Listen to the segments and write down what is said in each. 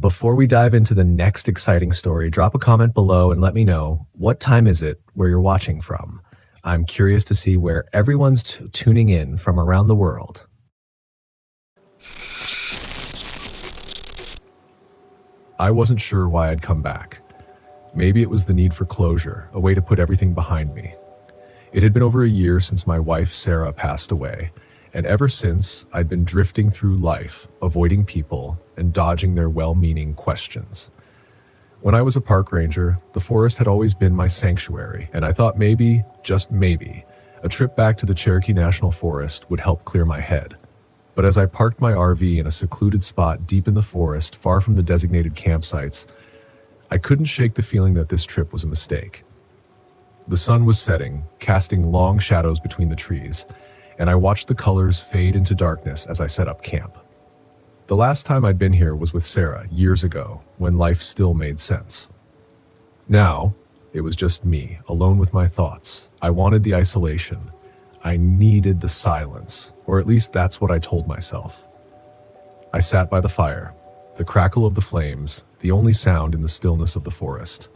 Before we dive into the next exciting story, drop a comment below and let me know, what time is it where you're watching from? I'm curious to see where everyone's tuning in from around the world. I wasn't sure why I'd come back. Maybe it was the need for closure, a way to put everything behind me. It had been over a year since my wife Sarah passed away, and ever since I'd been drifting through life, avoiding people and dodging their well-meaning questions. When I was a park ranger, the forest had always been my sanctuary, and I thought maybe, just maybe, a trip back to the Cherokee National Forest would help clear my head. But as I parked my RV in a secluded spot deep in the forest, far from the designated campsites, I couldn't shake the feeling that this trip was a mistake. The sun was setting, casting long shadows between the trees, and I watched the colors fade into darkness as I set up camp. The last time I'd been here was with Sarah, years ago, when life still made sense. Now, it was just me, alone with my thoughts. I wanted the isolation. I needed the silence, or at least that's what I told myself. I sat by the fire, the crackle of the flames, the only sound in the stillness of the forest.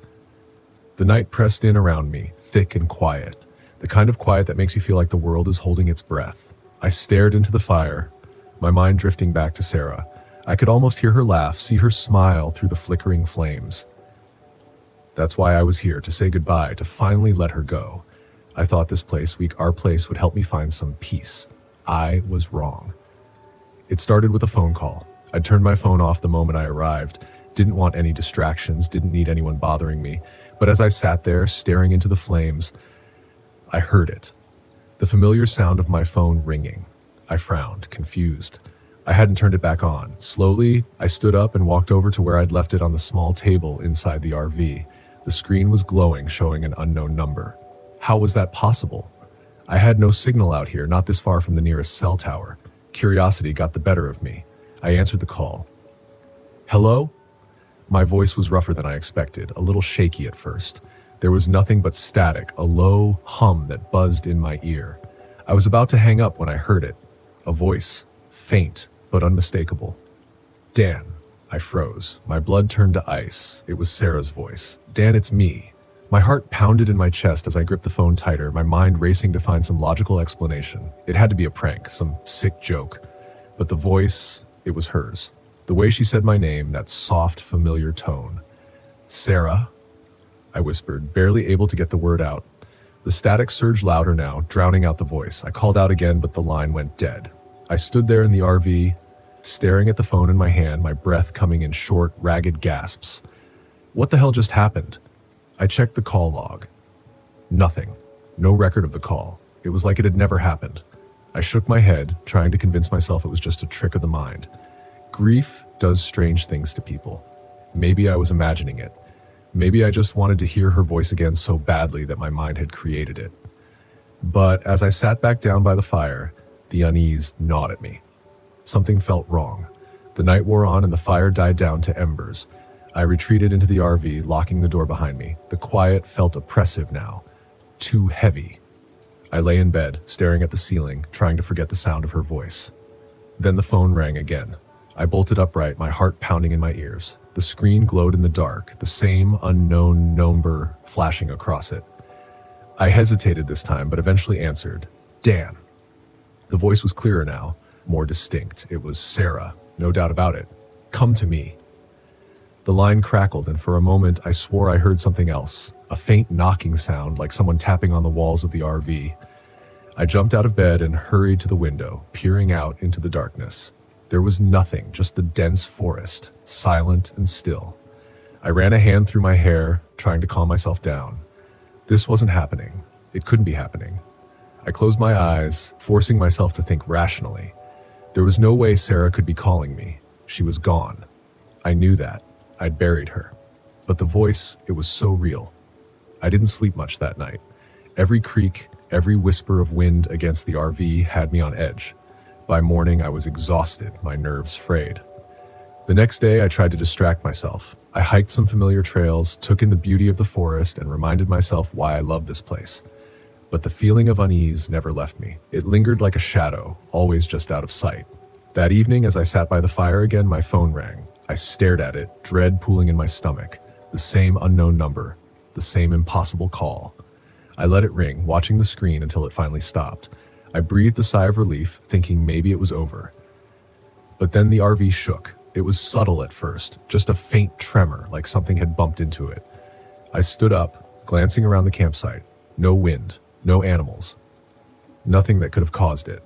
The night pressed in around me, thick and quiet, the kind of quiet that makes you feel like the world is holding its breath. I stared into the fire, my mind drifting back to Sarah. I could almost hear her laugh, see her smile through the flickering flames. That's why I was here, to say goodbye, to finally let her go. I thought our place would help me find some peace. I was wrong. It started with a phone call. I turned my phone off the moment I arrived, didn't want any distractions, didn't need anyone bothering me. But as I sat there, staring into the flames, I heard it. The familiar sound of my phone ringing. I frowned, confused. I hadn't turned it back on. Slowly, I stood up and walked over to where I'd left it on the small table inside the RV. The screen was glowing, showing an unknown number. How was that possible? I had no signal out here, not this far from the nearest cell tower. Curiosity got the better of me. I answered the call. Hello? My voice was rougher than I expected, a little shaky at first. There was nothing but static, a low hum that buzzed in my ear. I was about to hang up when I heard it. A voice, faint but unmistakable. Dan. I froze. My blood turned to ice. It was Sarah's voice. Dan, it's me. My heart pounded in my chest as I gripped the phone tighter, my mind racing to find some logical explanation. It had to be a prank, some sick joke. But the voice, it was hers. The way she said my name, that soft, familiar tone. Sarah, I whispered, barely able to get the word out. The static surged louder now, drowning out the voice. I called out again, but the line went dead. I stood there in the RV, staring at the phone in my hand, my breath coming in short, ragged gasps. What the hell just happened? I checked the call log. Nothing. No record of the call. It was like it had never happened. I shook my head, trying to convince myself it was just a trick of the mind. Grief does strange things to people. Maybe I was imagining it. Maybe I just wanted to hear her voice again so badly that my mind had created it. But as I sat back down by the fire, the unease gnawed at me. Something felt wrong. The night wore on and the fire died down to embers. I retreated into the RV, locking the door behind me. The quiet felt oppressive now. Too heavy. I lay in bed, staring at the ceiling, trying to forget the sound of her voice. Then the phone rang again. I bolted upright, my heart pounding in my ears. The screen glowed in the dark, the same unknown number flashing across it. I hesitated this time, but eventually answered. Dan. The voice was clearer now, more distinct. It was Sarah, no doubt about it. Come to me. The line crackled, and for a moment I swore I heard something else, a faint knocking sound like someone tapping on the walls of the RV. I jumped out of bed and hurried to the window, peering out into the darkness. There was nothing, just the dense forest, silent and still. I ran a hand through my hair, trying to calm myself down. This wasn't happening. It couldn't be happening. I closed my eyes, forcing myself to think rationally. There was no way Sarah could be calling me. She was gone. I knew that. I'd buried her. But the voice, it was so real. I didn't sleep much that night. Every creak, every whisper of wind against the RV had me on edge. By morning, I was exhausted, my nerves frayed. The next day, I tried to distract myself. I hiked some familiar trails, took in the beauty of the forest, and reminded myself why I love this place. But the feeling of unease never left me. It lingered like a shadow, always just out of sight. That evening, as I sat by the fire again, my phone rang. I stared at it, dread pooling in my stomach. The same unknown number, the same impossible call. I let it ring, watching the screen until it finally stopped. I breathed a sigh of relief, thinking maybe it was over. But then the RV shook. It was subtle at first, just a faint tremor, like something had bumped into it. I stood up, glancing around the campsite. No wind, no animals. Nothing that could have caused it.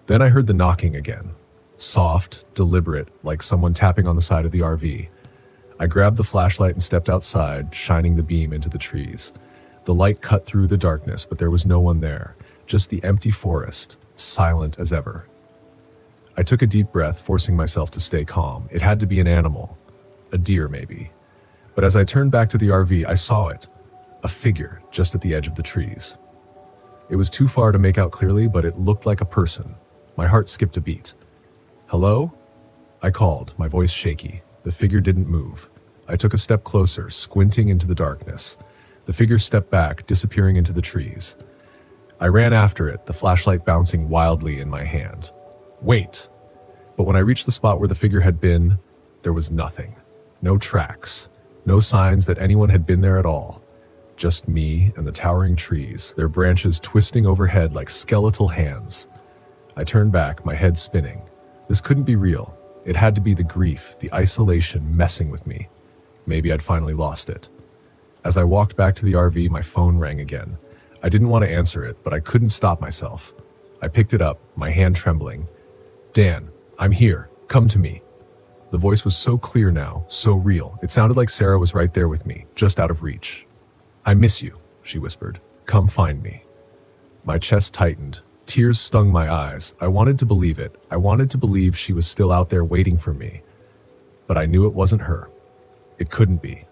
Then I heard the knocking again. Soft, deliberate, like someone tapping on the side of the RV. I grabbed the flashlight and stepped outside, shining the beam into the trees. The light cut through the darkness, but there was no one there, just the empty forest, silent as ever. I took a deep breath, forcing myself to stay calm. It had to be an animal. A deer, maybe. But as I turned back to the RV, I saw it. A figure, just at the edge of the trees. It was too far to make out clearly, but it looked like a person. My heart skipped a beat. "Hello?" I called, my voice shaky. The figure didn't move. I took a step closer, squinting into the darkness. The figure stepped back, disappearing into the trees. I ran after it, the flashlight bouncing wildly in my hand. Wait! But when I reached the spot where the figure had been, there was nothing. No tracks. No signs that anyone had been there at all. Just me and the towering trees, their branches twisting overhead like skeletal hands. I turned back, my head spinning. This couldn't be real. It had to be the grief, the isolation messing with me. Maybe I'd finally lost it. As I walked back to the RV, my phone rang again. I didn't want to answer it, but I couldn't stop myself. I picked it up, my hand trembling. "Dan, I'm here. Come to me." The voice was so clear now, so real. It sounded like Sarah was right there with me, just out of reach. "I miss you," she whispered. "Come find me." My chest tightened. Tears stung my eyes. I wanted to believe it. I wanted to believe she was still out there waiting for me. But I knew it wasn't her. It couldn't be.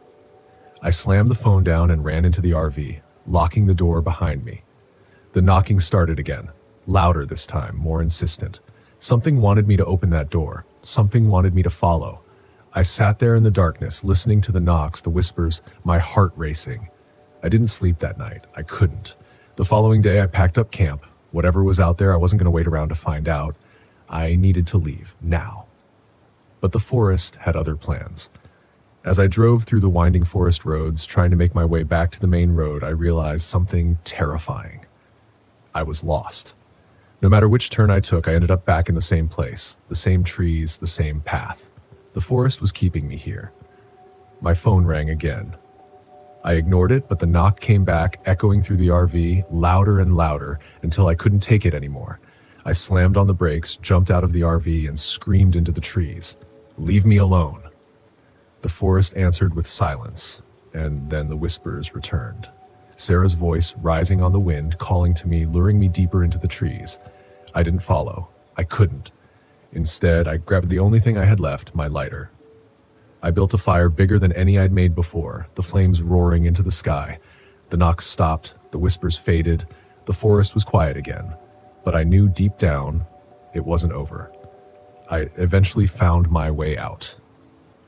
I slammed the phone down and ran into the RV, locking the door behind me. The knocking started again, louder this time, more insistent. Something wanted me to open that door. Something wanted me to follow. I sat there in the darkness, listening to the knocks, the whispers, my heart racing. I didn't sleep that night. I couldn't. The following day, I packed up camp. Whatever was out there, I wasn't going to wait around to find out. I needed to leave, now. But the forest had other plans. As I drove through the winding forest roads, trying to make my way back to the main road, I realized something terrifying. I was lost. No matter which turn I took, I ended up back in the same place, the same trees, the same path. The forest was keeping me here. My phone rang again. I ignored it, but the knock came back, echoing through the RV, louder and louder, until I couldn't take it anymore. I slammed on the brakes, jumped out of the RV, and screamed into the trees. "Leave me alone." The forest answered with silence, and then the whispers returned. Sarah's voice rising on the wind, calling to me, luring me deeper into the trees. I didn't follow. I couldn't. Instead, I grabbed the only thing I had left, my lighter. I built a fire bigger than any I'd made before, the flames roaring into the sky. The knocks stopped, the whispers faded, the forest was quiet again. But I knew deep down, it wasn't over. I eventually found my way out.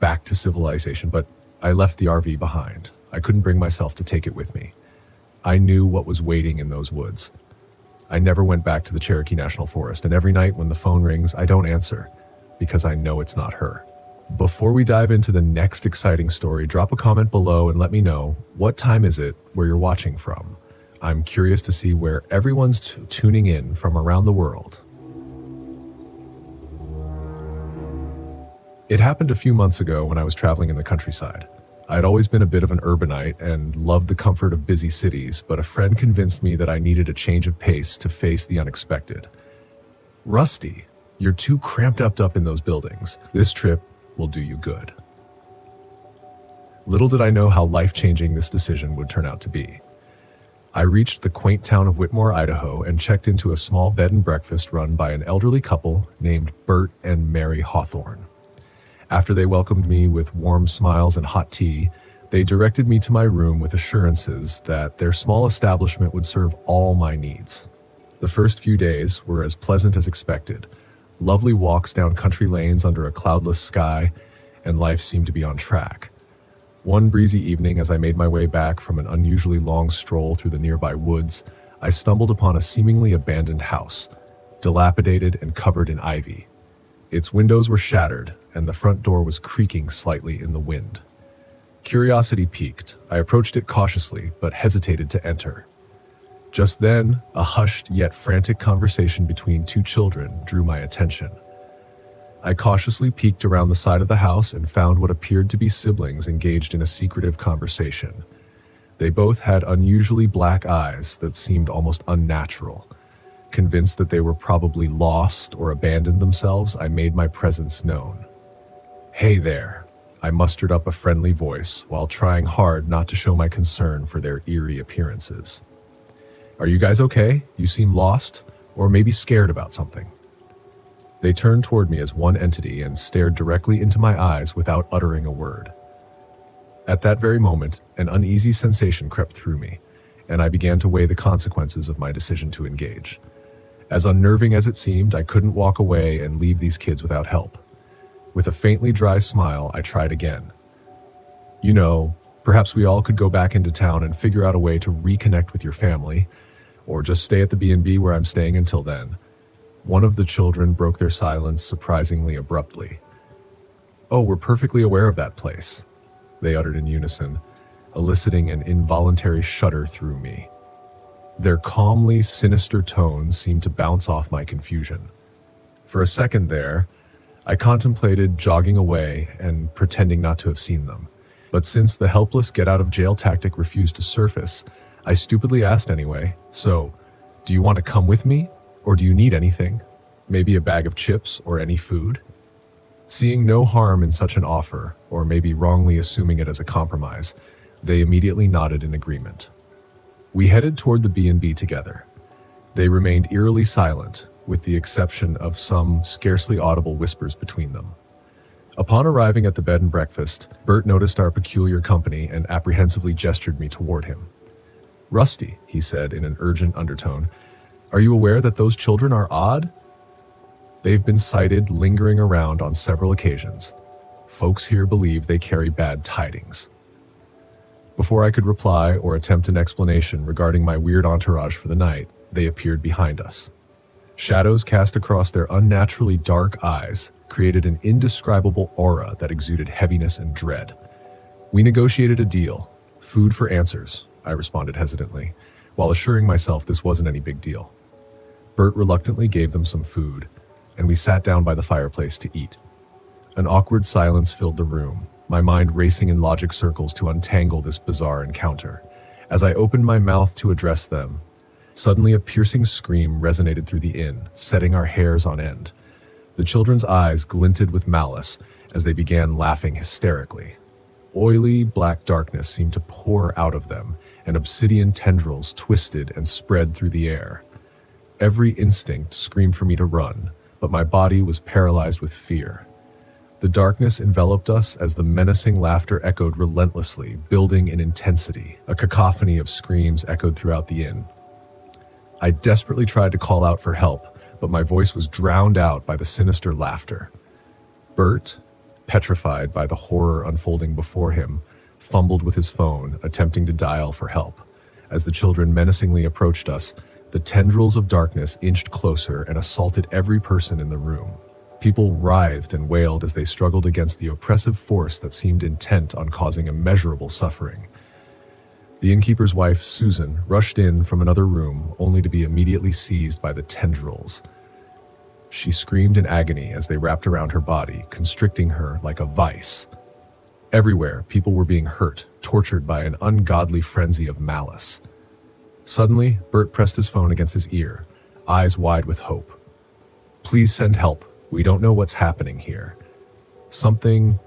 Back to civilization, but I left the RV behind. I couldn't bring myself to take it with me. I knew what was waiting in those woods. I never went back to the Cherokee National Forest, and every night when the phone rings, I don't answer, because I know it's not her. Before we dive into the next exciting story, drop a comment below and let me know, what time is it where you're watching from? I'm curious to see where everyone's tuning in from around the world. It happened a few months ago when I was traveling in the countryside. I'd always been a bit of an urbanite and loved the comfort of busy cities, but a friend convinced me that I needed a change of pace to face the unexpected. "Rusty, you're too cramped up in those buildings. This trip will do you good." Little did I know how life-changing this decision would turn out to be. I reached the quaint town of Whitmore, Idaho, and checked into a small bed and breakfast run by an elderly couple named Bert and Mary Hawthorne. After they welcomed me with warm smiles and hot tea, they directed me to my room with assurances that their small establishment would serve all my needs. The first few days were as pleasant as expected. Lovely walks down country lanes under a cloudless sky, and life seemed to be on track. One breezy evening, as I made my way back from an unusually long stroll through the nearby woods, I stumbled upon a seemingly abandoned house, dilapidated and covered in ivy. Its windows were shattered, and the front door was creaking slightly in the wind. Curiosity piqued. I approached it cautiously, but hesitated to enter. Just then, a hushed yet frantic conversation between two children drew my attention. I cautiously peeked around the side of the house and found what appeared to be siblings engaged in a secretive conversation. They both had unusually black eyes that seemed almost unnatural. Convinced that they were probably lost or abandoned themselves, I made my presence known. "Hey there," I mustered up a friendly voice while trying hard not to show my concern for their eerie appearances. "Are you guys okay? You seem lost, or maybe scared about something." They turned toward me as one entity and stared directly into my eyes without uttering a word. At that very moment, an uneasy sensation crept through me, and I began to weigh the consequences of my decision to engage. As unnerving as it seemed, I couldn't walk away and leave these kids without help. With a faintly dry smile, I tried again. "You know, perhaps we all could go back into town and figure out a way to reconnect with your family, or just stay at the B&B where I'm staying until then." One of the children broke their silence surprisingly abruptly. "Oh, we're perfectly aware of that place," they uttered in unison, eliciting an involuntary shudder through me. Their calmly sinister tones seemed to bounce off my confusion. For a second there, I contemplated jogging away and pretending not to have seen them. But since the helpless get-out-of-jail tactic refused to surface, I stupidly asked anyway, "So, do you want to come with me? Or do you need anything? Maybe a bag of chips or any food?" Seeing no harm in such an offer, or maybe wrongly assuming it as a compromise, they immediately nodded in agreement. We headed toward the B&B together. They remained eerily silent, with the exception of some scarcely audible whispers between them. Upon arriving at the bed and breakfast, Bert noticed our peculiar company and apprehensively gestured me toward him. "Rusty," he said in an urgent undertone, "are you aware that those children are odd? They've been sighted lingering around on several occasions. Folks here believe they carry bad tidings." Before I could reply or attempt an explanation regarding my weird entourage for the night, they appeared behind us. Shadows cast across their unnaturally dark eyes created an indescribable aura that exuded heaviness and dread. "We negotiated a deal. Food for answers," I responded hesitantly, while assuring myself this wasn't any big deal. Bert reluctantly gave them some food, and we sat down by the fireplace to eat. An awkward silence filled the room, my mind racing in logic circles to untangle this bizarre encounter. As I opened my mouth to address them, suddenly a piercing scream resonated through the inn, setting our hairs on end. The children's eyes glinted with malice as they began laughing hysterically. Oily, black darkness seemed to pour out of them, and obsidian tendrils twisted and spread through the air. Every instinct screamed for me to run, but my body was paralyzed with fear. The darkness enveloped us as the menacing laughter echoed relentlessly, building in intensity. A cacophony of screams echoed throughout the inn. I desperately tried to call out for help, but my voice was drowned out by the sinister laughter. Bert, petrified by the horror unfolding before him, fumbled with his phone, attempting to dial for help. As the children menacingly approached us, the tendrils of darkness inched closer and assaulted every person in the room. People writhed and wailed as they struggled against the oppressive force that seemed intent on causing immeasurable suffering. The innkeeper's wife, Susan, rushed in from another room, only to be immediately seized by the tendrils. She screamed in agony as they wrapped around her body, constricting her like a vice. Everywhere, people were being hurt, tortured by an ungodly frenzy of malice. Suddenly, Bert pressed his phone against his ear, eyes wide with hope. "Please send help. We don't know what's happening here. Something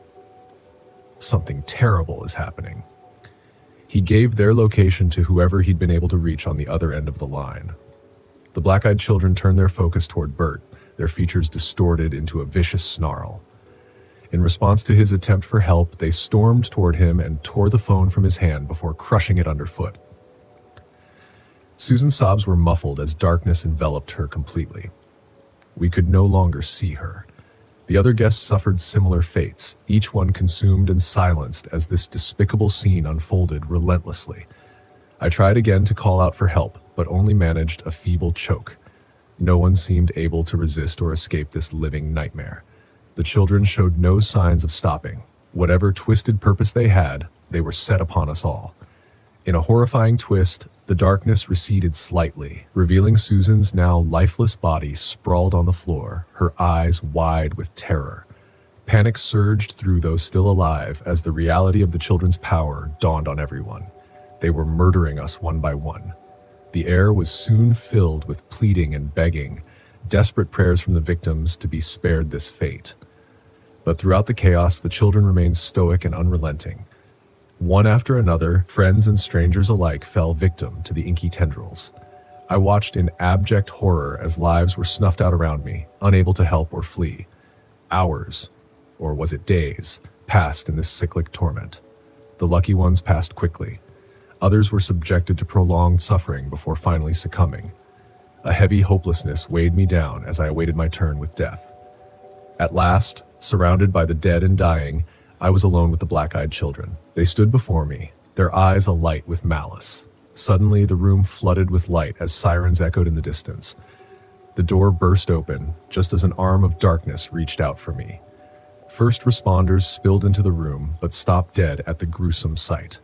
terrible is happening." He gave their location to whoever he'd been able to reach on the other end of the line. The black-eyed children turned their focus toward Bert, their features distorted into a vicious snarl. In response to his attempt for help, they stormed toward him and tore the phone from his hand before crushing it underfoot. Susan's sobs were muffled as darkness enveloped her completely. We could no longer see her. The other guests suffered similar fates, each one consumed and silenced as this despicable scene unfolded relentlessly. I tried again to call out for help, but only managed a feeble choke. No one seemed able to resist or escape this living nightmare. The children showed no signs of stopping. Whatever twisted purpose they had, they were set upon us all. In a horrifying twist, the darkness receded slightly, revealing Susan's now lifeless body sprawled on the floor, her eyes wide with terror. Panic surged through those still alive as the reality of the children's power dawned on everyone. They were murdering us one by one. The air was soon filled with pleading and begging, desperate prayers from the victims to be spared this fate. But throughout the chaos, the children remained stoic and unrelenting. One after another, friends and strangers alike fell victim to the inky tendrils. I watched in abject horror as lives were snuffed out around me, unable to help or flee. Hours, or was it days, passed in this cyclic torment. The lucky ones passed quickly. Others were subjected to prolonged suffering before finally succumbing. A heavy hopelessness weighed me down as I awaited my turn with death. At last, surrounded by the dead and dying, I was alone with the black-eyed children. They stood before me, their eyes alight with malice. Suddenly, the room flooded with light as sirens echoed in the distance. The door burst open, just as an arm of darkness reached out for me. First responders spilled into the room, but stopped dead at the gruesome sight.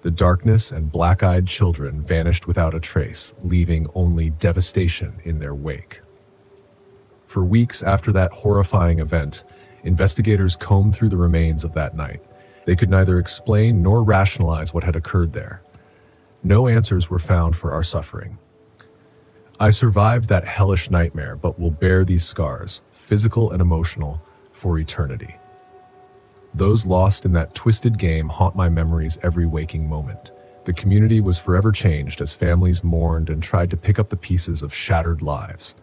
The darkness and black-eyed children vanished without a trace, leaving only devastation in their wake. For weeks after that horrifying event, investigators combed through the remains of that night. They could neither explain nor rationalize what had occurred there. No answers were found for our suffering. I survived that hellish nightmare, but will bear these scars, physical and emotional, for eternity. Those lost in that twisted game haunt my memories every waking moment. The community was forever changed as families mourned and tried to pick up the pieces of shattered lives.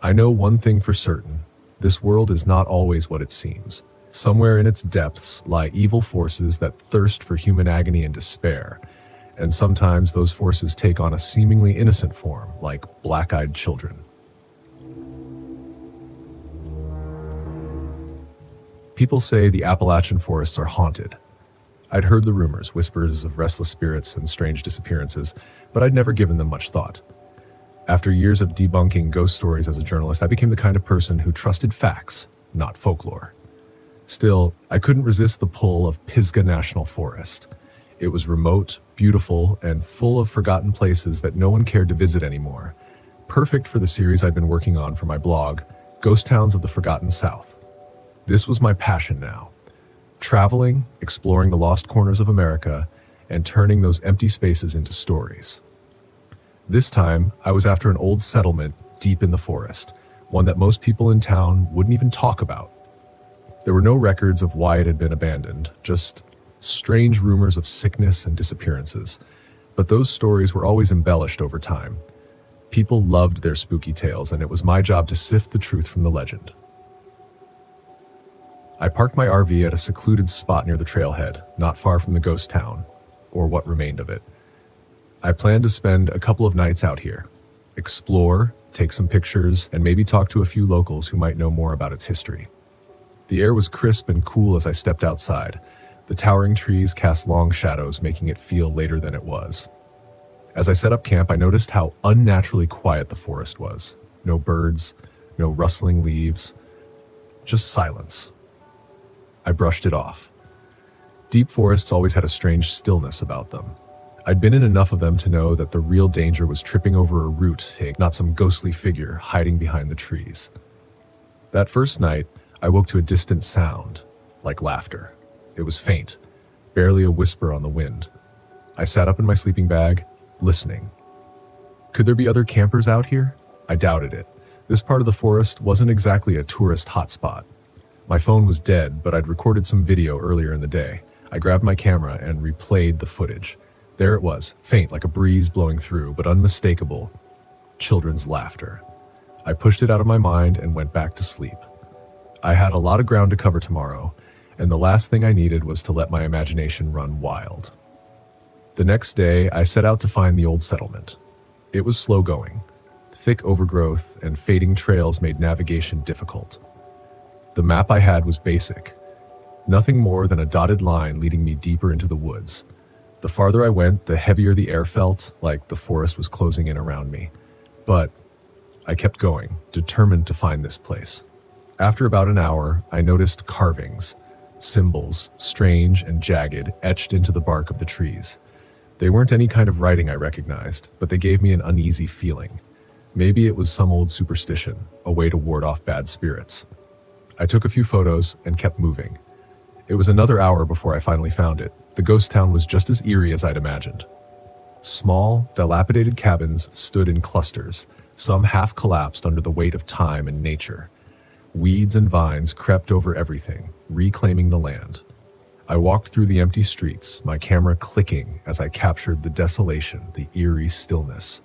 I know one thing for certain. This world is not always what it seems. Somewhere in its depths lie evil forces that thirst for human agony and despair, and sometimes those forces take on a seemingly innocent form, like black-eyed children. People say the Appalachian forests are haunted. I'd heard the rumors, whispers of restless spirits and strange disappearances, but I'd never given them much thought. After years of debunking ghost stories as a journalist, I became the kind of person who trusted facts, not folklore. Still, I couldn't resist the pull of Pisgah National Forest. It was remote, beautiful, and full of forgotten places that no one cared to visit anymore. Perfect for the series I'd been working on for my blog, Ghost Towns of the Forgotten South. This was my passion now. Traveling, exploring the lost corners of America, and turning those empty spaces into stories. This time, I was after an old settlement deep in the forest, one that most people in town wouldn't even talk about. There were no records of why it had been abandoned, just strange rumors of sickness and disappearances. But those stories were always embellished over time. People loved their spooky tales, and it was my job to sift the truth from the legend. I parked my RV at a secluded spot near the trailhead, not far from the ghost town, or what remained of it. I planned to spend a couple of nights out here, explore, take some pictures, and maybe talk to a few locals who might know more about its history. The air was crisp and cool as I stepped outside. The towering trees cast long shadows, making it feel later than it was. As I set up camp, I noticed how unnaturally quiet the forest was. No birds, no rustling leaves, just silence. I brushed it off. Deep forests always had a strange stillness about them. I'd been in enough of them to know that the real danger was tripping over a root, not some ghostly figure hiding behind the trees. That first night, I woke to a distant sound, like laughter. It was faint, barely a whisper on the wind. I sat up in my sleeping bag, listening. Could there be other campers out here? I doubted it. This part of the forest wasn't exactly a tourist hotspot. My phone was dead, but I'd recorded some video earlier in the day. I grabbed my camera and replayed the footage. There it was, faint like a breeze blowing through, but unmistakable. Children's laughter. I pushed it out of my mind and went back to sleep. I had a lot of ground to cover tomorrow, and the last thing I needed was to let my imagination run wild. The next day, I set out to find the old settlement. It was slow going. Thick overgrowth and fading trails made navigation difficult. The map I had was basic. Nothing more than a dotted line leading me deeper into the woods. The farther I went, the heavier the air felt, like the forest was closing in around me. But I kept going, determined to find this place. After about an hour, I noticed carvings, symbols, strange and jagged, etched into the bark of the trees. They weren't any kind of writing I recognized, but they gave me an uneasy feeling. Maybe it was some old superstition, a way to ward off bad spirits. I took a few photos and kept moving. It was another hour before I finally found it. The ghost town was just as eerie as I'd imagined. Small, dilapidated cabins stood in clusters, some half collapsed under the weight of time and nature. Weeds and vines crept over everything, reclaiming the land. I walked through the empty streets, my camera clicking as I captured the desolation, the eerie stillness.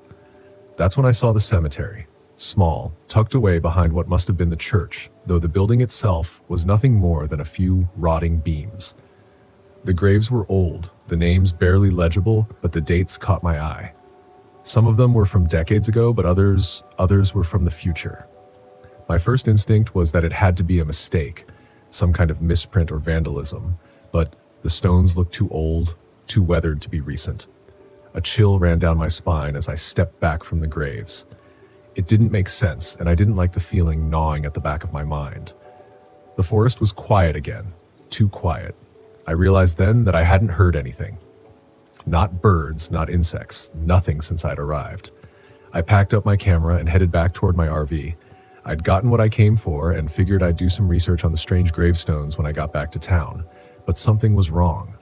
That's when I saw the cemetery, small, tucked away behind what must have been the church, though the building itself was nothing more than a few rotting beams. The graves were old, the names barely legible, but the dates caught my eye. Some of them were from decades ago, but others were from the future. My first instinct was that it had to be a mistake, some kind of misprint or vandalism, but the stones looked too old, too weathered to be recent. A chill ran down my spine as I stepped back from the graves. It didn't make sense, and I didn't like the feeling gnawing at the back of my mind. The forest was quiet again, too quiet. I realized then that I hadn't heard anything. Not birds, not insects, nothing since I'd arrived. I packed up my camera and headed back toward my RV. I'd gotten what I came for and figured I'd do some research on the strange gravestones when I got back to town, but something was wrong.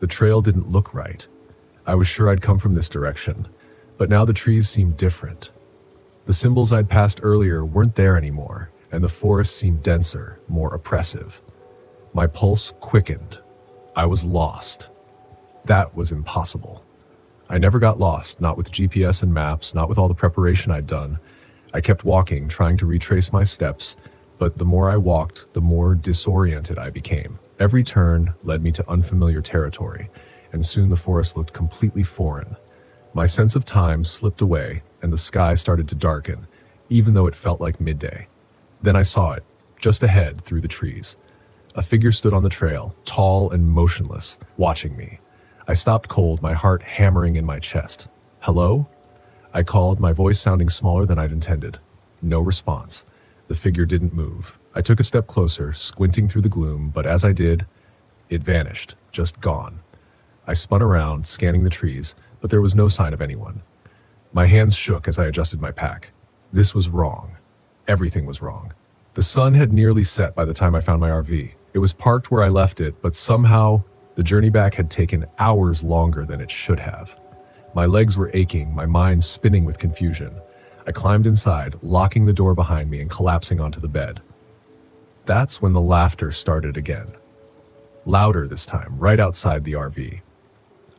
The trail didn't look right. I was sure I'd come from this direction, but now the trees seemed different. The symbols I'd passed earlier weren't there anymore, and the forest seemed denser, more oppressive. My pulse quickened. I was lost. That was impossible. I never got lost, not with GPS and maps, not with all the preparation I'd done. I kept walking, trying to retrace my steps, but the more I walked, the more disoriented I became. Every turn led me to unfamiliar territory, and soon the forest looked completely foreign. My sense of time slipped away, and the sky started to darken, even though it felt like midday. Then I saw it, just ahead through the trees. A figure stood on the trail, tall and motionless, watching me. I stopped cold, my heart hammering in my chest. "Hello?" I called, my voice sounding smaller than I'd intended. No response. The figure didn't move. I took a step closer, squinting through the gloom, but as I did, it vanished, just gone. I spun around, scanning the trees, but there was no sign of anyone. My hands shook as I adjusted my pack. This was wrong. Everything was wrong. The sun had nearly set by the time I found my RV. It was parked where I left it, but somehow the journey back had taken hours longer than it should have. My legs were aching, my mind spinning with confusion. I climbed inside, locking the door behind me and collapsing onto the bed. That's when the laughter started again. Louder this time, right outside the RV.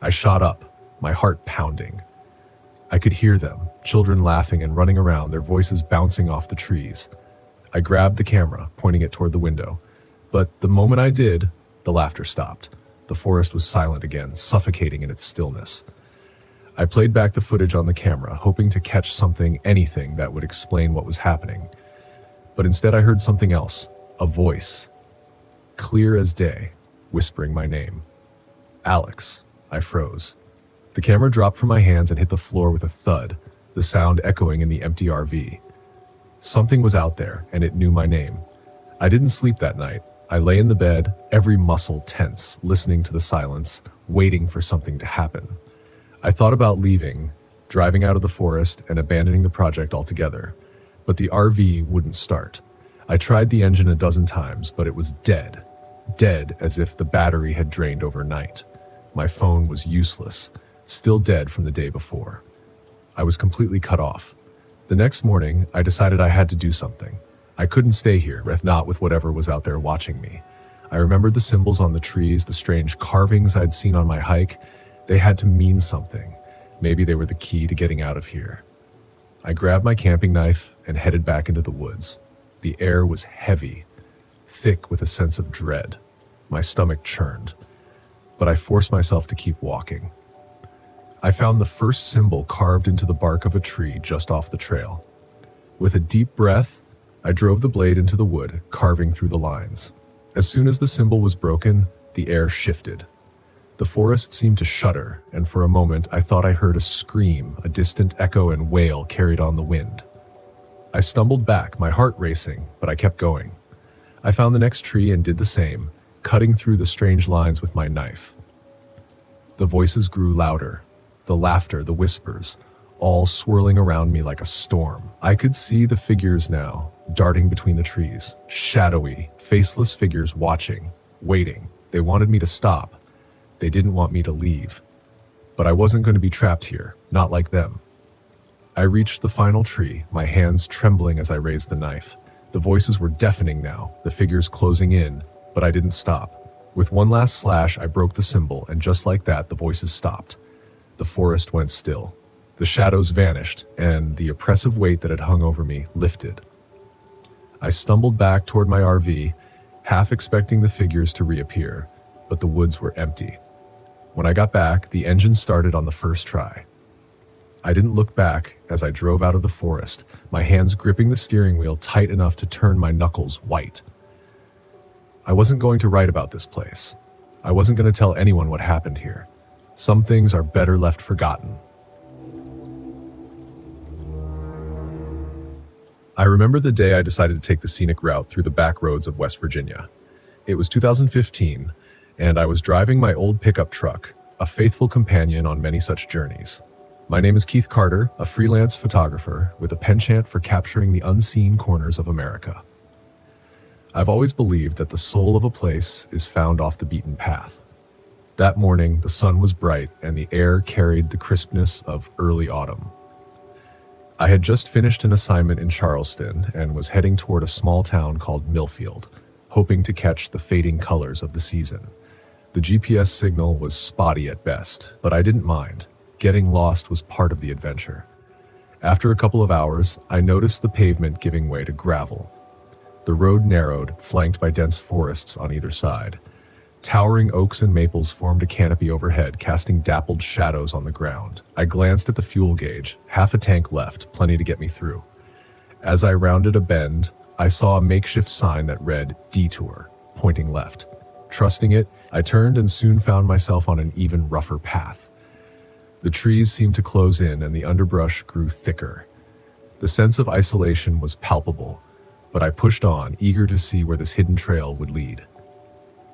I shot up, my heart pounding. I could hear them, children laughing and running around, their voices bouncing off the trees. I grabbed the camera, pointing it toward the window. But the moment I did, the laughter stopped. The forest was silent again, suffocating in its stillness. I played back the footage on the camera, hoping to catch something, anything that would explain what was happening. But instead I heard something else, a voice, clear as day, whispering my name. "Alex." I froze. The camera dropped from my hands and hit the floor with a thud, the sound echoing in the empty RV. Something was out there, and it knew my name. I didn't sleep that night. I lay in the bed, every muscle tense, listening to the silence, waiting for something to happen. I thought about leaving, driving out of the forest and abandoning the project altogether, but the RV wouldn't start. I tried the engine a dozen times, but it was dead. Dead as if the battery had drained overnight. My phone was useless, still dead from the day before. I was completely cut off. The next morning, I decided I had to do something. I couldn't stay here, not with whatever was out there watching me. I remembered the symbols on the trees, the strange carvings I'd seen on my hike. They had to mean something. Maybe they were the key to getting out of here. I grabbed my camping knife and headed back into the woods. The air was heavy, thick with a sense of dread. My stomach churned, but I forced myself to keep walking. I found the first symbol carved into the bark of a tree just off the trail. With a deep breath, I drove the blade into the wood, carving through the lines. As soon as the symbol was broken, the air shifted. The forest seemed to shudder, and for a moment I thought I heard a scream, a distant echo and wail carried on the wind. I stumbled back, my heart racing, but I kept going. I found the next tree and did the same, cutting through the strange lines with my knife. The voices grew louder, the laughter, the whispers, all swirling around me like a storm. I could see the figures now, darting between the trees, shadowy, faceless figures watching, waiting. They wanted me to stop. They didn't want me to leave. But I wasn't going to be trapped here, not like them. I reached the final tree, my hands trembling as I raised the knife. The voices were deafening now, the figures closing in, but I didn't stop. With one last slash, I broke the symbol, and just like that, the voices stopped. The forest went still. The shadows vanished, and the oppressive weight that had hung over me lifted. I stumbled back toward my RV, half expecting the figures to reappear, but the woods were empty. When I got back, the engine started on the first try. I didn't look back as I drove out of the forest, my hands gripping the steering wheel tight enough to turn my knuckles white. I wasn't going to write about this place. I wasn't going to tell anyone what happened here. Some things are better left forgotten. I remember the day I decided to take the scenic route through the back roads of West Virginia. It was 2015, and I was driving my old pickup truck, a faithful companion on many such journeys. My name is Keith Carter, a freelance photographer with a penchant for capturing the unseen corners of America. I've always believed that the soul of a place is found off the beaten path. That morning, the sun was bright and the air carried the crispness of early autumn. I had just finished an assignment in Charleston and was heading toward a small town called Millfield, hoping to catch the fading colors of the season. The GPS signal was spotty at best, but I didn't mind. Getting lost was part of the adventure. After a couple of hours, I noticed the pavement giving way to gravel. The road narrowed, flanked by dense forests on either side. Towering oaks and maples formed a canopy overhead, casting dappled shadows on the ground. I glanced at the fuel gauge, half a tank left, plenty to get me through. As I rounded a bend, I saw a makeshift sign that read, "Detour," pointing left. Trusting it, I turned and soon found myself on an even rougher path. The trees seemed to close in and the underbrush grew thicker. The sense of isolation was palpable, but I pushed on, eager to see where this hidden trail would lead.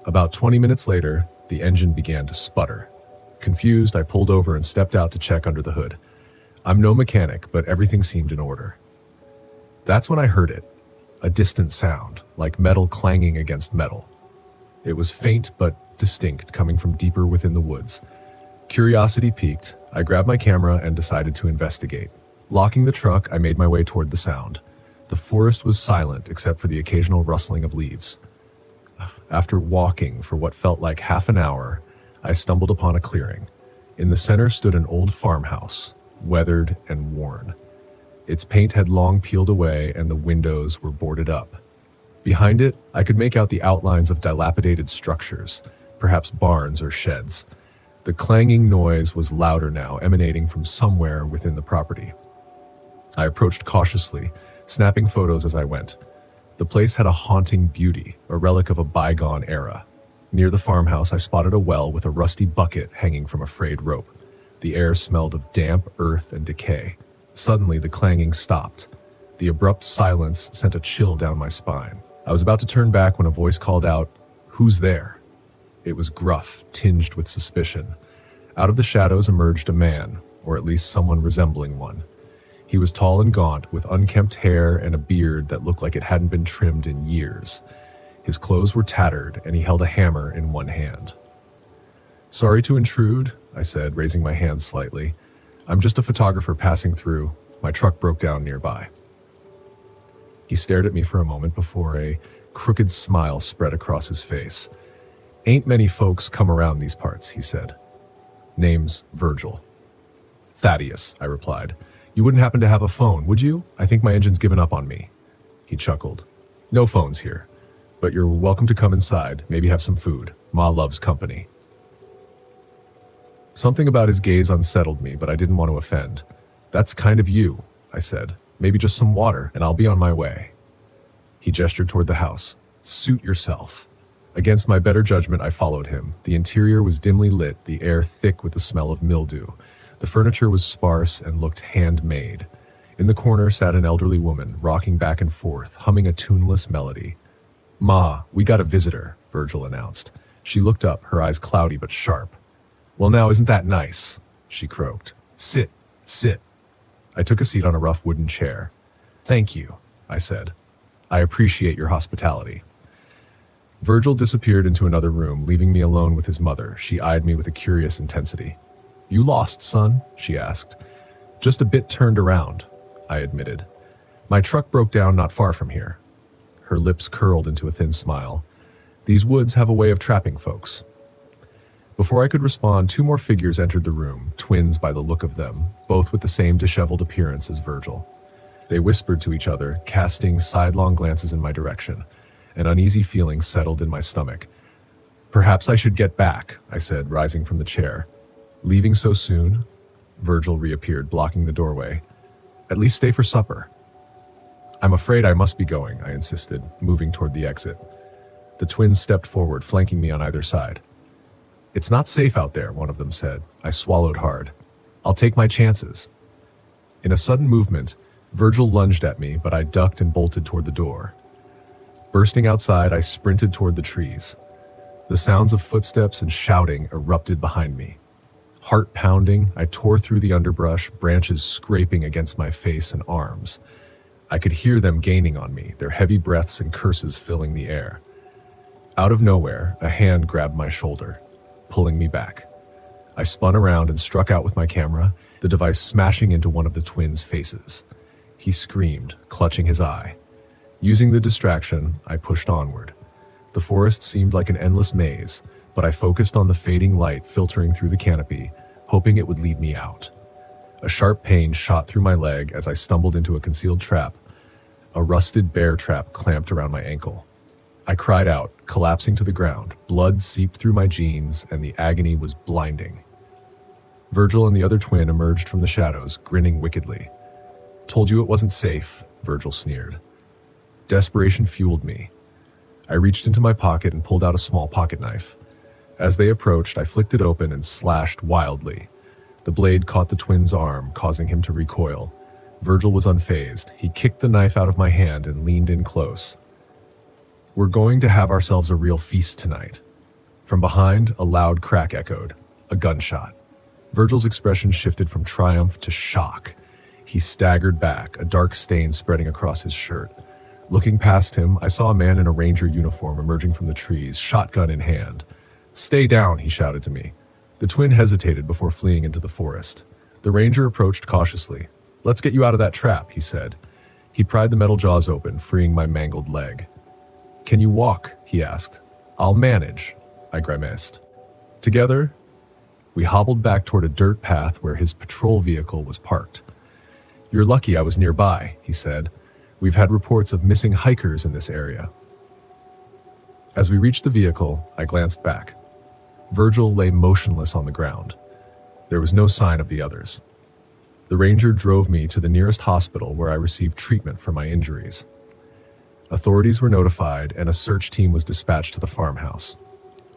About 20 minutes later, the engine began to sputter. Confused, I pulled over and stepped out to check under the hood. I'm no mechanic, but everything seemed in order. That's when I heard it, a distant sound, like metal clanging against metal. It was faint but distinct, coming from deeper within the woods. Curiosity piqued, I grabbed my camera and decided to investigate. Locking the truck, I made my way toward the sound. The forest was silent except for the occasional rustling of leaves. After walking for what felt like half an hour, I stumbled upon a clearing. In the center stood an old farmhouse, weathered and worn. Its paint had long peeled away and the windows were boarded up. Behind it, I could make out the outlines of dilapidated structures, perhaps barns or sheds. The clanging noise was louder now, emanating from somewhere within the property. I approached cautiously, snapping photos as I went. The place had a haunting beauty, a relic of a bygone era. Near the farmhouse, I spotted a well with a rusty bucket hanging from a frayed rope. The air smelled of damp earth and decay. Suddenly, the clanging stopped. The abrupt silence sent a chill down my spine. I was about to turn back when a voice called out, "Who's there?" It was gruff, tinged with suspicion. Out of the shadows emerged a man, or at least someone resembling one. He was tall and gaunt, with unkempt hair and a beard that looked like it hadn't been trimmed in years. His clothes were tattered, and he held a hammer in one hand. "Sorry to intrude," I said, raising my hand slightly. "I'm just a photographer passing through. My truck broke down nearby." He stared at me for a moment before a crooked smile spread across his face. "Ain't many folks come around these parts," he said. "Name's Virgil." "Thaddeus," I replied. "You wouldn't happen to have a phone, would you? I think my engine's given up on me." He chuckled. "No phones here, but you're welcome to come inside, maybe have some food. Ma loves company." Something about his gaze unsettled me, but I didn't want to offend. "That's kind of you," I said. "Maybe just some water, and I'll be on my way." He gestured toward the house. "Suit yourself." Against my better judgment, I followed him. The interior was dimly lit, the air thick with the smell of mildew. The furniture was sparse and looked handmade. In the corner sat an elderly woman, rocking back and forth, humming a tuneless melody. "Ma, we got a visitor," Virgil announced. She looked up, her eyes cloudy but sharp. "Well now, isn't that nice?" she croaked. "Sit, sit." I took a seat on a rough wooden chair. "Thank you," I said. "I appreciate your hospitality." Virgil disappeared into another room, leaving me alone with his mother. She eyed me with a curious intensity. "You lost, son?" she asked. "Just a bit turned around," I admitted. "My truck broke down not far from here." Her lips curled into a thin smile. "These woods have a way of trapping folks." Before I could respond, two more figures entered the room, twins by the look of them, both with the same disheveled appearance as Virgil. They whispered to each other, casting sidelong glances in my direction. An uneasy feeling settled in my stomach. "Perhaps I should get back," I said, rising from the chair. "Leaving so soon?" Virgil reappeared, blocking the doorway. "At least stay for supper." "I'm afraid I must be going," I insisted, moving toward the exit. The twins stepped forward, flanking me on either side. "It's not safe out there," one of them said. I swallowed hard. "I'll take my chances." In a sudden movement, Virgil lunged at me, but I ducked and bolted toward the door. Bursting outside, I sprinted toward the trees. The sounds of footsteps and shouting erupted behind me. Heart pounding, I tore through the underbrush, branches scraping against my face and arms. I could hear them gaining on me, their heavy breaths and curses filling the air. Out of nowhere, a hand grabbed my shoulder, pulling me back. I spun around and struck out with my camera, the device smashing into one of the twins' faces. He screamed, clutching his eye. Using the distraction, I pushed onward. The forest seemed like an endless maze, but I focused on the fading light filtering through the canopy, hoping it would lead me out. A sharp pain shot through my leg as I stumbled into a concealed trap. A rusted bear trap clamped around my ankle. I cried out, collapsing to the ground. Blood seeped through my jeans, and the agony was blinding. Virgil and the other twin emerged from the shadows, grinning wickedly. "Told you it wasn't safe," Virgil sneered. Desperation fueled me. I reached into my pocket and pulled out a small pocket knife. As they approached, I flicked it open and slashed wildly. The blade caught the twin's arm, causing him to recoil. Virgil was unfazed. He kicked the knife out of my hand and leaned in close. "We're going to have ourselves a real feast tonight." From behind, a loud crack echoed. A gunshot. Virgil's expression shifted from triumph to shock. He staggered back, a dark stain spreading across his shirt. Looking past him, I saw a man in a ranger uniform emerging from the trees, shotgun in hand. "Stay down," he shouted to me. The twin hesitated before fleeing into the forest. The ranger approached cautiously. "Let's get you out of that trap," he said. He pried the metal jaws open, freeing my mangled leg. "Can you walk?" he asked. "I'll manage," I grimaced. Together, we hobbled back toward a dirt path where his patrol vehicle was parked. "You're lucky I was nearby," he said. "We've had reports of missing hikers in this area." As we reached the vehicle, I glanced back. Virgil lay motionless on the ground. There was no sign of the others. The ranger drove me to the nearest hospital where I received treatment for my injuries. Authorities were notified and a search team was dispatched to the farmhouse.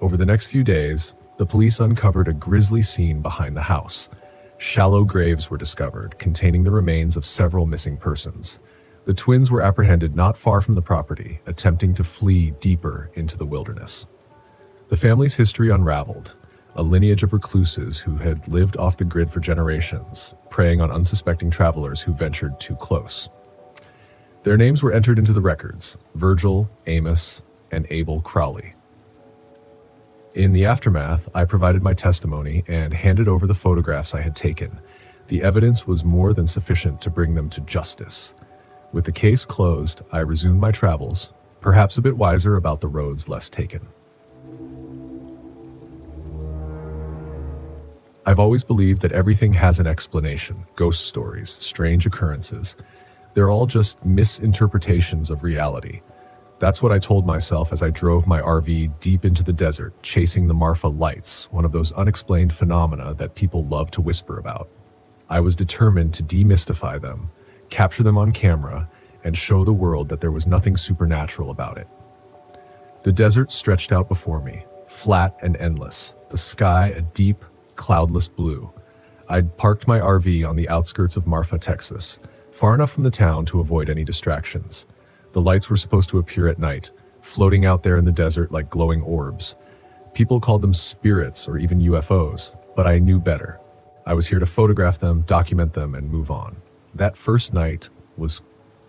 Over the next few days, the police uncovered a grisly scene behind the house. Shallow graves were discovered, containing the remains of several missing persons. The twins were apprehended not far from the property, attempting to flee deeper into the wilderness. The family's history unraveled, a lineage of recluses who had lived off the grid for generations, preying on unsuspecting travelers who ventured too close. Their names were entered into the records: Virgil, Amos, and Abel Crowley. In the aftermath, I provided my testimony and handed over the photographs I had taken. The evidence was more than sufficient to bring them to justice. With the case closed, I resumed my travels, perhaps a bit wiser about the roads less taken. I've always believed that everything has an explanation: ghost stories, strange occurrences. They're all just misinterpretations of reality. That's what I told myself as I drove my RV deep into the desert, chasing the Marfa lights, one of those unexplained phenomena that people love to whisper about. I was determined to demystify them, capture them on camera, and show the world that there was nothing supernatural about it. The desert stretched out before me, flat and endless, the sky a deep, cloudless blue. I'd parked my RV on the outskirts of Marfa, Texas, far enough from the town to avoid any distractions. The lights were supposed to appear at night, floating out there in the desert like glowing orbs. People called them spirits or even UFOs, but I knew better. I was here to photograph them, document them, and move on. That first night was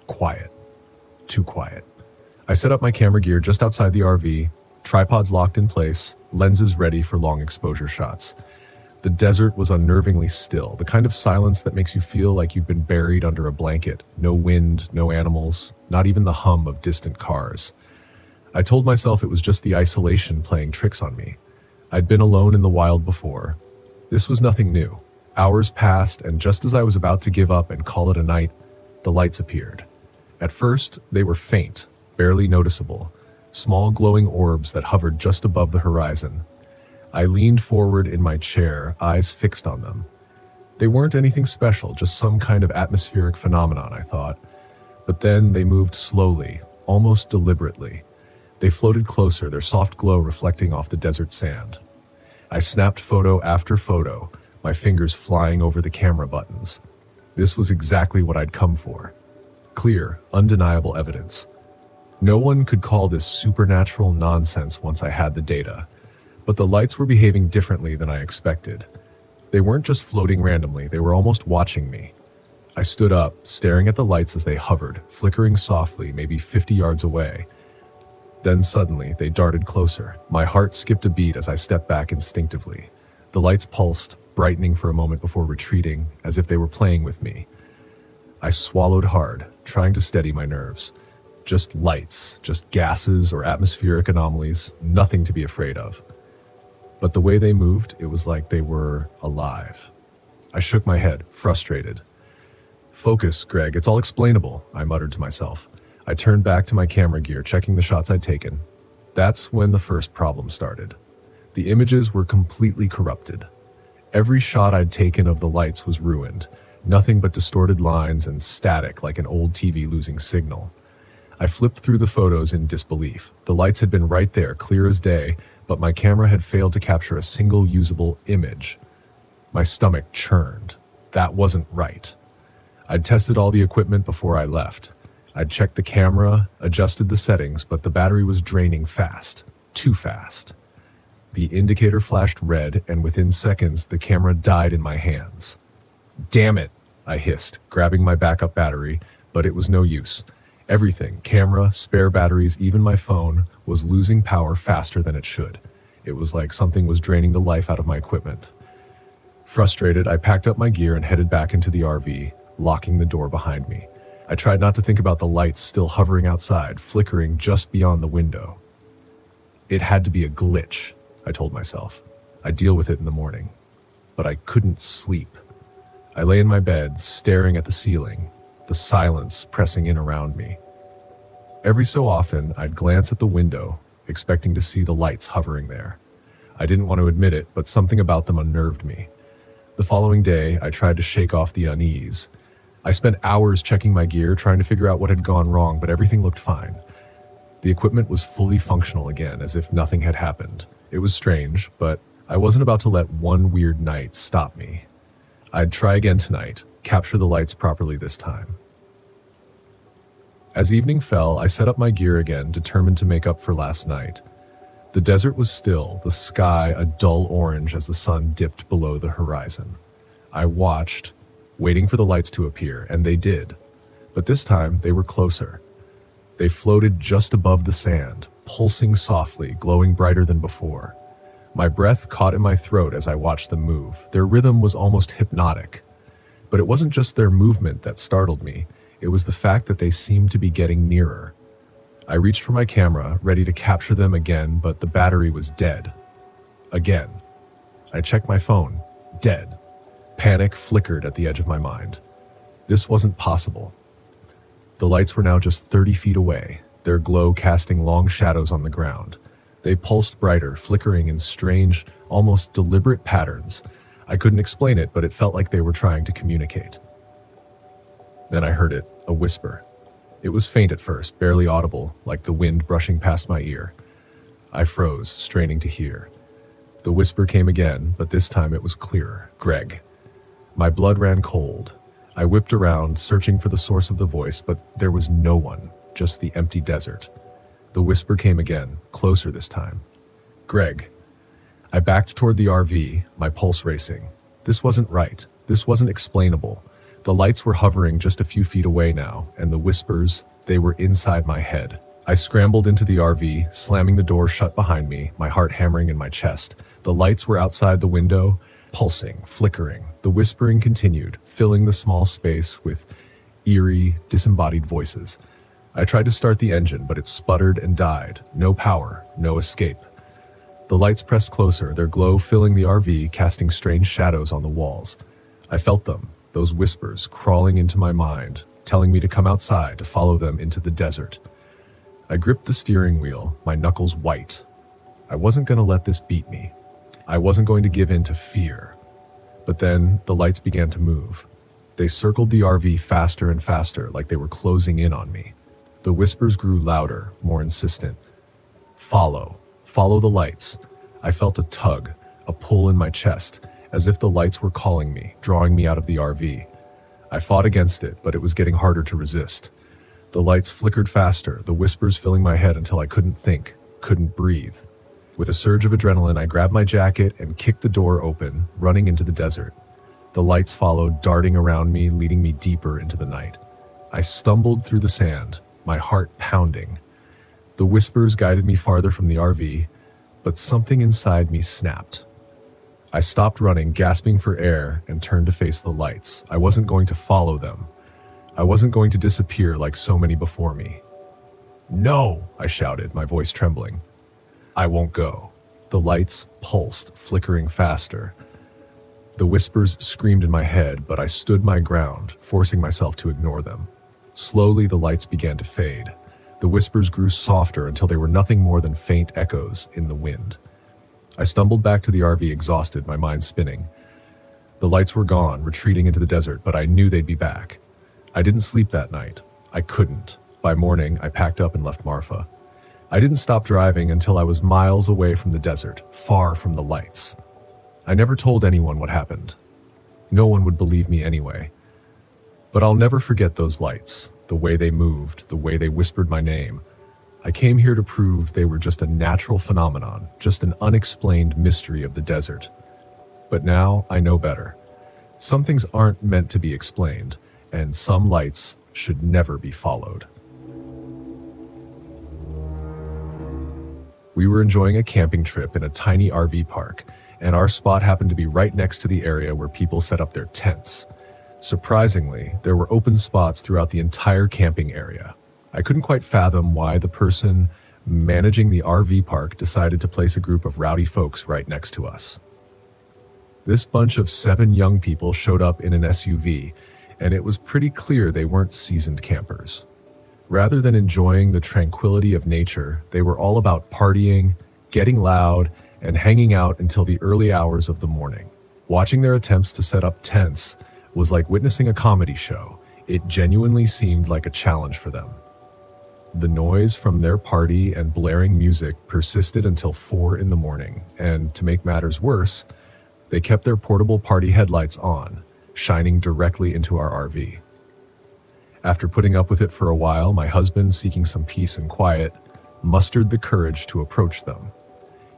quiet. Too quiet. I set up my camera gear just outside the RV, tripods locked in place, lenses ready for long exposure shots. The desert was unnervingly still, the kind of silence that makes you feel like you've been buried under a blanket. No wind, no animals, not even the hum of distant cars. I told myself it was just the isolation playing tricks on me. I'd been alone in the wild before. This was nothing new. Hours passed, and just as I was about to give up and call it a night, the lights appeared. At first, they were faint, barely noticeable, small glowing orbs that hovered just above the horizon. I leaned forward in my chair, eyes fixed on them. They weren't anything special, just some kind of atmospheric phenomenon, I thought. But then they moved slowly, almost deliberately. They floated closer, their soft glow reflecting off the desert sand. I snapped photo after photo, my fingers flying over the camera buttons. This was exactly what I'd come for. Clear, undeniable evidence. No one could call this supernatural nonsense once I had the data. But the lights were behaving differently than I expected. They weren't just floating randomly, they were almost watching me. I stood up, staring at the lights as they hovered, flickering softly, maybe 50 yards away. Then suddenly, they darted closer. My heart skipped a beat as I stepped back instinctively. The lights pulsed, brightening for a moment before retreating, as if they were playing with me. I swallowed hard, trying to steady my nerves. Just lights, just gases or atmospheric anomalies, nothing to be afraid of. But the way they moved, it was like they were alive. I shook my head, frustrated. "Focus, Greg, it's all explainable," I muttered to myself. I turned back to my camera gear, checking the shots I'd taken. That's when the first problem started. The images were completely corrupted. Every shot I'd taken of the lights was ruined, nothing but distorted lines and static like an old TV losing signal. I flipped through the photos in disbelief. The lights had been right there, clear as day, but my camera had failed to capture a single usable image. My stomach churned. That wasn't right. I'd tested all the equipment before I left. I'd checked the camera, adjusted the settings, but the battery was draining fast. Too fast. The indicator flashed red, and within seconds, the camera died in my hands. "Damn it," I hissed, grabbing my backup battery, but it was no use. Everything, camera, spare batteries, even my phone, was losing power faster than it should. It was like something was draining the life out of my equipment. Frustrated, I packed up my gear and headed back into the RV, locking the door behind me. I tried not to think about the lights still hovering outside, flickering just beyond the window. It had to be a glitch, I told myself. I'd deal with it in the morning. But I couldn't sleep. I lay in my bed, staring at the ceiling, the silence pressing in around me. Every so often, I'd glance at the window, expecting to see the lights hovering there. I didn't want to admit it, but something about them unnerved me. The following day, I tried to shake off the unease. I spent hours checking my gear, trying to figure out what had gone wrong, but everything looked fine. The equipment was fully functional again, as if nothing had happened. It was strange, but I wasn't about to let one weird night stop me. I'd try again tonight, capture the lights properly this time. As evening fell, I set up my gear again, determined to make up for last night. The desert was still, the sky a dull orange as the sun dipped below the horizon. I watched, waiting for the lights to appear, and they did. But this time, they were closer. They floated just above the sand, pulsing softly, glowing brighter than before. My breath caught in my throat as I watched them move. Their rhythm was almost hypnotic. But it wasn't just their movement that startled me. It was the fact that they seemed to be getting nearer. I reached for my camera, ready to capture them again, but the battery was dead. Again. I checked my phone. Dead. Panic flickered at the edge of my mind. This wasn't possible. The lights were now just 30 feet away, their glow casting long shadows on the ground. They pulsed brighter, flickering in strange, almost deliberate patterns. I couldn't explain it, but it felt like they were trying to communicate. Then I heard it, a whisper. It was faint at first, barely audible, like the wind brushing past my ear. I froze, straining to hear. The whisper came again, but this time it was clearer. Greg. My blood ran cold. I whipped around, searching for the source of the voice, but there was no one, just the empty desert. The whisper came again, closer this time. Greg. I backed toward the RV, my pulse racing. This wasn't right. This wasn't explainable. The lights were hovering just a few feet away now, and the whispers, they were inside my head. I scrambled into the RV, slamming the door shut behind me, my heart hammering in my chest. The lights were outside the window, pulsing, flickering. The whispering continued, filling the small space with eerie, disembodied voices. I tried to start the engine, but it sputtered and died. No power, no escape. The lights pressed closer, their glow filling the RV, casting strange shadows on the walls. I felt them, those whispers, crawling into my mind, telling me to come outside, to follow them into the desert. I gripped the steering wheel, my knuckles white. I wasn't going to let this beat me. I wasn't going to give in to fear. But then the lights began to move. They circled the RV faster and faster, like they were closing in on me. The whispers grew louder, more insistent. Follow the lights. I felt a tug, a pull in my chest, as if the lights were calling me, drawing me out of the RV. I fought against it, but it was getting harder to resist. The lights flickered faster, the whispers filling my head until I couldn't think, couldn't breathe. With a surge of adrenaline, I grabbed my jacket and kicked the door open, running into the desert. The lights followed, darting around me, leading me deeper into the night. I stumbled through the sand, my heart pounding. The whispers guided me farther from the RV, but something inside me snapped. I stopped running, gasping for air, and turned to face the lights. I wasn't going to follow them. I wasn't going to disappear like so many before me. No, I shouted, my voice trembling. I won't go. The lights pulsed, flickering faster. The whispers screamed in my head, but I stood my ground, forcing myself to ignore them. Slowly, the lights began to fade. The whispers grew softer until they were nothing more than faint echoes in the wind. I stumbled back to the RV exhausted, my mind spinning. The lights were gone, retreating into the desert, but I knew they'd be back. I didn't sleep that night. I couldn't. By morning, I packed up and left Marfa. I didn't stop driving until I was miles away from the desert, far from the lights. I never told anyone what happened. No one would believe me anyway. But I'll never forget those lights, the way they moved, the way they whispered my name. I came here to prove they were just a natural phenomenon, just an unexplained mystery of the desert. But now I know better. Some things aren't meant to be explained, and some lights should never be followed. We were enjoying a camping trip in a tiny RV park, and our spot happened to be right next to the area where people set up their tents. Surprisingly, there were open spots throughout the entire camping area. I couldn't quite fathom why the person managing the RV park decided to place a group of rowdy folks right next to us. This bunch of 7 young people showed up in an SUV, and it was pretty clear they weren't seasoned campers. Rather than enjoying the tranquility of nature, they were all about partying, getting loud, and hanging out until the early hours of the morning. Watching their attempts to set up tents was like witnessing a comedy show. It genuinely seemed like a challenge for them. The noise from their party and blaring music persisted until 4 in the morning, and to make matters worse, they kept their portable party headlights on, shining directly into our RV. After putting up with it for a while, my husband, seeking some peace and quiet, mustered the courage to approach them.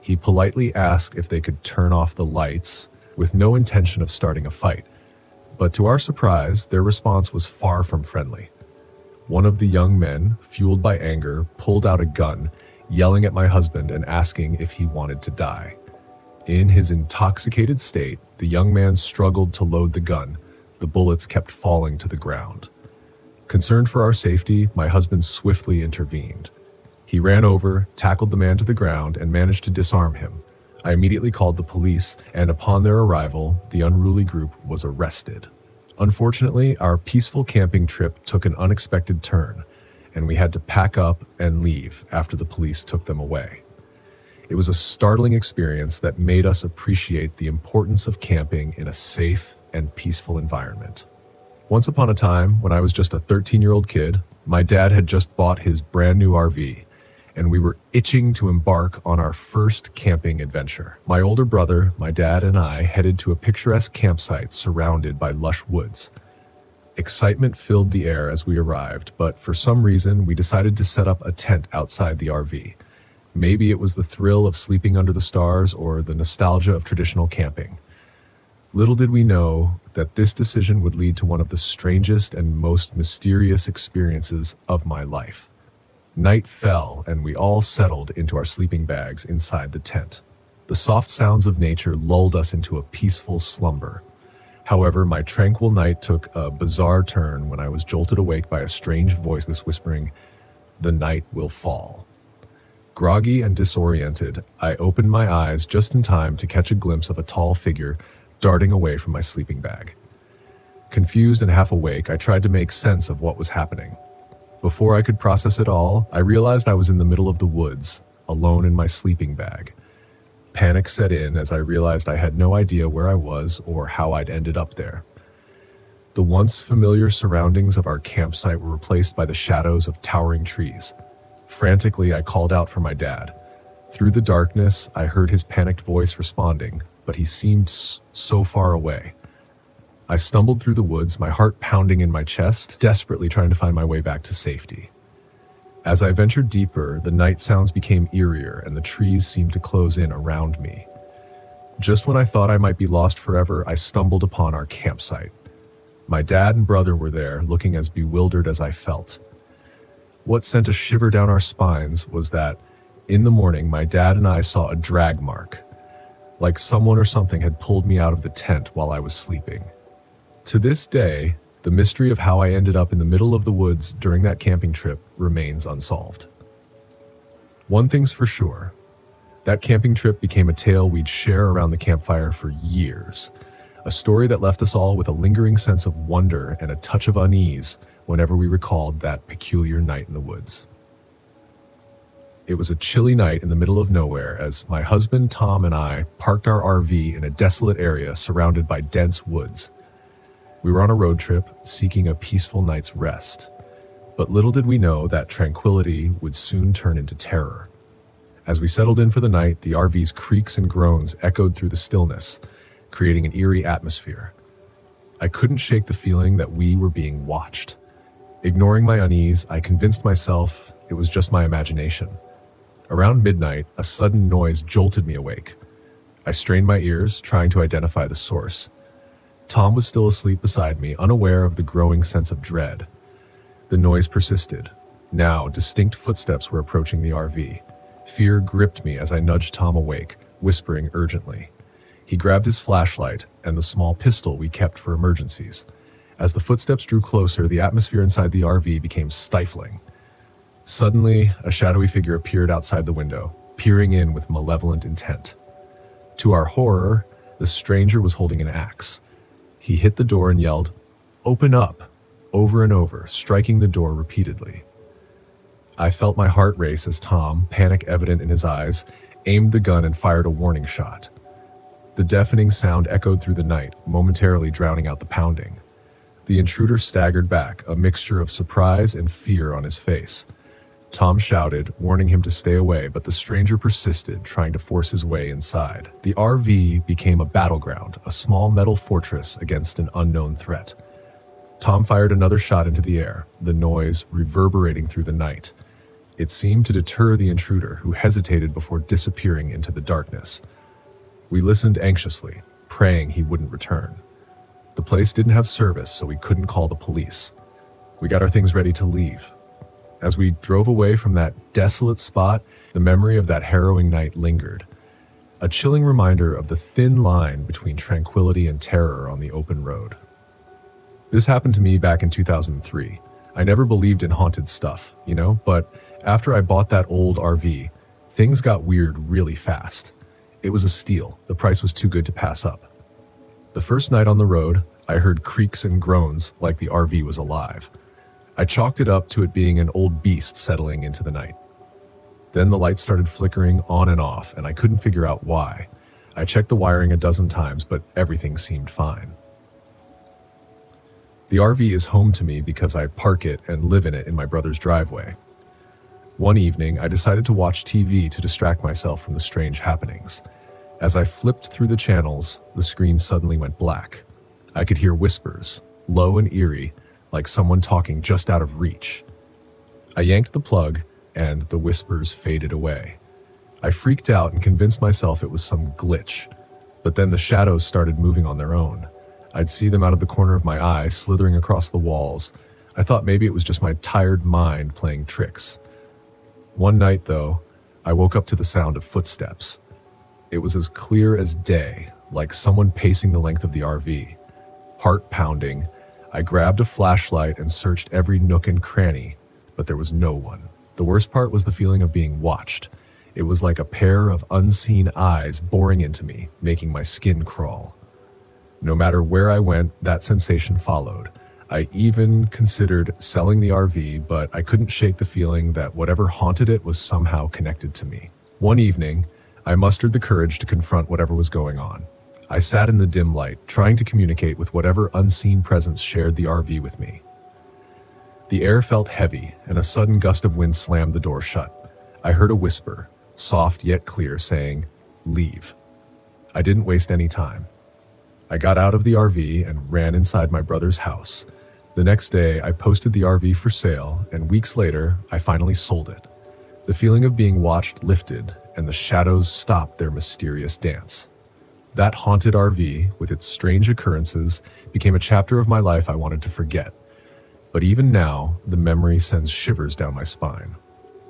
He politely asked if they could turn off the lights, with no intention of starting a fight. But to our surprise, their response was far from friendly. One of the young men, fueled by anger, pulled out a gun, yelling at my husband and asking if he wanted to die. In his intoxicated state, the young man struggled to load the gun. The bullets kept falling to the ground. Concerned for our safety, my husband swiftly intervened. He ran over, tackled the man to the ground, and managed to disarm him. I immediately called the police, and upon their arrival, the unruly group was arrested. Unfortunately, our peaceful camping trip took an unexpected turn, and we had to pack up and leave after the police took them away. It was a startling experience that made us appreciate the importance of camping in a safe and peaceful environment. Once upon a time, when I was just a 13-year-old kid, my dad had just bought his brand new RV, and we were itching to embark on our first camping adventure. My older brother, my dad, and I headed to a picturesque campsite surrounded by lush woods. Excitement filled the air as we arrived, but for some reason, we decided to set up a tent outside the RV. Maybe it was the thrill of sleeping under the stars or the nostalgia of traditional camping. Little did we know that this decision would lead to one of the strangest and most mysterious experiences of my life. Night fell, and we all settled into our sleeping bags inside the tent. The soft sounds of nature lulled us into a peaceful slumber. However, my tranquil night took a bizarre turn when I was jolted awake by a strange voice whispering, "The night will fall." Groggy and disoriented, I opened my eyes just in time to catch a glimpse of a tall figure darting away from my sleeping bag. Confused and half awake, I tried to make sense of what was happening. Before I could process it all, I realized I was in the middle of the woods, alone in my sleeping bag. Panic set in as I realized I had no idea where I was or how I'd ended up there. The once familiar surroundings of our campsite were replaced by the shadows of towering trees. Frantically, I called out for my dad. Through the darkness, I heard his panicked voice responding, but he seemed so far away. I stumbled through the woods, my heart pounding in my chest, desperately trying to find my way back to safety. As I ventured deeper, the night sounds became eerier and the trees seemed to close in around me. Just when I thought I might be lost forever, I stumbled upon our campsite. My dad and brother were there, looking as bewildered as I felt. What sent a shiver down our spines was that, in the morning, my dad and I saw a drag mark, like someone or something had pulled me out of the tent while I was sleeping. To this day, the mystery of how I ended up in the middle of the woods during that camping trip remains unsolved. One thing's for sure, that camping trip became a tale we'd share around the campfire for years, a story that left us all with a lingering sense of wonder and a touch of unease whenever we recalled that peculiar night in the woods. It was a chilly night in the middle of nowhere as my husband Tom and I parked our RV in a desolate area surrounded by dense woods. We were on a road trip, seeking a peaceful night's rest. But little did we know that tranquility would soon turn into terror. As we settled in for the night, the RV's creaks and groans echoed through the stillness, creating an eerie atmosphere. I couldn't shake the feeling that we were being watched. Ignoring my unease, I convinced myself it was just my imagination. Around midnight, a sudden noise jolted me awake. I strained my ears, trying to identify the source. Tom was still asleep beside me, unaware of the growing sense of dread. The noise persisted. Now, distinct footsteps were approaching the RV. Fear gripped me as I nudged Tom awake, whispering urgently. He grabbed his flashlight and the small pistol we kept for emergencies. As the footsteps drew closer, the atmosphere inside the RV became stifling. Suddenly, a shadowy figure appeared outside the window, peering in with malevolent intent. To our horror, the stranger was holding an axe. He hit the door and yelled, "Open up," over and over, striking the door repeatedly. I felt my heart race as Tom, panic evident in his eyes, aimed the gun and fired a warning shot. The deafening sound echoed through the night, momentarily drowning out the pounding. The intruder staggered back, a mixture of surprise and fear on his face. Tom shouted, warning him to stay away, but the stranger persisted, trying to force his way inside. The RV became a battleground, a small metal fortress against an unknown threat. Tom fired another shot into the air, the noise reverberating through the night. It seemed to deter the intruder, who hesitated before disappearing into the darkness. We listened anxiously, praying he wouldn't return. The place didn't have service, so we couldn't call the police. We got our things ready to leave. As we drove away from that desolate spot, the memory of that harrowing night lingered. A chilling reminder of the thin line between tranquility and terror on the open road. This happened to me back in 2003. I never believed in haunted stuff, but after I bought that old RV, things got weird really fast. It was a steal. The price was too good to pass up. The first night on the road, I heard creaks and groans like the RV was alive. I chalked it up to it being an old beast settling into the night. Then the lights started flickering on and off, and I couldn't figure out why. I checked the wiring a dozen times, but everything seemed fine. The RV is home to me because I park it and live in it in my brother's driveway. One evening, I decided to watch TV to distract myself from the strange happenings. As I flipped through the channels, the screen suddenly went black. I could hear whispers, low and eerie, like someone talking just out of reach. I yanked the plug, and the whispers faded away. I freaked out and convinced myself it was some glitch, but then the shadows started moving on their own. I'd see them out of the corner of my eye, slithering across the walls. I thought maybe it was just my tired mind playing tricks. One night, though, I woke up to the sound of footsteps. It was as clear as day, like someone pacing the length of the RV. Heart pounding, I grabbed a flashlight and searched every nook and cranny, but there was no one. The worst part was the feeling of being watched. It was like a pair of unseen eyes boring into me, making my skin crawl. No matter where I went, that sensation followed. I even considered selling the RV, but I couldn't shake the feeling that whatever haunted it was somehow connected to me. One evening, I mustered the courage to confront whatever was going on. I sat in the dim light, trying to communicate with whatever unseen presence shared the RV with me. The air felt heavy, and a sudden gust of wind slammed the door shut. I heard a whisper, soft yet clear, saying, "Leave." I didn't waste any time. I got out of the RV and ran inside my brother's house. The next day, I posted the RV for sale, and weeks later, I finally sold it. The feeling of being watched lifted, and the shadows stopped their mysterious dance. That haunted RV, with its strange occurrences, became a chapter of my life I wanted to forget. But even now, the memory sends shivers down my spine.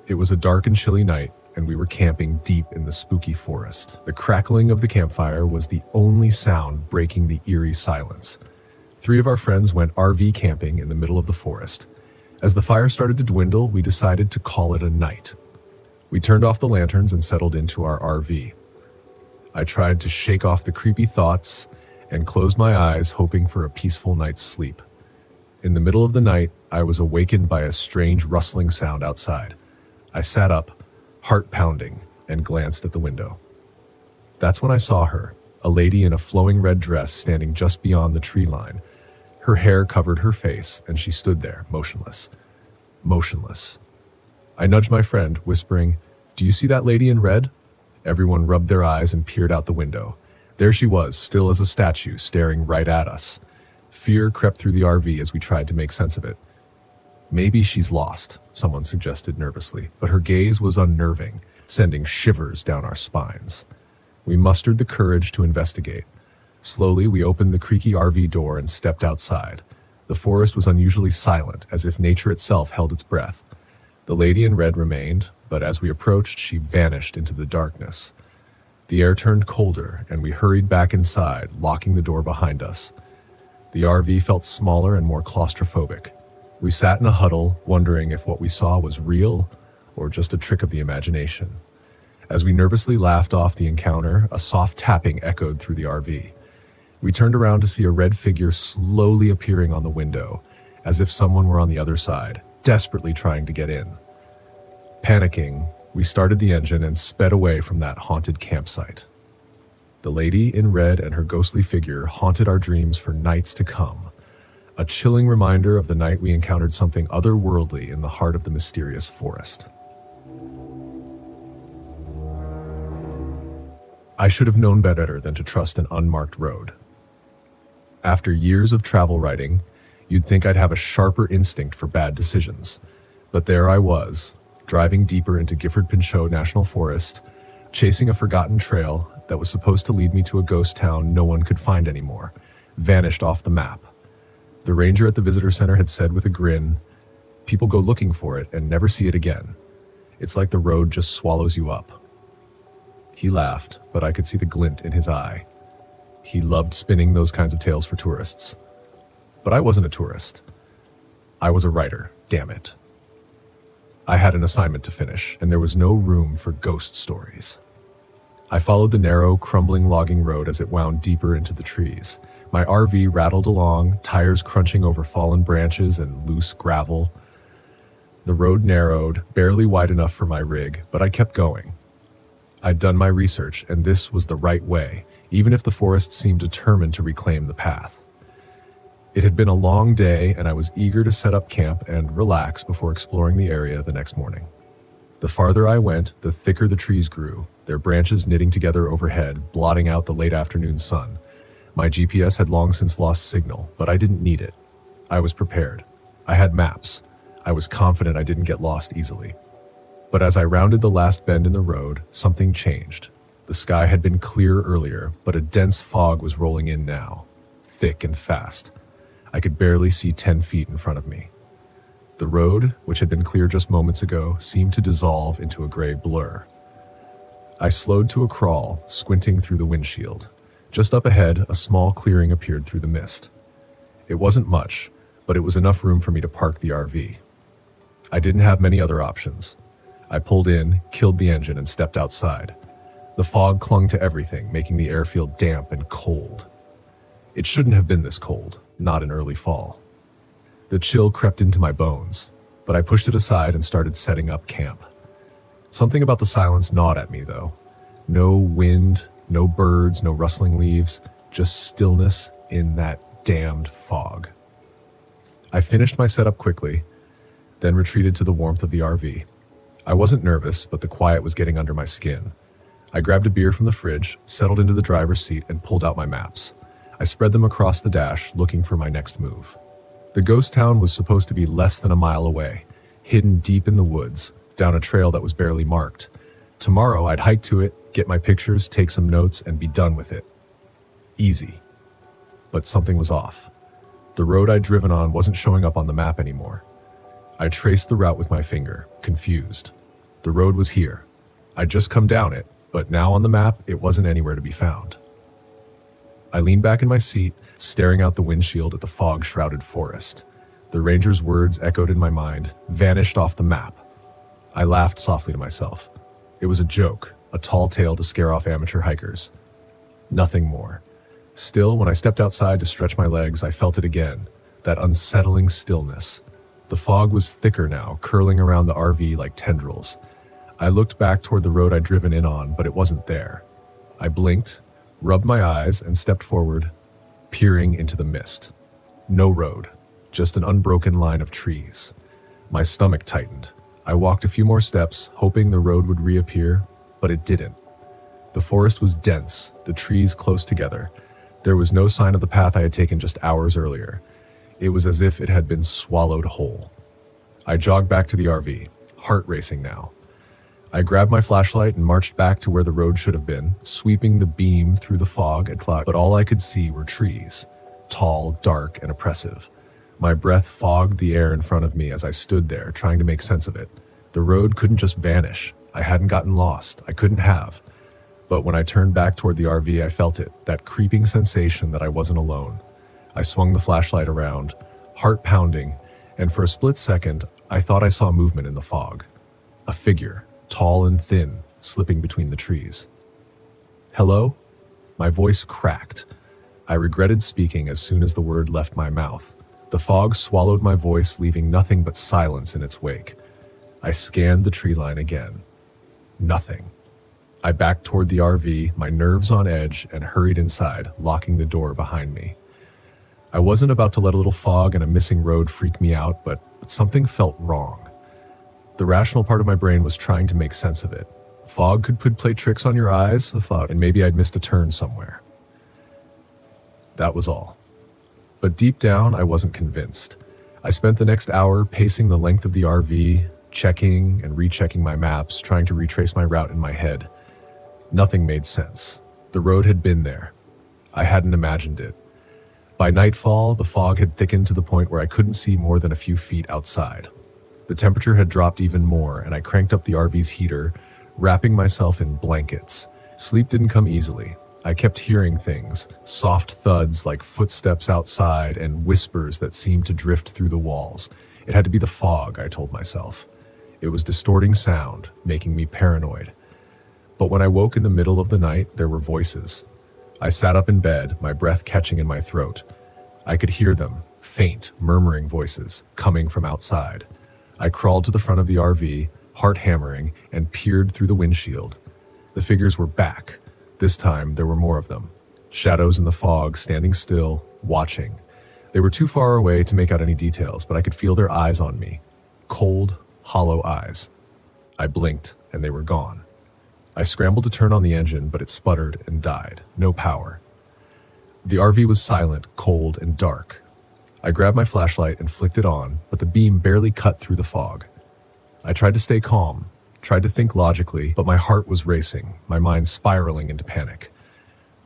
It was a dark and chilly night, and we were camping deep in the spooky forest. The crackling of the campfire was the only sound breaking the eerie silence. 3 of our friends went RV camping in the middle of the forest. As the fire started to dwindle, we decided to call it a night. We turned off the lanterns and settled into our RV. I tried to shake off the creepy thoughts and closed my eyes, hoping for a peaceful night's sleep. In the middle of the night, I was awakened by a strange rustling sound outside. I sat up, heart pounding, and glanced at the window. That's when I saw her, a lady in a flowing red dress standing just beyond the tree line. Her hair covered her face, and she stood there, motionless. Motionless. I nudged my friend, whispering, "Do you see that lady in red?" Everyone rubbed their eyes and peered out the window. There she was, still as a statue, staring right at us. Fear crept through the RV as we tried to make sense of it. "Maybe she's lost," someone suggested nervously, but her gaze was unnerving, sending shivers down our spines. We mustered the courage to investigate. Slowly, we opened the creaky RV door and stepped outside. The forest was unusually silent, as if nature itself held its breath. The lady in red remained, but as we approached, she vanished into the darkness. The air turned colder, and we hurried back inside, locking the door behind us. The RV felt smaller and more claustrophobic. We sat in a huddle, wondering if what we saw was real or just a trick of the imagination. As we nervously laughed off the encounter, a soft tapping echoed through the RV. We turned around to see a red figure slowly appearing on the window, as if someone were on the other side, desperately trying to get in. Panicking, we started the engine and sped away from that haunted campsite. The lady in red and her ghostly figure haunted our dreams for nights to come, a chilling reminder of the night we encountered something otherworldly in the heart of the mysterious forest. I should have known better than to trust an unmarked road. After years of travel writing, you'd think I'd have a sharper instinct for bad decisions. But there I was, driving deeper into Gifford-Pinchot National Forest, chasing a forgotten trail that was supposed to lead me to a ghost town no one could find anymore, vanished off the map. The ranger at the visitor center had said with a grin, "People go looking for it and never see it again. It's like the road just swallows you up." He laughed, but I could see the glint in his eye. He loved spinning those kinds of tales for tourists. But I wasn't a tourist. I was a writer, damn it. I had an assignment to finish, and there was no room for ghost stories. I followed the narrow, crumbling logging road as it wound deeper into the trees. My RV rattled along, tires crunching over fallen branches and loose gravel. The road narrowed, barely wide enough for my rig, but I kept going. I'd done my research, and this was the right way, even if the forest seemed determined to reclaim the path. It had been a long day, and I was eager to set up camp and relax before exploring the area the next morning. The farther I went, the thicker the trees grew, their branches knitting together overhead, blotting out the late afternoon sun. My GPS had long since lost signal, but I didn't need it. I was prepared. I had maps. I was confident I didn't get lost easily. But as I rounded the last bend in the road, something changed. The sky had been clear earlier, but a dense fog was rolling in now, thick and fast. I could barely see 10 feet in front of me. The road, which had been clear just moments ago, seemed to dissolve into a gray blur. I slowed to a crawl, squinting through the windshield. Just up ahead, a small clearing appeared through the mist. It wasn't much, but it was enough room for me to park the RV. I didn't have many other options. I pulled in, killed the engine, and stepped outside. The fog clung to everything, making the air feel damp and cold. It shouldn't have been this cold, not in early fall. The chill crept into my bones, but I pushed it aside and started setting up camp. Something about the silence gnawed at me, though. No wind, no birds, no rustling leaves, just stillness in that damned fog. I finished my setup quickly, then retreated to the warmth of the RV. I wasn't nervous, but the quiet was getting under my skin. I grabbed a beer from the fridge, settled into the driver's seat, and pulled out my maps. I spread them across the dash, looking for my next move. The ghost town was supposed to be less than a mile away, hidden deep in the woods, down a trail that was barely marked. Tomorrow, I'd hike to it, get my pictures, take some notes, and be done with it. Easy. But something was off. The road I'd driven on wasn't showing up on the map anymore. I traced the route with my finger, confused. The road was here. I'd just come down it, but now on the map, it wasn't anywhere to be found. I leaned back in my seat, staring out the windshield at the fog-shrouded forest. The ranger's words echoed in my mind, vanished off the map. I laughed softly to myself. It was a joke, a tall tale to scare off amateur hikers. Nothing more. Still, when I stepped outside to stretch my legs, I felt it again, that unsettling stillness. The fog was thicker now, curling around the RV like tendrils. I looked back toward the road I'd driven in on, but it wasn't there. I blinked, rubbed my eyes, and stepped forward, peering into the mist. No road, just an unbroken line of trees. My stomach tightened. I walked a few more steps, hoping the road would reappear, but it didn't. The forest was dense, the trees close together. There was no sign of the path I had taken just hours earlier. It was as if it had been swallowed whole. I jogged back to the RV, heart racing now. I grabbed my flashlight and marched back to where the road should have been, sweeping the beam through the fog at cloud, but all I could see were trees, tall, dark, and oppressive. My breath fogged the air in front of me as I stood there, trying to make sense of it. The road couldn't just vanish. I hadn't gotten lost. I couldn't have. But when I turned back toward the RV, I felt it, that creeping sensation that I wasn't alone. I swung the flashlight around, heart pounding, and for a split second, I thought I saw movement in the fog. A figure, tall and thin, slipping between the trees. Hello? My voice cracked. I regretted speaking as soon as the word left my mouth. The fog swallowed my voice, leaving nothing but silence in its wake. I scanned the tree line again. Nothing. I backed toward the RV, my nerves on edge, and hurried inside, locking the door behind me. I wasn't about to let a little fog and a missing road freak me out, but something felt wrong. The rational part of my brain was trying to make sense of it. Fog could play tricks on your eyes, I thought, and maybe I'd missed a turn somewhere. That was all. But deep down, I wasn't convinced. I spent the next hour pacing the length of the RV, checking and rechecking my maps, trying to retrace my route in my head. Nothing made sense. The road had been there. I hadn't imagined it. By nightfall, the fog had thickened to the point where I couldn't see more than a few feet outside. The temperature had dropped even more, and I cranked up the RV's heater, wrapping myself in blankets. Sleep didn't come easily. I kept hearing things, soft thuds like footsteps outside and whispers that seemed to drift through the walls. It had to be the fog, I told myself. It was distorting sound, making me paranoid. But when I woke in the middle of the night, there were voices. I sat up in bed, my breath catching in my throat. I could hear them, faint, murmuring voices, coming from outside. I crawled to the front of the RV, heart hammering, and peered through the windshield. The figures were back. This time, there were more of them. Shadows in the fog, standing still, watching. They were too far away to make out any details, but I could feel their eyes on me. Cold, hollow eyes. I blinked, and they were gone. I scrambled to turn on the engine, but it sputtered and died. No power. The RV was silent, cold, and dark. I grabbed my flashlight and flicked it on, but the beam barely cut through the fog. I tried to stay calm, tried to think logically, but my heart was racing, my mind spiraling into panic.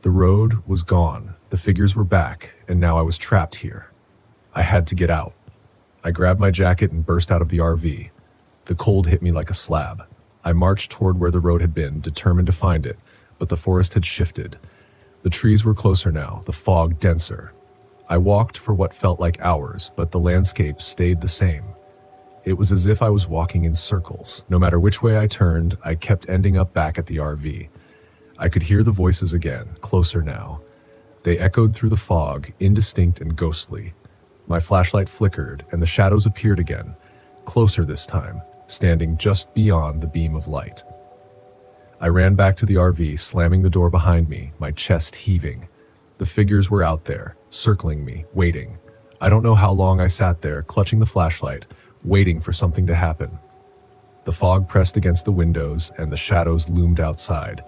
The road was gone, the figures were back, and now I was trapped here. I had to get out. I grabbed my jacket and burst out of the RV. The cold hit me like a slab. I marched toward where the road had been, determined to find it, but the forest had shifted. The trees were closer now, the fog denser. I walked for what felt like hours, but the landscape stayed the same. It was as if I was walking in circles. No matter which way I turned, I kept ending up back at the RV. I could hear the voices again, closer now. They echoed through the fog, indistinct and ghostly. My flashlight flickered, and the shadows appeared again, closer this time, standing just beyond the beam of light. I ran back to the RV, slamming the door behind me, my chest heaving. The figures were out there, circling me, waiting. I don't know how long I sat there, clutching the flashlight, waiting for something to happen. The fog pressed against the windows, and the shadows loomed outside,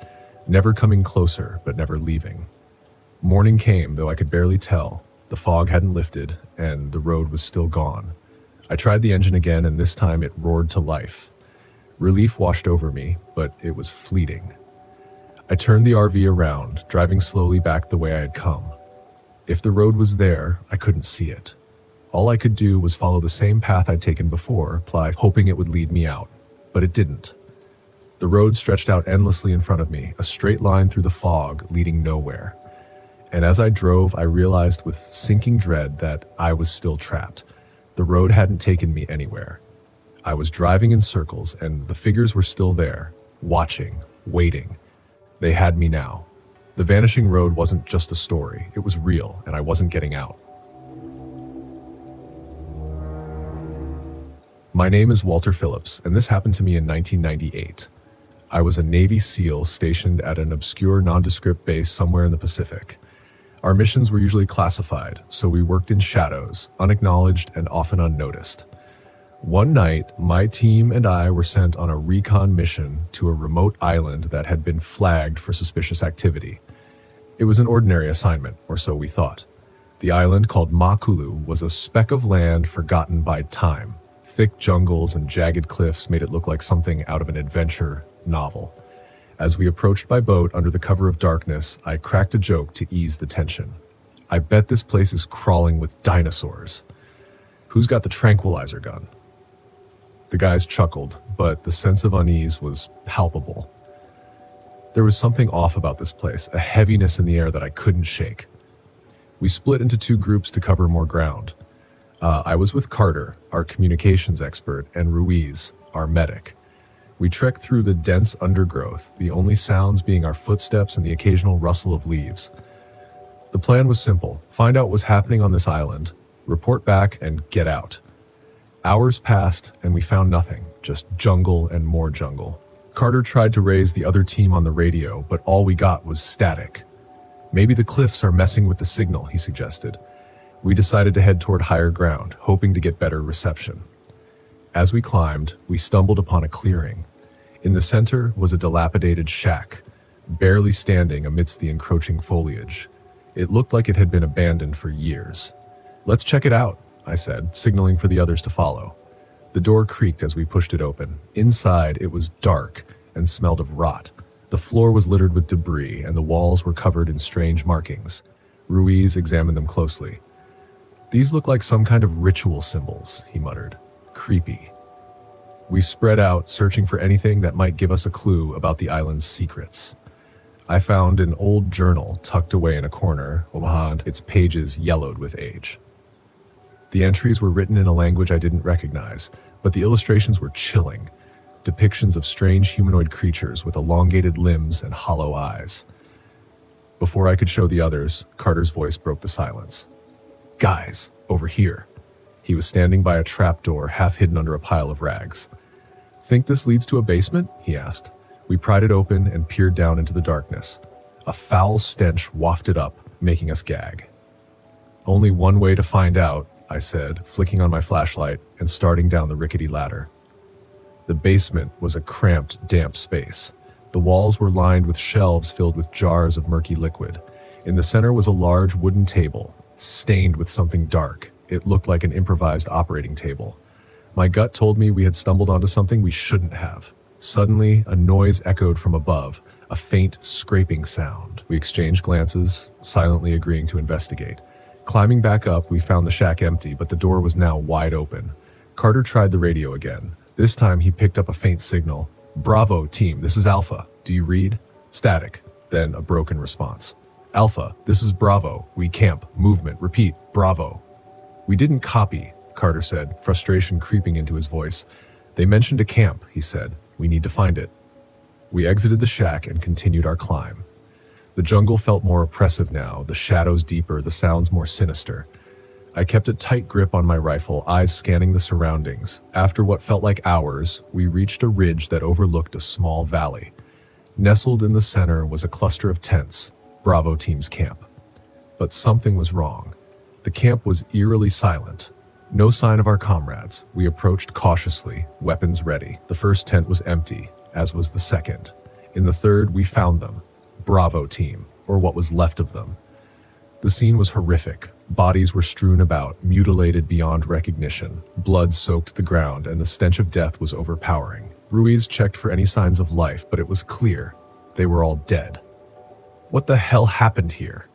never coming closer, but never leaving. Morning came, though I could barely tell. The fog hadn't lifted, and the road was still gone. I tried the engine again, and this time it roared to life. Relief washed over me, but it was fleeting. I turned the RV around, driving slowly back the way I had come. If the road was there, I couldn't see it. All I could do was follow the same path I'd taken before, hoping it would lead me out. But it didn't. The road stretched out endlessly in front of me, a straight line through the fog, leading nowhere. And as I drove, I realized with sinking dread that I was still trapped. The road hadn't taken me anywhere. I was driving in circles, and the figures were still there, watching, waiting. They had me now. The vanishing road wasn't just a story, it was real, and I wasn't getting out. My name is Walter Phillips, and this happened to me in 1998. I was a Navy SEAL stationed at an obscure nondescript base somewhere in the Pacific. Our missions were usually classified, so we worked in shadows, unacknowledged and often unnoticed. One night, my team and I were sent on a recon mission to a remote island that had been flagged for suspicious activity. It was an ordinary assignment, or so we thought. The island, called Makulu, was a speck of land forgotten by time. Thick jungles and jagged cliffs made it look like something out of an adventure novel. As we approached by boat under the cover of darkness, I cracked a joke to ease the tension. I bet this place is crawling with dinosaurs. Who's got the tranquilizer gun? The guys chuckled, but the sense of unease was palpable. There was something off about this place, a heaviness in the air that I couldn't shake. We split into two groups to cover more ground. I was with Carter, our communications expert, and Ruiz, our medic. We trekked through the dense undergrowth, the only sounds being our footsteps and the occasional rustle of leaves. The plan was simple: find out what was happening on this island, report back, and get out. Hours passed, and we found nothing, just jungle and more jungle. Carter tried to raise the other team on the radio, but all we got was static. Maybe the cliffs are messing with the signal, he suggested. We decided to head toward higher ground, hoping to get better reception. As we climbed, we stumbled upon a clearing. In the center was a dilapidated shack, barely standing amidst the encroaching foliage. It looked like it had been abandoned for years. "Let's check it out," I said, signaling for the others to follow. The door creaked as we pushed it open. Inside, it was dark and smelled of rot. The floor was littered with debris, and the walls were covered in strange markings. Ruiz examined them closely. "These look like some kind of ritual symbols," he muttered. "Creepy." We spread out, searching for anything that might give us a clue about the island's secrets. I found an old journal tucked away in a corner, its pages yellowed with age. The entries were written in a language I didn't recognize, but the illustrations were chilling. Depictions of strange humanoid creatures with elongated limbs and hollow eyes. Before I could show the others, Carter's voice broke the silence. "Guys, over here." He was standing by a trapdoor half hidden under a pile of rags. "Think this leads to a basement?" he asked. We pried it open and peered down into the darkness. A foul stench wafted up, making us gag. "Only one way to find out," I said, flicking on my flashlight and starting down the rickety ladder. The basement was a cramped, damp space. The walls were lined with shelves filled with jars of murky liquid. In the center was a large wooden table, stained with something dark, It looked like an improvised operating table. My gut told me we had stumbled onto something we shouldn't have. Suddenly, a noise echoed from above, a faint scraping sound. We exchanged glances, silently agreeing to investigate. Climbing back up, we found the shack empty, but the door was now wide open. Carter tried the radio again. This time he picked up a faint signal. "Bravo, team, this is Alpha. Do you read?" Static, then a broken response. "Alpha, this is Bravo. We camp. Movement. Repeat. Bravo." "We didn't copy," Carter said, frustration creeping into his voice. "They mentioned a camp," he said. "We need to find it." We exited the shack and continued our climb. The jungle felt more oppressive now, the shadows deeper, the sounds more sinister. I kept a tight grip on my rifle, eyes scanning the surroundings. After what felt like hours, we reached a ridge that overlooked a small valley. Nestled in the center was a cluster of tents, Bravo Team's camp. But something was wrong. The camp was eerily silent. No sign of our comrades. We approached cautiously, weapons ready. The first tent was empty, as was the second. In the third, we found them. Bravo Team, or what was left of them. The scene was horrific. Bodies were strewn about, mutilated beyond recognition. Blood soaked the ground, and the stench of death was overpowering. Ruiz checked for any signs of life, but it was clear. They were all dead. "What the hell happened here?"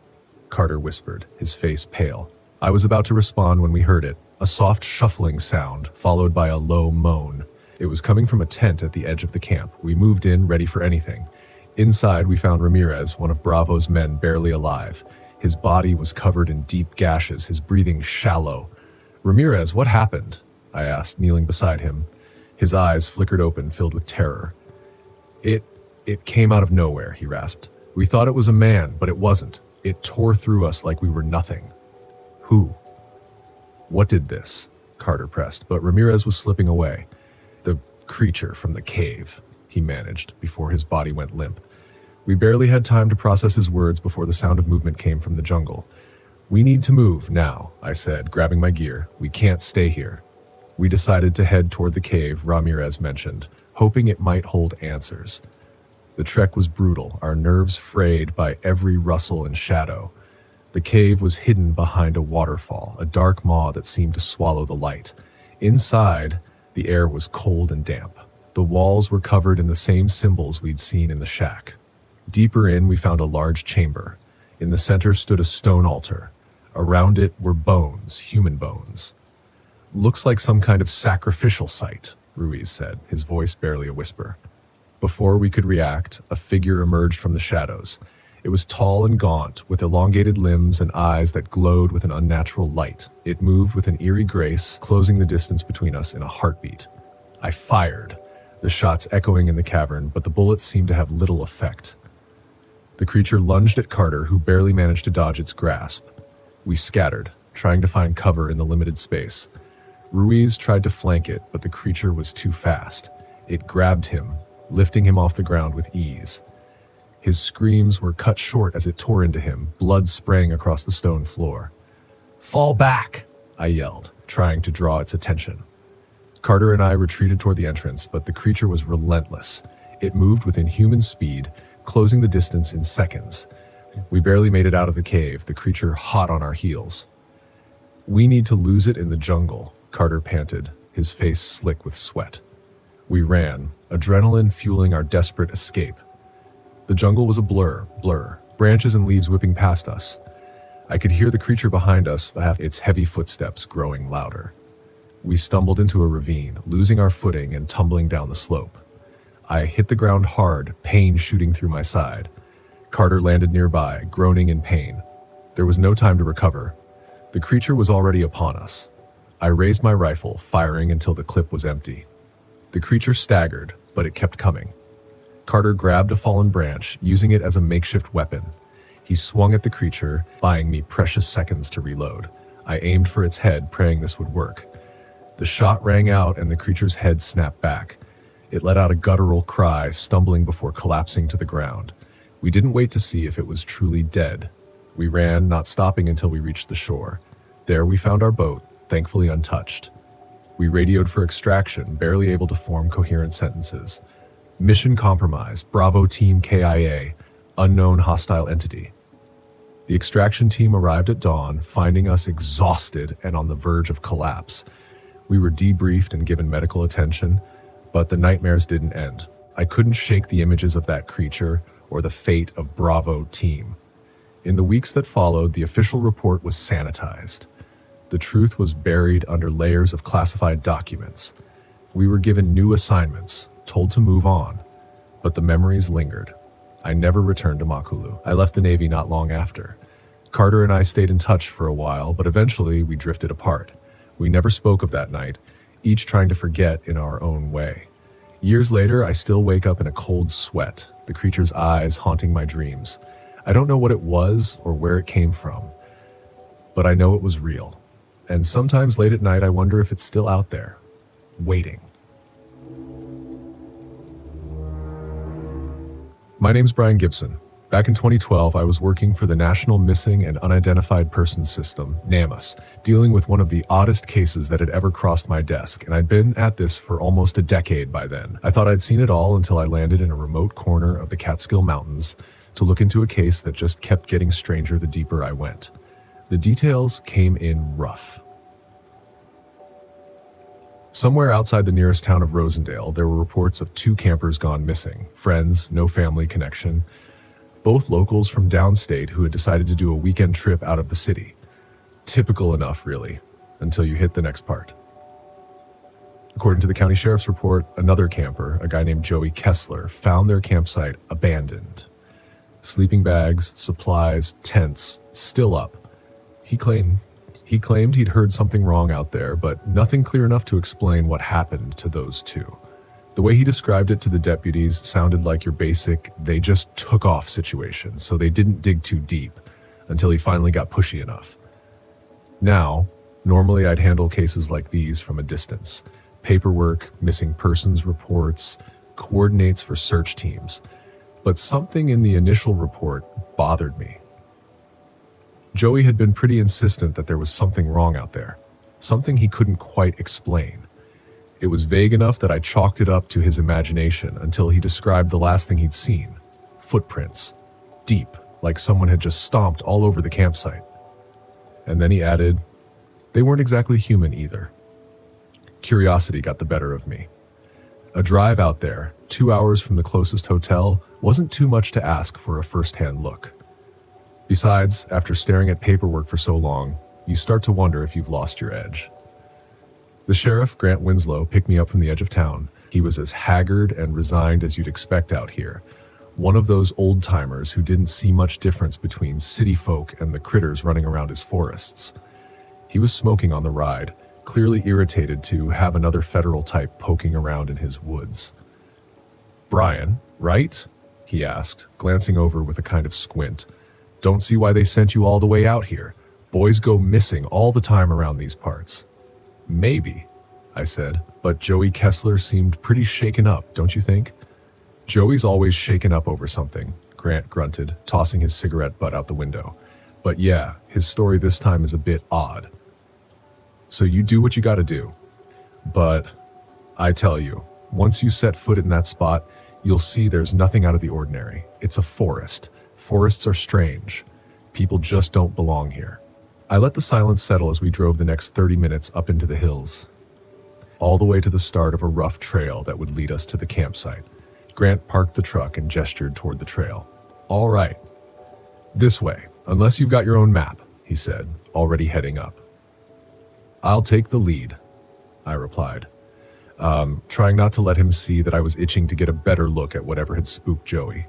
Carter whispered, his face pale. I was about to respond when we heard it. A soft shuffling sound, followed by a low moan. It was coming from a tent at the edge of the camp. We moved in, ready for anything. Inside, we found Ramirez, one of Bravo's men, barely alive. His body was covered in deep gashes, his breathing shallow. "Ramirez, what happened?" I asked, kneeling beside him. His eyes flickered open, filled with terror. It came out of nowhere," he rasped. "We thought it was a man, but it wasn't. It tore through us like we were nothing." "Who? What did this?" Carter pressed, but Ramirez was slipping away. "The creature from the cave," he managed, before his body went limp. We barely had time to process his words before the sound of movement came from the jungle. "We need to move, now," I said, grabbing my gear. "We can't stay here." We decided to head toward the cave Ramirez mentioned, hoping it might hold answers. The trek was brutal, our nerves frayed by every rustle and shadow. The cave was hidden behind a waterfall, a dark maw that seemed to swallow the light. Inside, the air was cold and damp. The walls were covered in the same symbols we'd seen in the shack. Deeper in, we found a large chamber. In the center stood a stone altar. Around it were bones, human bones. "Looks like some kind of sacrificial site," Ruiz said, his voice barely a whisper. Before we could react, a figure emerged from the shadows. It was tall and gaunt, with elongated limbs and eyes that glowed with an unnatural light. It moved with an eerie grace, closing the distance between us in a heartbeat. I fired, the shots echoing in the cavern, but the bullets seemed to have little effect. The creature lunged at Carter, who barely managed to dodge its grasp. We scattered, trying to find cover in the limited space. Ruiz tried to flank it, but the creature was too fast. It grabbed him, lifting him off the ground with ease. His screams were cut short as it tore into him, blood spraying across the stone floor. "Fall back!" I yelled, trying to draw its attention. Carter and I retreated toward the entrance, but the creature was relentless. It moved with inhuman speed, closing the distance in seconds. We barely made it out of the cave, the creature hot on our heels. "We need to lose it in the jungle," Carter panted, his face slick with sweat. We ran, adrenaline fueling our desperate escape. The jungle was a blur, branches and leaves whipping past us. I could hear the creature behind us, its heavy footsteps growing louder. We stumbled into a ravine, losing our footing and tumbling down the slope. I hit the ground hard, pain shooting through my side. Carter landed nearby, groaning in pain. There was no time to recover. The creature was already upon us. I raised my rifle, firing until the clip was empty. The creature staggered, but it kept coming. Carter grabbed a fallen branch, using it as a makeshift weapon. He swung at the creature, buying me precious seconds to reload. I aimed for its head, praying this would work. The shot rang out and the creature's head snapped back. It let out a guttural cry, stumbling before collapsing to the ground. We didn't wait to see if it was truly dead. We ran, not stopping until we reached the shore. There we found our boat, thankfully untouched. We radioed for extraction, barely able to form coherent sentences. "Mission compromised. Bravo Team KIA. Unknown hostile entity." The extraction team arrived at dawn, finding us exhausted and on the verge of collapse. We were debriefed and given medical attention, but the nightmares didn't end. I couldn't shake the images of that creature or the fate of Bravo team. In the weeks that followed, the official report was sanitized. The truth was buried under layers of classified documents. We were given new assignments, told to move on, but the memories lingered. I never returned to Makulu. I left the Navy not long after. Carter and I stayed in touch for a while, but eventually we drifted apart. We never spoke of that night, each trying to forget in our own way. Years later, I still wake up in a cold sweat, the creature's eyes haunting my dreams. I don't know what it was or where it came from, but I know it was real. And sometimes late at night, I wonder if it's still out there, waiting. My name's Brian Gibson. Back in 2012, I was working for the National Missing and Unidentified Persons System, NAMUS, dealing with one of the oddest cases that had ever crossed my desk, and I'd been at this for almost a decade by then. I thought I'd seen it all until I landed in a remote corner of the Catskill Mountains to look into a case that just kept getting stranger the deeper I went. The details came in rough. Somewhere outside the nearest town of Rosendale, there were reports of 2 campers gone missing, friends, no family connection, both locals from downstate who had decided to do a weekend trip out of the city. Typical enough, really, until you hit the next part. According to the county sheriff's report, another camper, a guy named Joey Kessler, found their campsite abandoned. Sleeping bags, supplies, tents, still up. He claimed he'd heard something wrong out there, but nothing clear enough to explain what happened to those 2. The way he described it to the deputies sounded like your basic, they just took off situation, so they didn't dig too deep until he finally got pushy enough. Now, normally I'd handle cases like these from a distance. Paperwork, missing persons reports, coordinates for search teams. But something in the initial report bothered me. Joey had been pretty insistent that there was something wrong out there, something he couldn't quite explain. It was vague enough that I chalked it up to his imagination until he described the last thing he'd seen. Footprints. Deep, like someone had just stomped all over the campsite. And then he added, they weren't exactly human either. Curiosity got the better of me. A drive out there, 2 hours from the closest hotel, wasn't too much to ask for a first-hand look. Besides, after staring at paperwork for so long, you start to wonder if you've lost your edge. The sheriff, Grant Winslow, picked me up from the edge of town. He was as haggard and resigned as you'd expect out here. One of those old-timers who didn't see much difference between city folk and the critters running around his forests. He was smoking on the ride, clearly irritated to have another federal type poking around in his woods. Brian, right? He asked, glancing over with a kind of squint. Don't see why they sent you all the way out here. Boys go missing all the time around these parts. Maybe, I said, but Joey Kessler seemed pretty shaken up, don't you think? Joey's always shaken up over something, Grant grunted, tossing his cigarette butt out the window. But yeah, his story this time is a bit odd. So you do what you gotta do. But I tell you, once you set foot in that spot, you'll see there's nothing out of the ordinary. It's a forest. Forests are strange. People just don't belong here. I let the silence settle as we drove the next 30 minutes up into the hills, all the way to the start of a rough trail that would lead us to the campsite. Grant parked the truck and gestured toward the trail. All right, this way, unless you've got your own map, he said, already heading up. I'll take the lead, I replied, trying not to let him see that I was itching to get a better look at whatever had spooked Joey.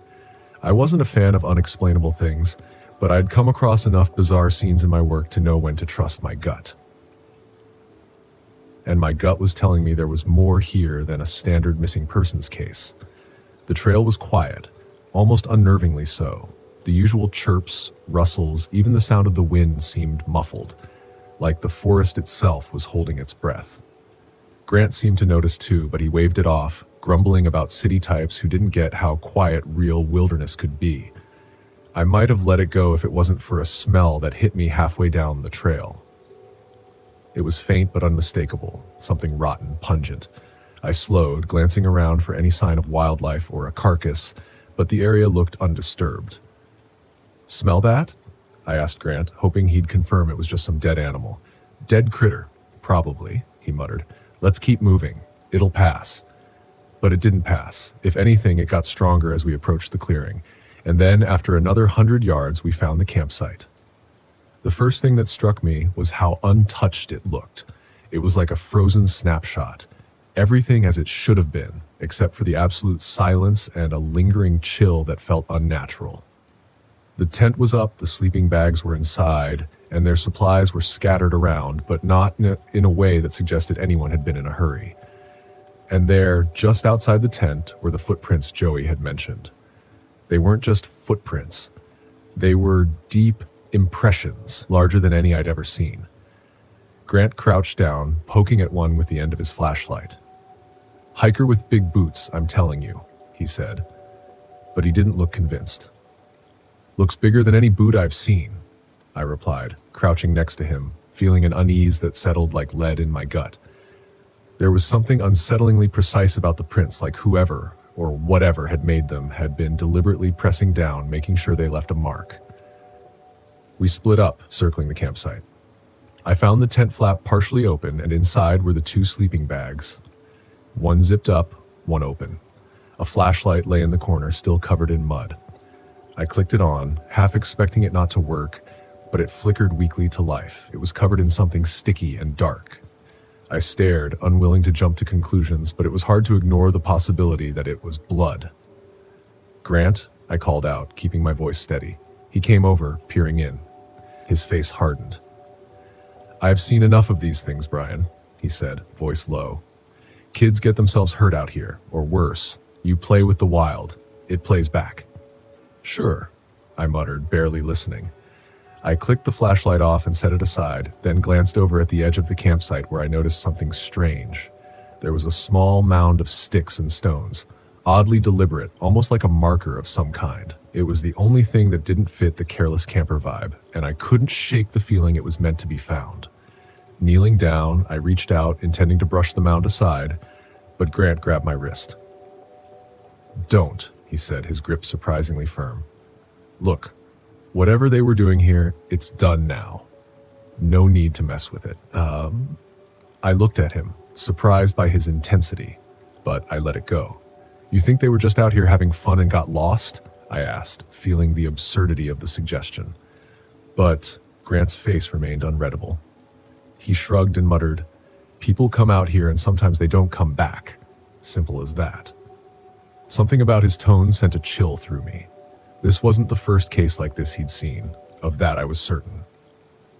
I wasn't a fan of unexplainable things, but I'd come across enough bizarre scenes in my work to know when to trust my gut. And my gut was telling me there was more here than a standard missing persons case. The trail was quiet, almost unnervingly so. The usual chirps, rustles, even the sound of the wind seemed muffled, like the forest itself was holding its breath. Grant seemed to notice too, but he waved it off, grumbling about city types who didn't get how quiet real wilderness could be. I might have let it go if it wasn't for a smell that hit me halfway down the trail. It was faint but unmistakable, something rotten, pungent. I slowed, glancing around for any sign of wildlife or a carcass, but the area looked undisturbed. Smell that? I asked Grant, hoping he'd confirm it was just some dead animal. Dead critter. Probably, he muttered. Let's keep moving. It'll pass. But it didn't pass. If anything, it got stronger as we approached the clearing. And then, after another 100 yards, we found the campsite. The first thing that struck me was how untouched it looked. It was like a frozen snapshot. Everything as it should have been, except for the absolute silence and a lingering chill that felt unnatural. The tent was up, the sleeping bags were inside, and their supplies were scattered around, but not in a way that suggested anyone had been in a hurry. And there, just outside the tent, were the footprints Joey had mentioned. They weren't just footprints. They were deep impressions, larger than any I'd ever seen. Grant crouched down, poking at one with the end of his flashlight. "Hiker with big boots, I'm telling you," he said. But he didn't look convinced. "Looks bigger than any boot I've seen," I replied, crouching next to him, feeling an unease that settled like lead in my gut. There was something unsettlingly precise about the prints, like whoever, or whatever had made them, had been deliberately pressing down, making sure they left a mark. We split up, circling the campsite. I found the tent flap partially open, and inside were the 2 sleeping bags. One zipped up, one open. A flashlight lay in the corner, still covered in mud. I clicked it on, half expecting it not to work, but it flickered weakly to life. It was covered in something sticky and dark. I stared, unwilling to jump to conclusions, but it was hard to ignore the possibility that it was blood. "Grant," I called out, keeping my voice steady. He came over, peering in. His face hardened. "I've seen enough of these things, Brian," he said, voice low. "Kids get themselves hurt out here, or worse. You play with the wild. It plays back." "Sure," I muttered, barely listening. I clicked the flashlight off and set it aside, then glanced over at the edge of the campsite where I noticed something strange. There was a small mound of sticks and stones, oddly deliberate, almost like a marker of some kind. It was the only thing that didn't fit the careless camper vibe, and I couldn't shake the feeling it was meant to be found. Kneeling down, I reached out, intending to brush the mound aside, but Grant grabbed my wrist. "Don't," he said, his grip surprisingly firm. "Look, whatever they were doing here, it's done now. No need to mess with it." I looked at him, surprised by his intensity, but I let it go. "You think they were just out here having fun and got lost?" I asked, feeling the absurdity of the suggestion. But Grant's face remained unreadable. He shrugged and muttered, "People come out here and sometimes they don't come back. Simple as that." Something about his tone sent a chill through me. This wasn't the first case like this he'd seen. Of that I was certain.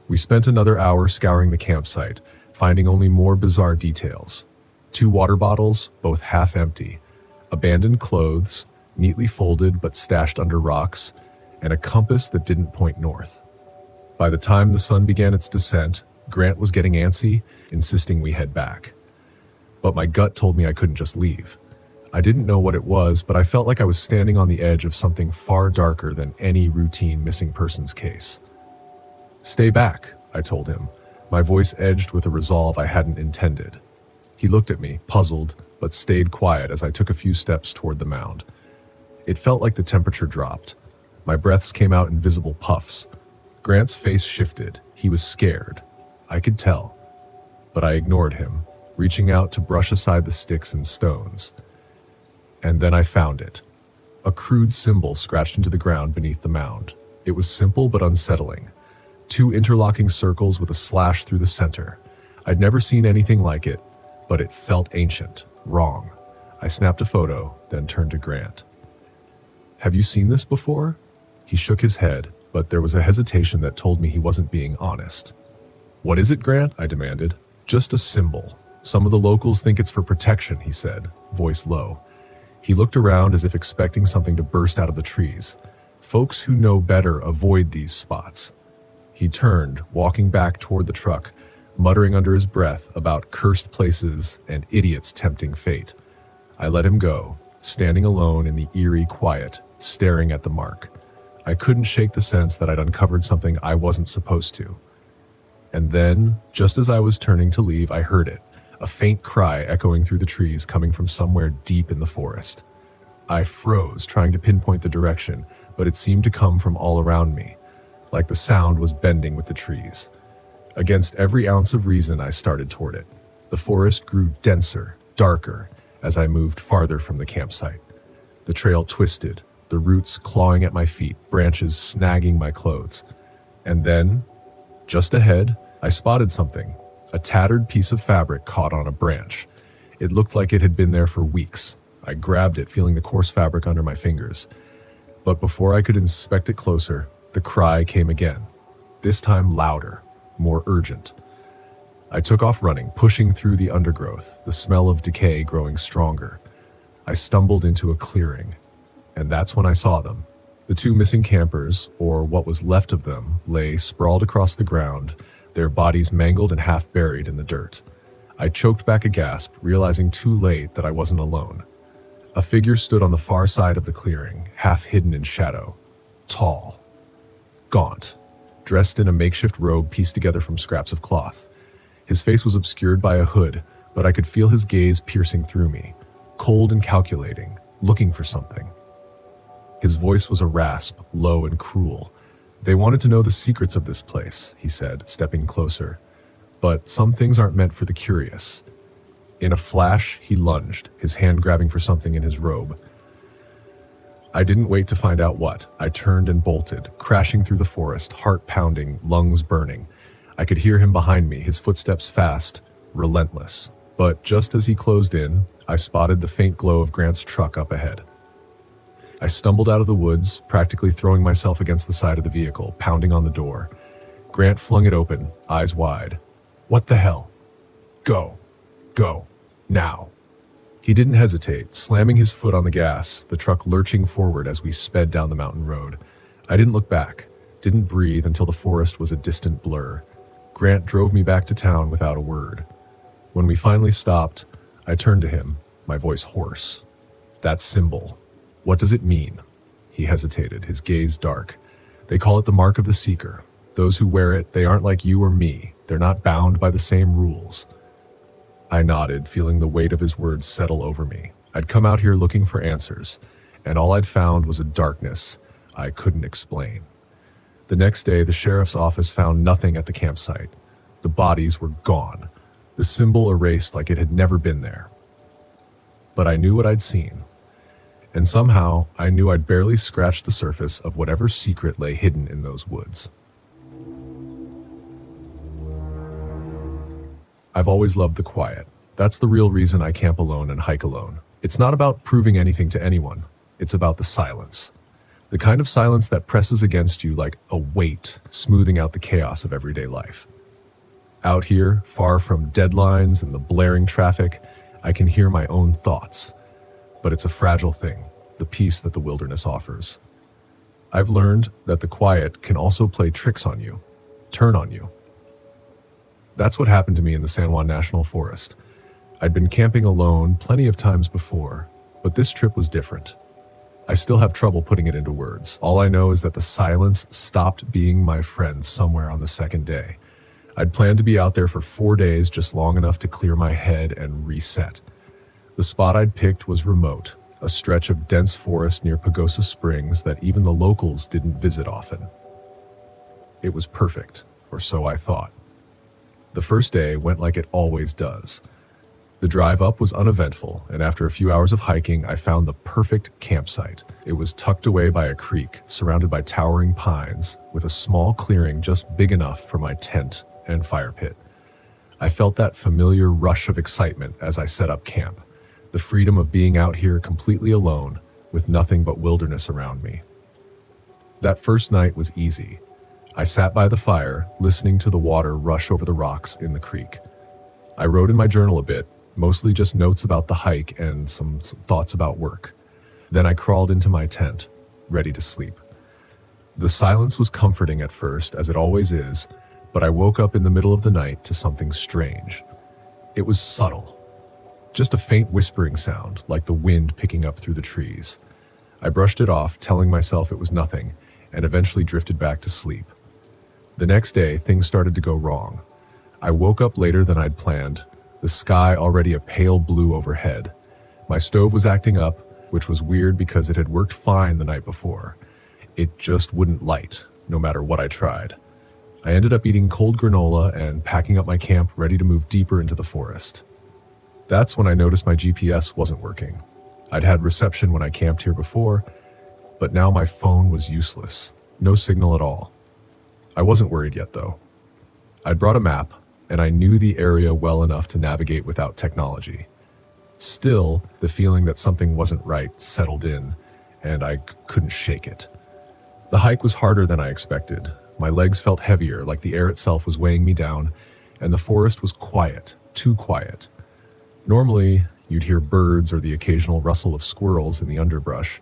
We spent another hour scouring the campsite, finding only more bizarre details. 2 water bottles, both half empty, abandoned clothes, neatly folded but stashed under rocks, and a compass that didn't point north. By the time the sun began its descent, Grant was getting antsy, insisting we head back. But my gut told me I couldn't just leave. I didn't know what it was, but I felt like I was standing on the edge of something far darker than any routine missing persons case. "Stay back," I told him, my voice edged with a resolve I hadn't intended. He looked at me, puzzled, but stayed quiet as I took a few steps toward the mound. It felt like the temperature dropped. My breaths came out in visible puffs. Grant's face shifted. He was scared. I could tell. But I ignored him, reaching out to brush aside the sticks and stones. And then I found it. A crude symbol scratched into the ground beneath the mound. It was simple but unsettling. 2 interlocking circles with a slash through the center. I'd never seen anything like it, but it felt ancient, wrong. I snapped a photo, then turned to Grant. "Have you seen this before?" He shook his head, but there was a hesitation that told me he wasn't being honest. "What is it, Grant?" I demanded. "Just a symbol. Some of the locals think it's for protection," he said, voice low. He looked around as if expecting something to burst out of the trees. "Folks who know better avoid these spots." He turned, walking back toward the truck, muttering under his breath about cursed places and idiots tempting fate. I let him go, standing alone in the eerie quiet, staring at the mark. I couldn't shake the sense that I'd uncovered something I wasn't supposed to. And then, just as I was turning to leave, I heard it, a faint cry echoing through the trees coming from somewhere deep in the forest. I froze, trying to pinpoint the direction, but it seemed to come from all around me. like the sound was bending with the trees. Against every ounce of reason, I started toward it. The forest grew denser, darker, as I moved farther from the campsite. The trail twisted, the roots clawing at my feet, branches snagging my clothes. And then, just ahead, I spotted something, a tattered piece of fabric caught on a branch. It looked like it had been there for weeks. I grabbed it, feeling the coarse fabric under my fingers. But before I could inspect it closer, the cry came again. This time louder, more urgent. I took off running, pushing through the undergrowth, the smell of decay growing stronger. I stumbled into a clearing, and that's when I saw them. The two missing campers, or what was left of them, lay sprawled across the ground, their bodies mangled and half buried in the dirt. I choked back a gasp, realizing too late that I wasn't alone. A figure stood on the far side of the clearing, half hidden in shadow. Tall. Gaunt. Dressed in a makeshift robe pieced together from scraps of cloth. His face was obscured by a hood, but I could feel his gaze piercing through me, cold and calculating, looking for something. His voice was a rasp, low and cruel. "They wanted to know the secrets of this place," he said, stepping closer. "But some things aren't meant for the curious." In a flash, he lunged, his hand grabbing for something in his robe. I didn't wait to find out what. I turned and bolted, crashing through the forest, heart pounding, lungs burning. I could hear him behind me, his footsteps fast, relentless. But just as he closed in, I spotted the faint glow of Grant's truck up ahead. I stumbled out of the woods, practically throwing myself against the side of the vehicle, pounding on the door. Grant flung it open, eyes wide. "What the hell?" "Go. Go. Now." He didn't hesitate, slamming his foot on the gas, the truck lurching forward as we sped down the mountain road. I didn't look back, didn't breathe until the forest was a distant blur. Grant drove me back to town without a word. When we finally stopped, I turned to him, my voice hoarse. "That symbol. What does it mean?" He hesitated, his gaze dark. "They call it the mark of the seeker. Those who wear it, they aren't like you or me. They're not bound by the same rules." I nodded, feeling the weight of his words settle over me. I'd come out here looking for answers, and all I'd found was a darkness I couldn't explain. The next day, the sheriff's office found nothing at the campsite. The bodies were gone, the symbol erased like it had never been there. But I knew what I'd seen, and somehow I knew I'd barely scratched the surface of whatever secret lay hidden in those woods. I've always loved the quiet. That's the real reason I camp alone and hike alone. It's not about proving anything to anyone. It's about the silence. The kind of silence that presses against you like a weight, smoothing out the chaos of everyday life. Out here, far from deadlines and the blaring traffic, I can hear my own thoughts. But it's a fragile thing, the peace that the wilderness offers. I've learned that the quiet can also play tricks on you, turn on you. That's what happened to me in the San Juan National Forest. I'd been camping alone plenty of times before, but this trip was different. I still have trouble putting it into words. All I know is that the silence stopped being my friend somewhere on the second day. I'd planned to be out there for 4 days, just long enough to clear my head and reset. The spot I'd picked was remote, a stretch of dense forest near Pagosa Springs that even the locals didn't visit often. It was perfect, or so I thought. The first day went like it always does. The drive up was uneventful, and after a few hours of hiking, I found the perfect campsite. It was tucked away by a creek, surrounded by towering pines, with a small clearing just big enough for my tent and fire pit. I felt that familiar rush of excitement as I set up camp, the freedom of being out here completely alone, with nothing but wilderness around me. That first night was easy. I sat by the fire, listening to the water rush over the rocks in the creek. I wrote in my journal a bit, mostly just notes about the hike and some thoughts about work. Then I crawled into my tent, ready to sleep. The silence was comforting at first, as it always is, but I woke up in the middle of the night to something strange. It was subtle. Just a faint whispering sound, like the wind picking up through the trees. I brushed it off, telling myself it was nothing, and eventually drifted back to sleep. The next day, things started to go wrong. I woke up later than I'd planned, the sky already a pale blue overhead. My stove was acting up, which was weird because it had worked fine the night before. It just wouldn't light, no matter what I tried. I ended up eating cold granola and packing up my camp ready to move deeper into the forest. That's when I noticed my GPS wasn't working. I'd had reception when I camped here before, but now my phone was useless. No signal at all. I wasn't worried yet though. I'd brought a map, and I knew the area well enough to navigate without technology. Still, the feeling that something wasn't right settled in, and I couldn't shake it. The hike was harder than I expected. My legs felt heavier, like the air itself was weighing me down, and the forest was quiet, too quiet. Normally, you'd hear birds or the occasional rustle of squirrels in the underbrush,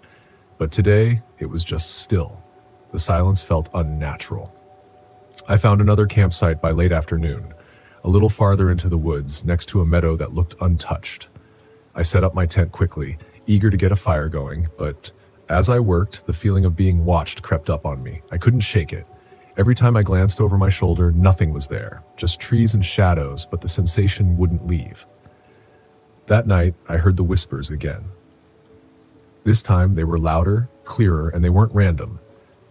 but today it was just still. The silence felt unnatural. I found another campsite by late afternoon, a little farther into the woods, next to a meadow that looked untouched. I set up my tent quickly, eager to get a fire going, but as I worked, the feeling of being watched crept up on me. I couldn't shake it. Every time I glanced over my shoulder, nothing was there, just trees and shadows, but the sensation wouldn't leave. That night, I heard the whispers again. This time, they were louder, clearer, and they weren't random.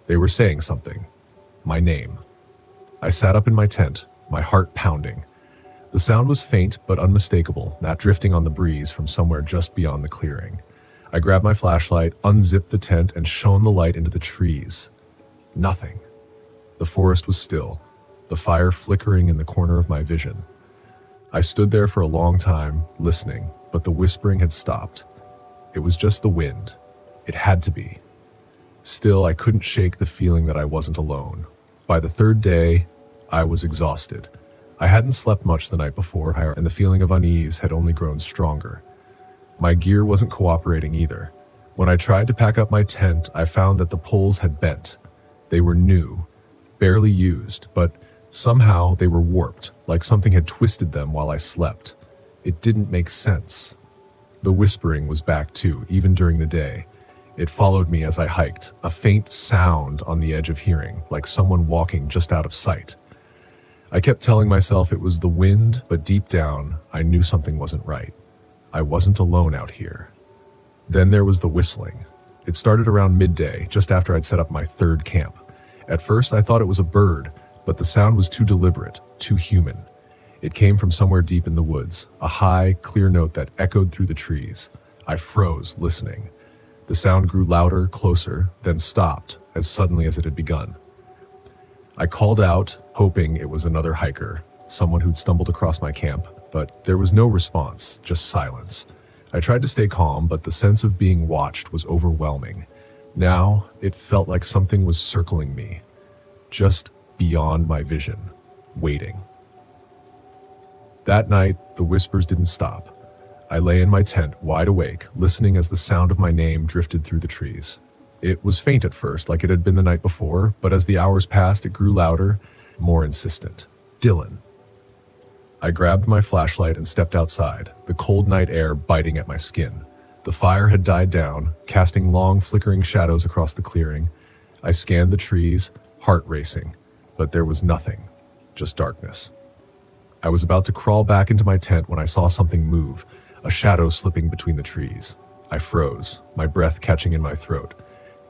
They were saying something. My name. I sat up in my tent, my heart pounding. The sound was faint but unmistakable, that drifting on the breeze from somewhere just beyond the clearing. I grabbed my flashlight, unzipped the tent, and shone the light into the trees. Nothing. The forest was still, the fire flickering in the corner of my vision. I stood there for a long time, listening, but the whispering had stopped. It was just the wind. It had to be. Still, I couldn't shake the feeling that I wasn't alone. By the third day, I was exhausted. I hadn't slept much the night before, and the feeling of unease had only grown stronger. My gear wasn't cooperating either. When I tried to pack up my tent, I found that the poles had bent. They were new, barely used, but somehow they were warped, like something had twisted them while I slept. It didn't make sense. The whispering was back too, even during the day. It followed me as I hiked, a faint sound on the edge of hearing, like someone walking just out of sight. I kept telling myself it was the wind, but deep down, I knew something wasn't right. I wasn't alone out here. Then there was the whistling. It started around midday, just after I'd set up my third camp. At first, I thought it was a bird, but the sound was too deliberate, too human. It came from somewhere deep in the woods, a high, clear note that echoed through the trees. I froze, listening. The sound grew louder, closer, then stopped as suddenly as it had begun. I called out, hoping it was another hiker, someone who'd stumbled across my camp, but there was no response, just silence. I tried to stay calm, but the sense of being watched was overwhelming. Now, it felt like something was circling me, just beyond my vision, waiting. That night, the whispers didn't stop. I lay in my tent, wide awake, listening as the sound of my name drifted through the trees. It was faint at first, like it had been the night before, but as the hours passed, it grew louder, more insistent. Dylan. I grabbed my flashlight and stepped outside, the cold night air biting at my skin. The fire had died down, casting long, flickering shadows across the clearing. I scanned the trees, heart racing, but there was nothing, just darkness. I was about to crawl back into my tent when I saw something move, a shadow slipping between the trees. I froze, my breath catching in my throat.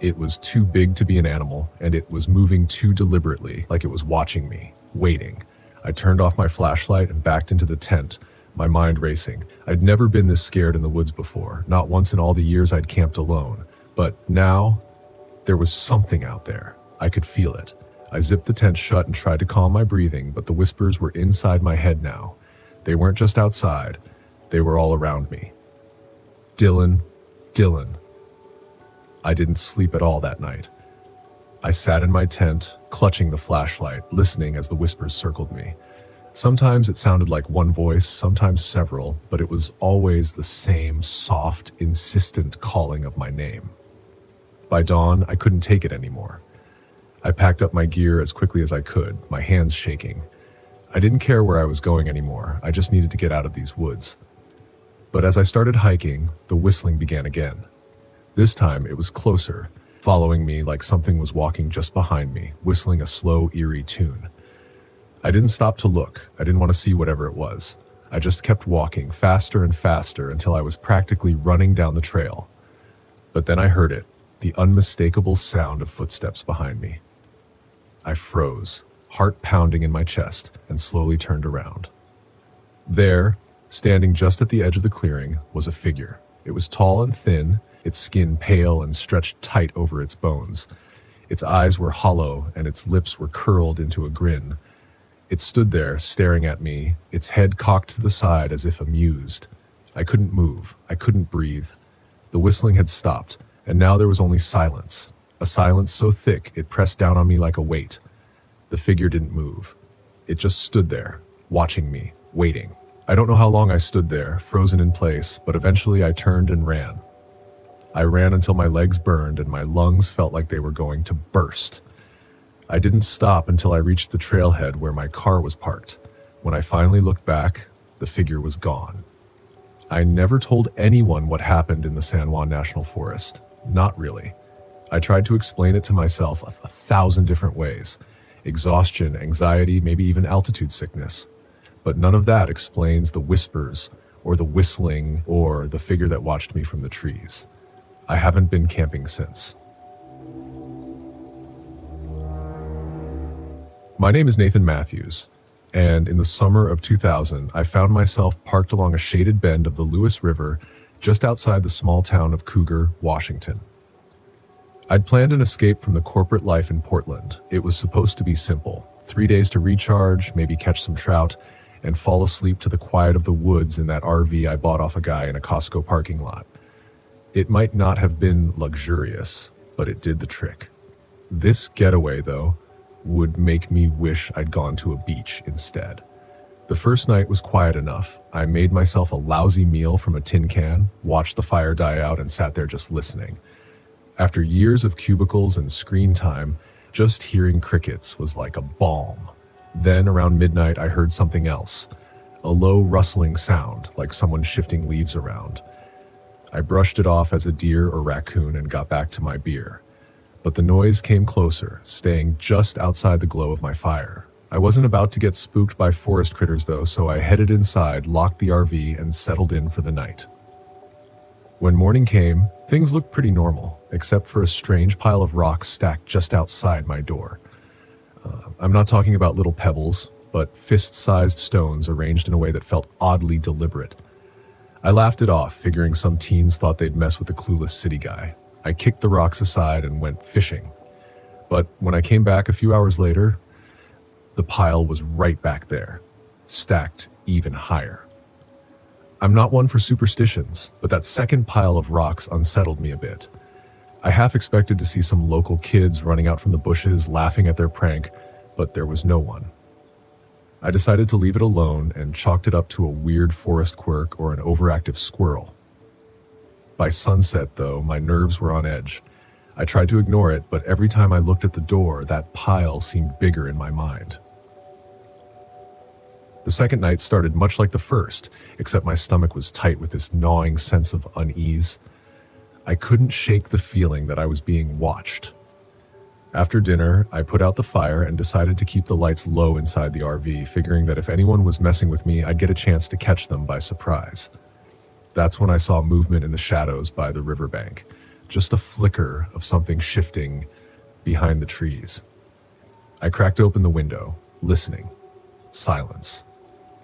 It was too big to be an animal, and it was moving too deliberately, like it was watching me, waiting. I turned off my flashlight and backed into the tent, my mind racing. I'd never been this scared in the woods before, not once in all the years I'd camped alone. But now, there was something out there. I could feel it. I zipped the tent shut and tried to calm my breathing, but the whispers were inside my head now. They weren't just outside. They were all around me. Dylan, Dylan. I didn't sleep at all that night. I sat in my tent, clutching the flashlight, listening as the whispers circled me. Sometimes it sounded like one voice, sometimes several, but it was always the same soft, insistent calling of my name. By dawn, I couldn't take it anymore. I packed up my gear as quickly as I could, my hands shaking. I didn't care where I was going anymore, I just needed to get out of these woods. But as I started hiking, the whistling began again. This time it was closer, following me like something was walking just behind me, whistling a slow, eerie tune. I didn't stop to look. I didn't want to see whatever it was. I just kept walking faster and faster until I was practically running down the trail. But then I heard it, the unmistakable sound of footsteps behind me. I froze, heart pounding in my chest, and slowly turned around. There, standing just at the edge of the clearing, was a figure. It was tall and thin, its skin pale and stretched tight over its bones. Its eyes were hollow and its lips were curled into a grin. It stood there, staring at me, its head cocked to the side as if amused. I couldn't move. I couldn't breathe. The whistling had stopped, and now there was only silence. A silence so thick it pressed down on me like a weight. The figure didn't move. It just stood there, watching me, waiting. I don't know how long I stood there, frozen in place, but eventually I turned and ran. I ran until my legs burned and my lungs felt like they were going to burst. I didn't stop until I reached the trailhead where my car was parked. When I finally looked back, the figure was gone. I never told anyone what happened in the San Juan National Forest. Not really. I tried to explain it to myself a thousand different ways. Exhaustion, anxiety, maybe even altitude sickness. But none of that explains the whispers, or the whistling, or the figure that watched me from the trees. I haven't been camping since. My name is Nathan Matthews, and in the summer of 2000, I found myself parked along a shaded bend of the Lewis River just outside the small town of Cougar, Washington. I'd planned an escape from the corporate life in Portland. It was supposed to be simple. 3 days to recharge, maybe catch some trout, and fall asleep to the quiet of the woods in that RV I bought off a guy in a Costco parking lot. It might not have been luxurious, but it did the trick. This getaway, though, would make me wish I'd gone to a beach instead. The first night was quiet enough. I made myself a lousy meal from a tin can, watched the fire die out, and sat there just listening. After years of cubicles and screen time, just hearing crickets was like a balm. Then around midnight, I heard something else, a low rustling sound, like someone shifting leaves around. I brushed it off as a deer or raccoon and got back to my beer. But the noise came closer, staying just outside the glow of my fire. I wasn't about to get spooked by forest critters though, so I headed inside, locked the RV, and settled in for the night. When morning came, things looked pretty normal, except for a strange pile of rocks stacked just outside my door. I'm not talking about little pebbles, but fist-sized stones arranged in a way that felt oddly deliberate. I laughed it off, figuring some teens thought they'd mess with the clueless city guy. I kicked the rocks aside and went fishing. But when I came back a few hours later, the pile was right back there, stacked even higher. I'm not one for superstitions, but that second pile of rocks unsettled me a bit. I half expected to see some local kids running out from the bushes laughing at their prank, but there was no one. I decided to leave it alone and chalked it up to a weird forest quirk or an overactive squirrel. By sunset, though, my nerves were on edge. I tried to ignore it, but every time I looked at the door, that pile seemed bigger in my mind. The second night started much like the first, except my stomach was tight with this gnawing sense of unease. I couldn't shake the feeling that I was being watched. After dinner, I put out the fire and decided to keep the lights low inside the RV, figuring that if anyone was messing with me, I'd get a chance to catch them by surprise. That's when I saw movement in the shadows by the riverbank, just a flicker of something shifting behind the trees. I cracked open the window, listening. Silence.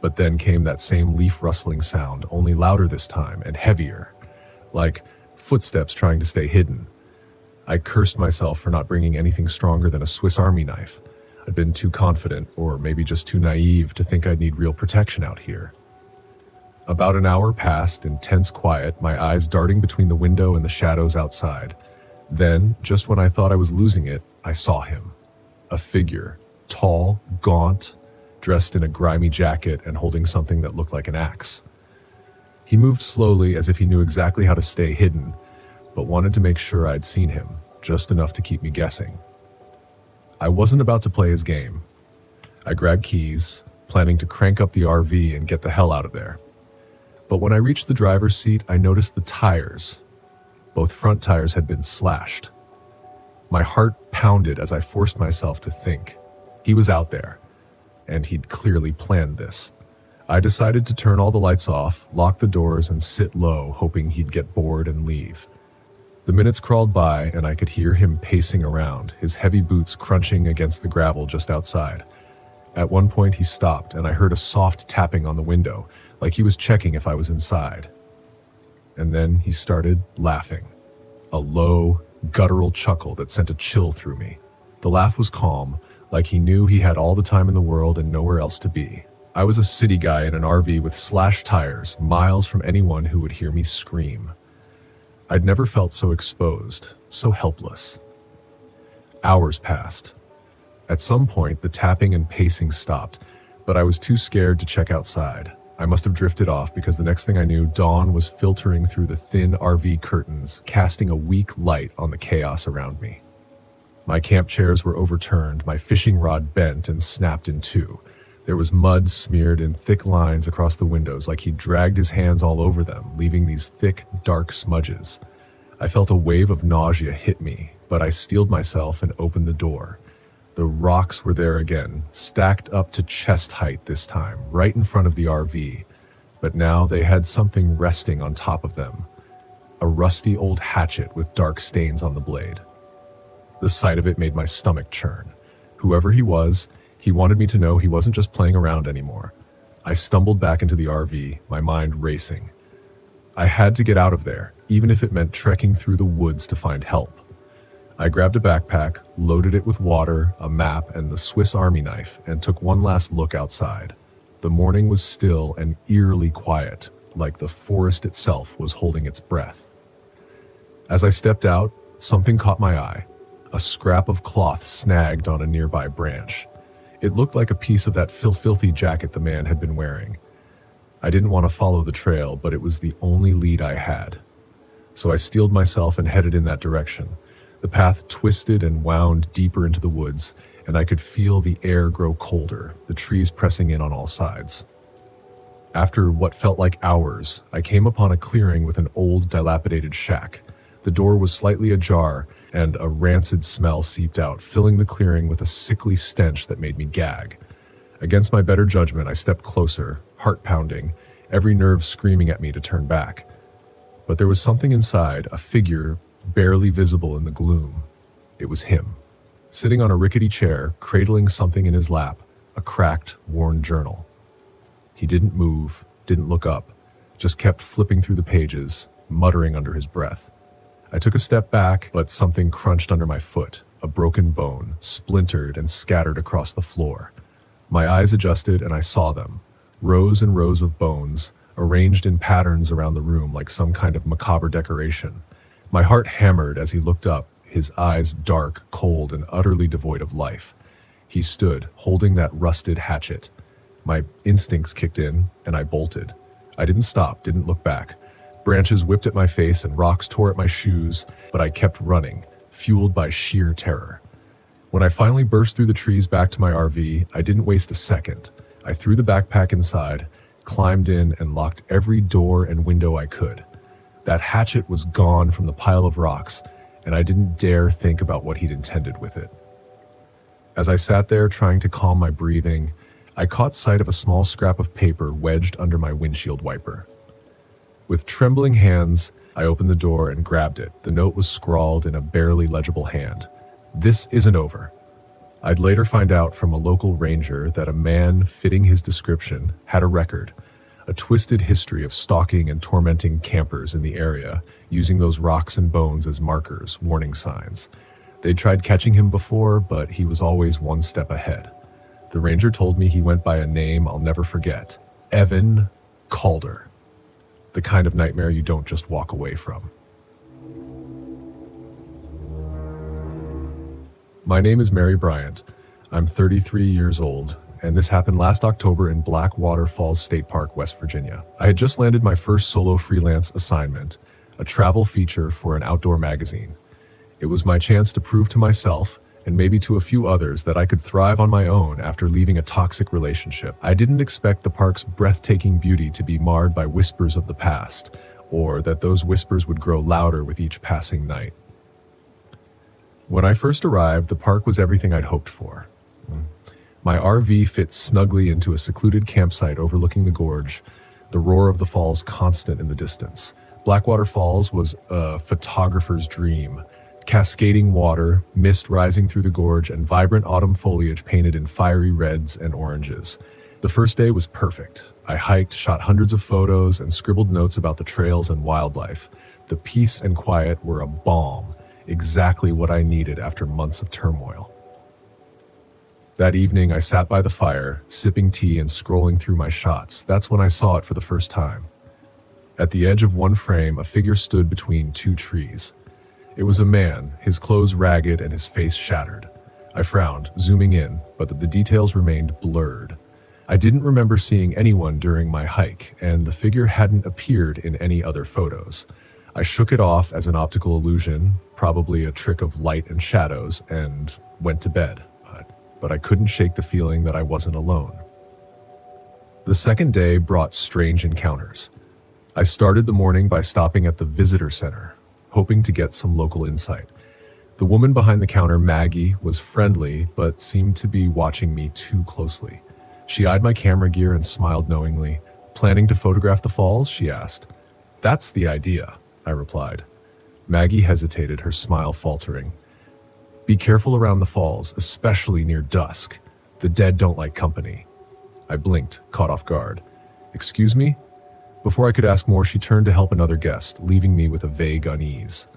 But then came that same leaf rustling sound, only louder this time and heavier, like footsteps trying to stay hidden. I cursed myself for not bringing anything stronger than a Swiss Army knife. I'd been too confident, or maybe just too naive, to think I'd need real protection out here. About an hour passed in tense quiet, my eyes darting between the window and the shadows outside. Then, just when I thought I was losing it, I saw him. A figure, tall, gaunt, dressed in a grimy jacket and holding something that looked like an axe. He moved slowly as if he knew exactly how to stay hidden, but wanted to make sure I'd seen him, just enough to keep me guessing. I wasn't about to play his game. I grabbed keys, planning to crank up the RV and get the hell out of there. But when I reached the driver's seat, I noticed the tires. Both front tires had been slashed. My heart pounded as I forced myself to think. He was out there, and he'd clearly planned this. I decided to turn all the lights off, lock the doors, and sit low, hoping he'd get bored and leave. The minutes crawled by and I could hear him pacing around, his heavy boots crunching against the gravel just outside. At one point he stopped and I heard a soft tapping on the window, like he was checking if I was inside. And then he started laughing. A low, guttural chuckle that sent a chill through me. The laugh was calm, like he knew he had all the time in the world and nowhere else to be. I was a city guy in an RV with slashed tires, miles from anyone who would hear me scream. I'd never felt so exposed, so helpless. Hours passed. At some point, the tapping and pacing stopped, but I was too scared to check outside. I must have drifted off because the next thing I knew, dawn was filtering through the thin RV curtains, casting a weak light on the chaos around me. My camp chairs were overturned, my fishing rod bent and snapped in two. There was mud smeared in thick lines across the windows, like he'd dragged his hands all over them, leaving these thick, dark smudges. I felt a wave of nausea hit me, but I steeled myself and opened the door. The rocks were there again, stacked up to chest height this time, right in front of the RV. But now they had something resting on top of them. A rusty old hatchet with dark stains on the blade. The sight of it made my stomach churn. Whoever he was, he wanted me to know he wasn't just playing around anymore. I stumbled back into the RV, my mind racing. I had to get out of there, even if it meant trekking through the woods to find help. I grabbed a backpack, loaded it with water, a map, and the Swiss Army knife, and took one last look outside. The morning was still and eerily quiet, like the forest itself was holding its breath. As I stepped out, something caught my eye. A scrap of cloth snagged on a nearby branch. It looked like a piece of that filthy jacket the man had been wearing. I didn't want to follow the trail, but it was the only lead I had. So I steeled myself and headed in that direction. The path twisted and wound deeper into the woods, and I could feel the air grow colder, the trees pressing in on all sides. After what felt like hours, I came upon a clearing with an old, dilapidated shack. The door was slightly ajar, and a rancid smell seeped out, filling the clearing with a sickly stench that made me gag. Against my better judgment, I stepped closer, heart pounding, every nerve screaming at me to turn back. But there was something inside, a figure barely visible in the gloom. It was him, sitting on a rickety chair, cradling something in his lap, a cracked, worn journal. He didn't move, didn't look up, just kept flipping through the pages, muttering under his breath. I took a step back, but something crunched under my foot, a broken bone, splintered and scattered across the floor. My eyes adjusted and I saw them, rows and rows of bones, arranged in patterns around the room like some kind of macabre decoration. My heart hammered as he looked up, his eyes dark, cold, and utterly devoid of life. He stood, holding that rusted hatchet. My instincts kicked in, and I bolted. I didn't stop, didn't look back. Branches whipped at my face and rocks tore at my shoes, but I kept running, fueled by sheer terror. When I finally burst through the trees back to my RV, I didn't waste a second. I threw the backpack inside, climbed in, and locked every door and window I could. That hatchet was gone from the pile of rocks, and I didn't dare think about what he'd intended with it. As I sat there trying to calm my breathing, I caught sight of a small scrap of paper wedged under my windshield wiper. With trembling hands, I opened the door and grabbed it. The note was scrawled in a barely legible hand. "This isn't over." I'd later find out from a local ranger that a man fitting his description had a record, a twisted history of stalking and tormenting campers in the area, using those rocks and bones as markers, warning signs. They'd tried catching him before, but he was always one step ahead. The ranger told me he went by a name I'll never forget, Evan Calder. The kind of nightmare you don't just walk away from. My name is Mary Bryant. I'm 33 years old, and this happened last October in Blackwater Falls State Park, West Virginia. I had just landed my first solo freelance assignment, a travel feature for an outdoor magazine. It was my chance to prove to myself, and maybe to a few others, that I could thrive on my own after leaving a toxic relationship. I didn't expect the park's breathtaking beauty to be marred by whispers of the past, or that those whispers would grow louder with each passing night. When I first arrived, the park was everything I'd hoped for. My RV fit snugly into a secluded campsite overlooking the gorge, the roar of the falls constant in the distance. Blackwater Falls was a photographer's dream. Cascading water, mist rising through the gorge, and vibrant autumn foliage painted in fiery reds and oranges. The first day was perfect. I hiked, shot hundreds of photos, and scribbled notes about the trails and wildlife. The peace and quiet were a balm, exactly what I needed after months of turmoil. That evening, I sat by the fire, sipping tea and scrolling through my shots. That's when I saw it for the first time. At the edge of one frame, a figure stood between two trees. It was a man, his clothes ragged and his face shattered. I frowned, zooming in, but the details remained blurred. I didn't remember seeing anyone during my hike, and the figure hadn't appeared in any other photos. I shook it off as an optical illusion, probably a trick of light and shadows, and went to bed. But I couldn't shake the feeling that I wasn't alone. The second day brought strange encounters. I started the morning by stopping at the visitor center, hoping to get some local insight. The woman behind the counter, Maggie, was friendly, but seemed to be watching me too closely. She eyed my camera gear and smiled knowingly. "Planning to photograph the falls?" she asked. "That's the idea," I replied. Maggie hesitated, her smile faltering. "Be careful around the falls, especially near dusk. The dead don't like company." I blinked, caught off guard. "Excuse me?" Before I could ask more, she turned to help another guest, leaving me with a vague unease.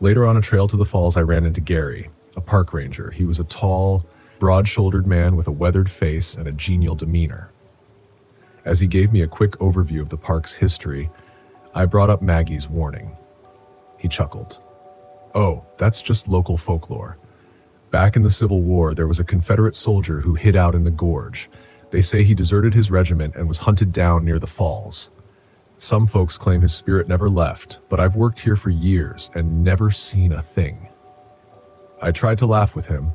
Later on a trail to the falls, I ran into Gary, a park ranger. He was a tall, broad-shouldered man with a weathered face and a genial demeanor. As he gave me a quick overview of the park's history, I brought up Maggie's warning. He chuckled. "Oh, that's just local folklore. Back in the Civil War, there was a Confederate soldier who hid out in the gorge. They say he deserted his regiment and was hunted down near the falls. Some folks claim his spirit never left, but I've worked here for years and never seen a thing." I tried to laugh with him,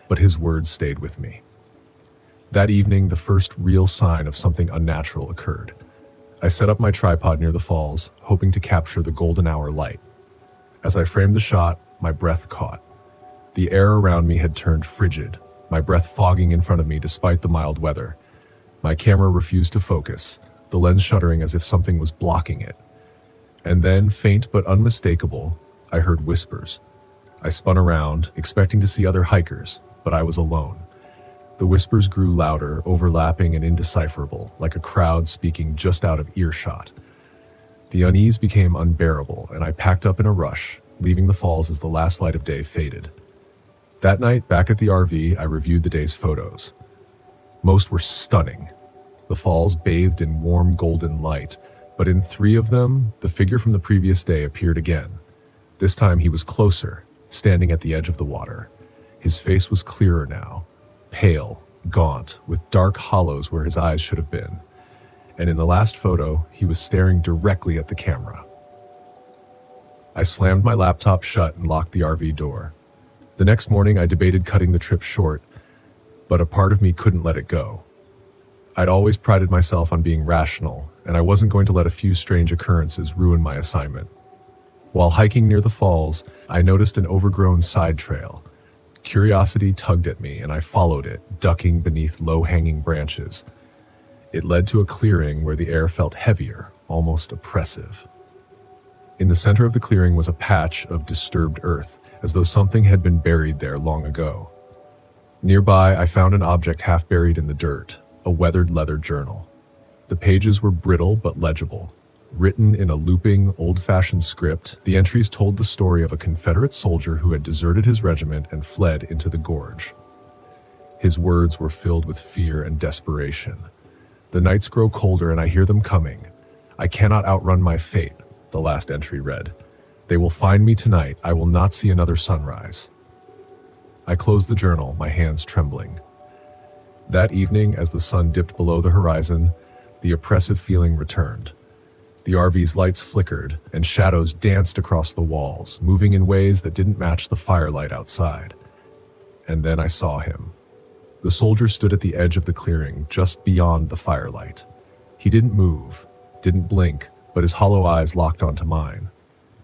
but his words stayed with me. That evening, the first real sign of something unnatural occurred. I set up my tripod near the falls, hoping to capture the golden hour light. As I framed the shot, my breath caught. The air around me had turned frigid, my breath fogging in front of me despite the mild weather. My camera refused to focus, the lens shuddering as if something was blocking it. And then, faint but unmistakable, I heard whispers. I spun around, expecting to see other hikers, but I was alone. The whispers grew louder, overlapping and indecipherable, like a crowd speaking just out of earshot. The unease became unbearable, and I packed up in a rush, leaving the falls as the last light of day faded. That night, back at the RV, I reviewed the day's photos. Most were stunning. The falls bathed in warm golden light, but in 3 of them, the figure from the previous day appeared again. This time he was closer, standing at the edge of the water. His face was clearer now, pale, gaunt, with dark hollows where his eyes should have been. And in the last photo, he was staring directly at the camera. I slammed my laptop shut and locked the RV door. The next morning, I debated cutting the trip short, but a part of me couldn't let it go. I'd always prided myself on being rational, and I wasn't going to let a few strange occurrences ruin my assignment. While hiking near the falls, I noticed an overgrown side trail. Curiosity tugged at me, and I followed it, ducking beneath low-hanging branches. It led to a clearing where the air felt heavier, almost oppressive. In the center of the clearing was a patch of disturbed earth, as though something had been buried there long ago. Nearby, I found an object half buried in the dirt, a weathered leather journal. The pages were brittle but legible. Written in a looping, old-fashioned script, the entries told the story of a Confederate soldier who had deserted his regiment and fled into the gorge. His words were filled with fear and desperation. "The nights grow colder and I hear them coming. I cannot outrun my fate," the last entry read. "They will find me tonight. I will not see another sunrise." I closed the journal, my hands trembling. That evening, as the sun dipped below the horizon, the oppressive feeling returned. The RV's lights flickered, and shadows danced across the walls, moving in ways that didn't match the firelight outside. And then I saw him. The soldier stood at the edge of the clearing, just beyond the firelight. He didn't move, didn't blink, but his hollow eyes locked onto mine.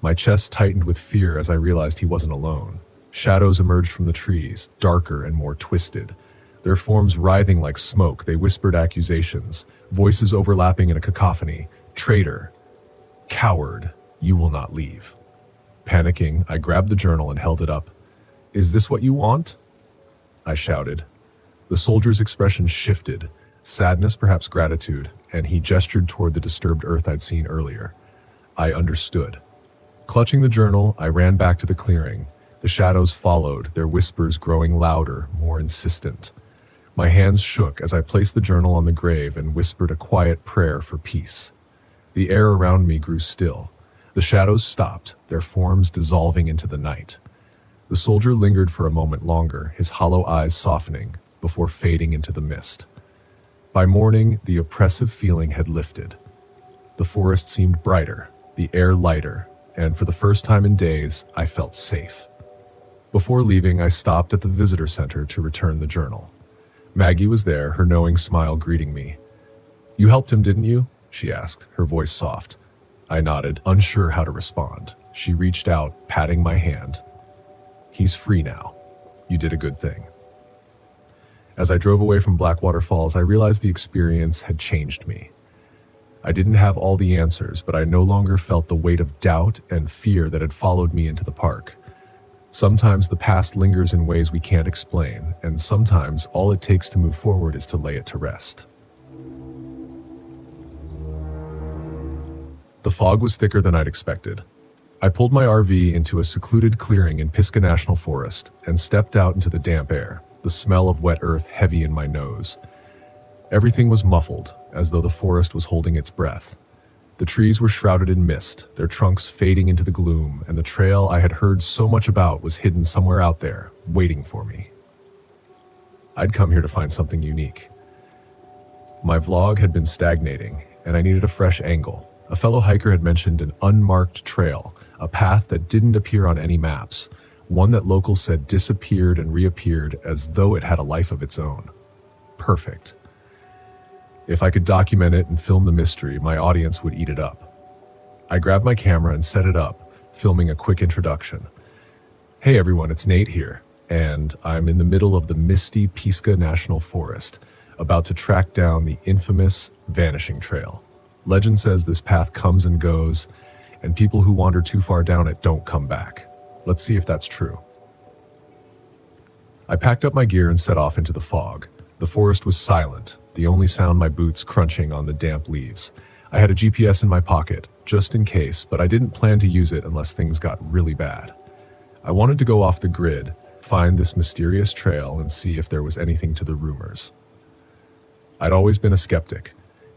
My chest tightened with fear as I realized he wasn't alone. Shadows emerged from the trees, darker and more twisted. Their forms writhing like smoke, they whispered accusations, voices overlapping in a cacophony. "Traitor! Coward, you will not leave. Panicking, I grabbed the journal and held it up. Is this what you want? I shouted. The soldier's expression shifted, sadness, perhaps gratitude, and he gestured toward the disturbed earth I'd seen earlier. I understood. Clutching the journal, I ran back to the clearing. The shadows followed, their whispers growing louder, more insistent. My hands shook as I placed the journal on the grave and whispered a quiet prayer for peace. The air around me grew still. The shadows stopped, their forms dissolving into the night. The soldier lingered for a moment longer, his hollow eyes softening, before fading into the mist. By morning, the oppressive feeling had lifted. The forest seemed brighter, the air lighter, and for the first time in days, I felt safe. Before leaving, I stopped at the visitor center to return the journal. Maggie was there, her knowing smile greeting me. You helped him, didn't you? She asked, her voice soft. I nodded, unsure how to respond. She reached out, patting my hand. He's free now. You did a good thing. As I drove away from Blackwater Falls, I realized the experience had changed me. I didn't have all the answers, but I no longer felt the weight of doubt and fear that had followed me into the park. Sometimes the past lingers in ways we can't explain, and sometimes all it takes to move forward is to lay it to rest. The fog was thicker than I'd expected. I pulled my RV into a secluded clearing in Pisgah National Forest and stepped out into the damp air, the smell of wet earth heavy in my nose. Everything was muffled, as though the forest was holding its breath. The trees were shrouded in mist, their trunks fading into the gloom, and the trail I had heard so much about was hidden somewhere out there, waiting for me. I'd come here to find something unique. My vlog had been stagnating, and I needed a fresh angle. A fellow hiker had mentioned an unmarked trail, a path that didn't appear on any maps, one that locals said disappeared and reappeared as though it had a life of its own. Perfect. If I could document it and film the mystery, my audience would eat it up. I grabbed my camera and set it up, filming a quick introduction. Hey everyone, it's Nate here, and I'm in the middle of the misty Pisgah National Forest, about to track down the infamous Vanishing Trail. Legend says this path comes and goes, and people who wander too far down it don't come back. Let's see if that's true. I packed up my gear and set off into the fog. The forest was silent, the only sound my boots crunching on the damp leaves. I had a GPS in my pocket, just in case, but I didn't plan to use it unless things got really bad. I wanted to go off the grid, find this mysterious trail, and see if there was anything to the rumors. I'd always been a skeptic.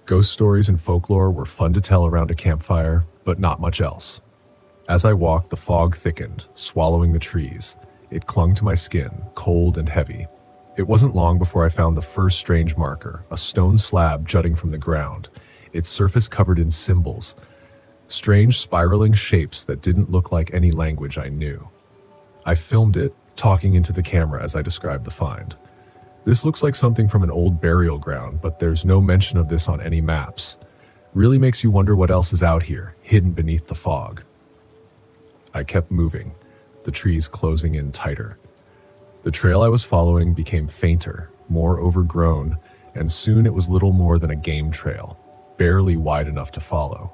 Ghost stories and folklore were fun to tell around a campfire, but not much else. As I walked, the fog thickened, swallowing the trees. It clung to my skin, cold and heavy. It wasn't long before I found the first strange marker, a stone slab jutting from the ground, its surface covered in symbols, strange spiraling shapes that didn't look like any language I knew. I filmed it, talking into the camera as I described the find. This looks like something from an old burial ground, but there's no mention of this on any maps. Really makes you wonder what else is out here, hidden beneath the fog. I kept moving, the trees closing in tighter. The trail I was following became fainter, more overgrown, and soon it was little more than a game trail, barely wide enough to follow.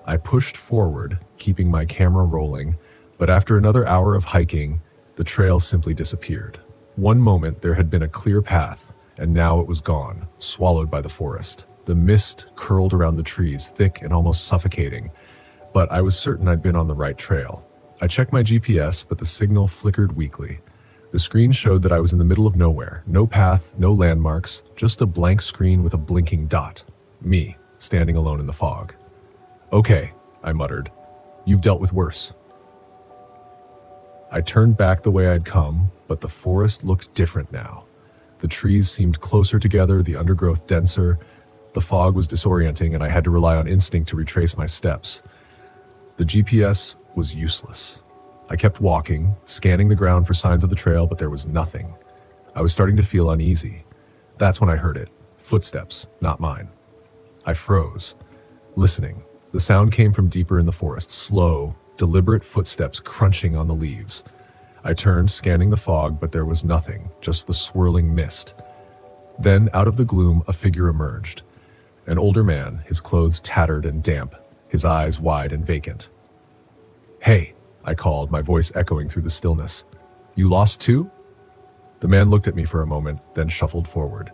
I pushed forward, keeping my camera rolling, but after another hour of hiking, the trail simply disappeared. One moment there had been a clear path, and now it was gone, swallowed by the forest. The mist curled around the trees, thick and almost suffocating, but I was certain I'd been on the right trail. I checked my GPS, but the signal flickered weakly. The screen showed that I was in the middle of nowhere. No path, no landmarks, just a blank screen with a blinking dot. Me, standing alone in the fog. Okay, I muttered. You've dealt with worse. I turned back the way I'd come, but the forest looked different now. The trees seemed closer together, the undergrowth denser. The fog was disorienting, and I had to rely on instinct to retrace my steps. The GPS was useless. I kept walking, scanning the ground for signs of the trail, but there was nothing. I was starting to feel uneasy. That's when I heard it. Footsteps, not mine. I froze, listening. The sound came from deeper in the forest, slow, deliberate footsteps crunching on the leaves. I turned, scanning the fog, but there was nothing, just the swirling mist. Then, out of the gloom, a figure emerged. An older man, his clothes tattered and damp. his eyes wide and vacant. "Hey," I called, my voice echoing through the stillness. "You lost too?" The man looked at me for a moment, then shuffled forward.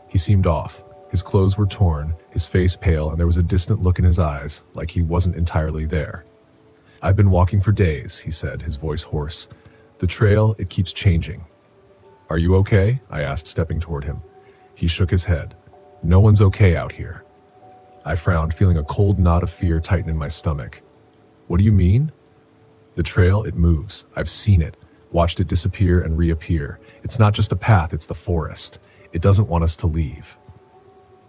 He seemed off. His clothes were torn, his face pale, and there was a distant look in his eyes, like he wasn't entirely there. "I've been walking for days," he said, his voice hoarse. "The trail, it keeps changing." "Are you okay?" I asked, stepping toward him. He shook his head. "No one's okay out here." I frowned, feeling a cold knot of fear tighten in my stomach. "What do you mean?" "The trail, it moves. I've seen it, watched it disappear and reappear. It's not just a path, it's the forest. It doesn't want us to leave."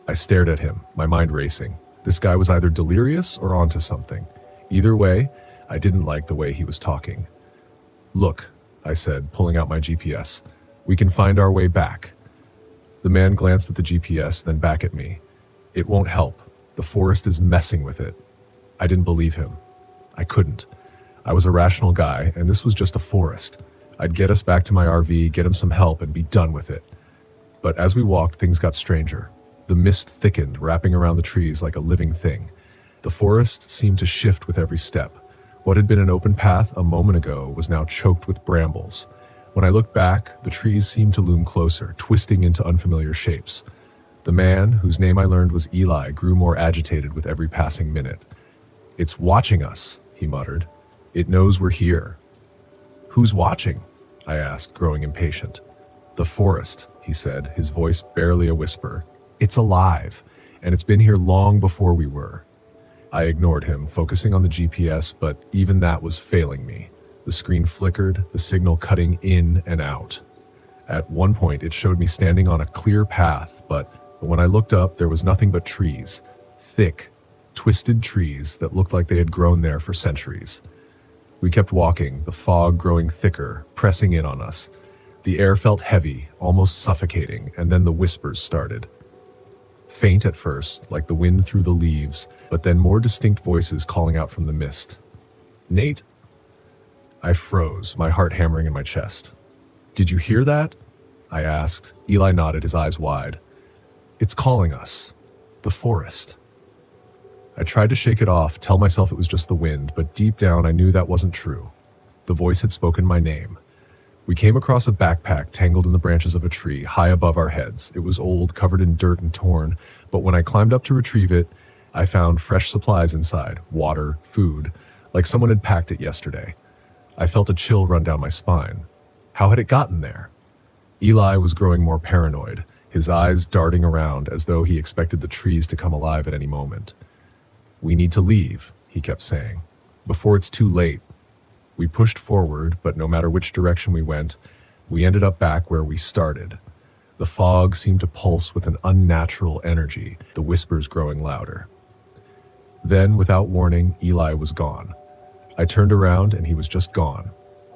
I stared at him, my mind racing. This guy was either delirious or onto something. Either way, I didn't like the way he was talking. "Look," I said, pulling out my GPS. "We can find our way back." The man glanced at the GPS, then back at me. "It won't help. The forest is messing with it." I didn't believe him. I couldn't. I was a rational guy, and this was just a forest. I'd get us back to my RV, get him some help, and be done with it. But as we walked, things got stranger. The mist thickened, wrapping around the trees like a living thing. The forest seemed to shift with every step. What had been an open path a moment ago was now choked with brambles. When I looked back, the trees seemed to loom closer, twisting into unfamiliar shapes. The man, whose name I learned was Eli, grew more agitated with every passing minute. "It's watching us," he muttered. "It knows we're here." "Who's watching?" I asked, growing impatient. "The forest," he said, his voice barely a whisper. "It's alive, and it's been here long before we were." I ignored him, focusing on the GPS, but even that was failing me. The screen flickered, the signal cutting in and out. At one point, it showed me standing on a clear path, but when I looked up, there was nothing but trees. Thick, twisted trees that looked like they had grown there for centuries. We kept walking, the fog growing thicker, pressing in on us. The air felt heavy, almost suffocating, and then the whispers started. Faint at first, like the wind through the leaves, but then more distinct voices calling out from the mist. "Nate?" I froze, my heart hammering in my chest. "Did you hear that?" I asked. Eli nodded, his eyes wide. "It's calling us. The forest." I tried to shake it off, tell myself it was just the wind, but deep down I knew that wasn't true. The voice had spoken my name. We came across a backpack tangled in the branches of a tree, high above our heads. It was old, covered in dirt and torn, but when I climbed up to retrieve it, I found fresh supplies inside, water, food, like someone had packed it yesterday. I felt a chill run down my spine. How had it gotten there? Eli was growing more paranoid, his eyes darting around as though he expected the trees to come alive at any moment. "We need to leave," he kept saying, "before it's too late." We pushed forward, but no matter which direction we went, we ended up back where we started. The fog seemed to pulse with an unnatural energy, the whispers growing louder. Then, without warning, Eli was gone. I turned around and he was just gone.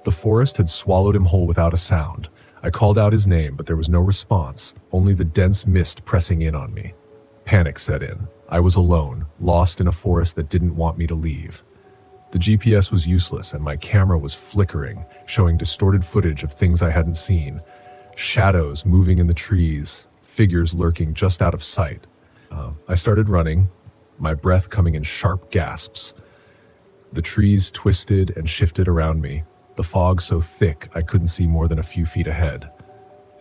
The forest had swallowed him whole without a sound. I called out his name, but there was no response, only the dense mist pressing in on me. Panic set in. I was alone, lost in a forest that didn't want me to leave. The GPS was useless and my camera was flickering, showing distorted footage of things I hadn't seen. Shadows moving in the trees, figures lurking just out of sight. I started running, my breath coming in sharp gasps. The trees twisted and shifted around me, the fog so thick I couldn't see more than a few feet ahead.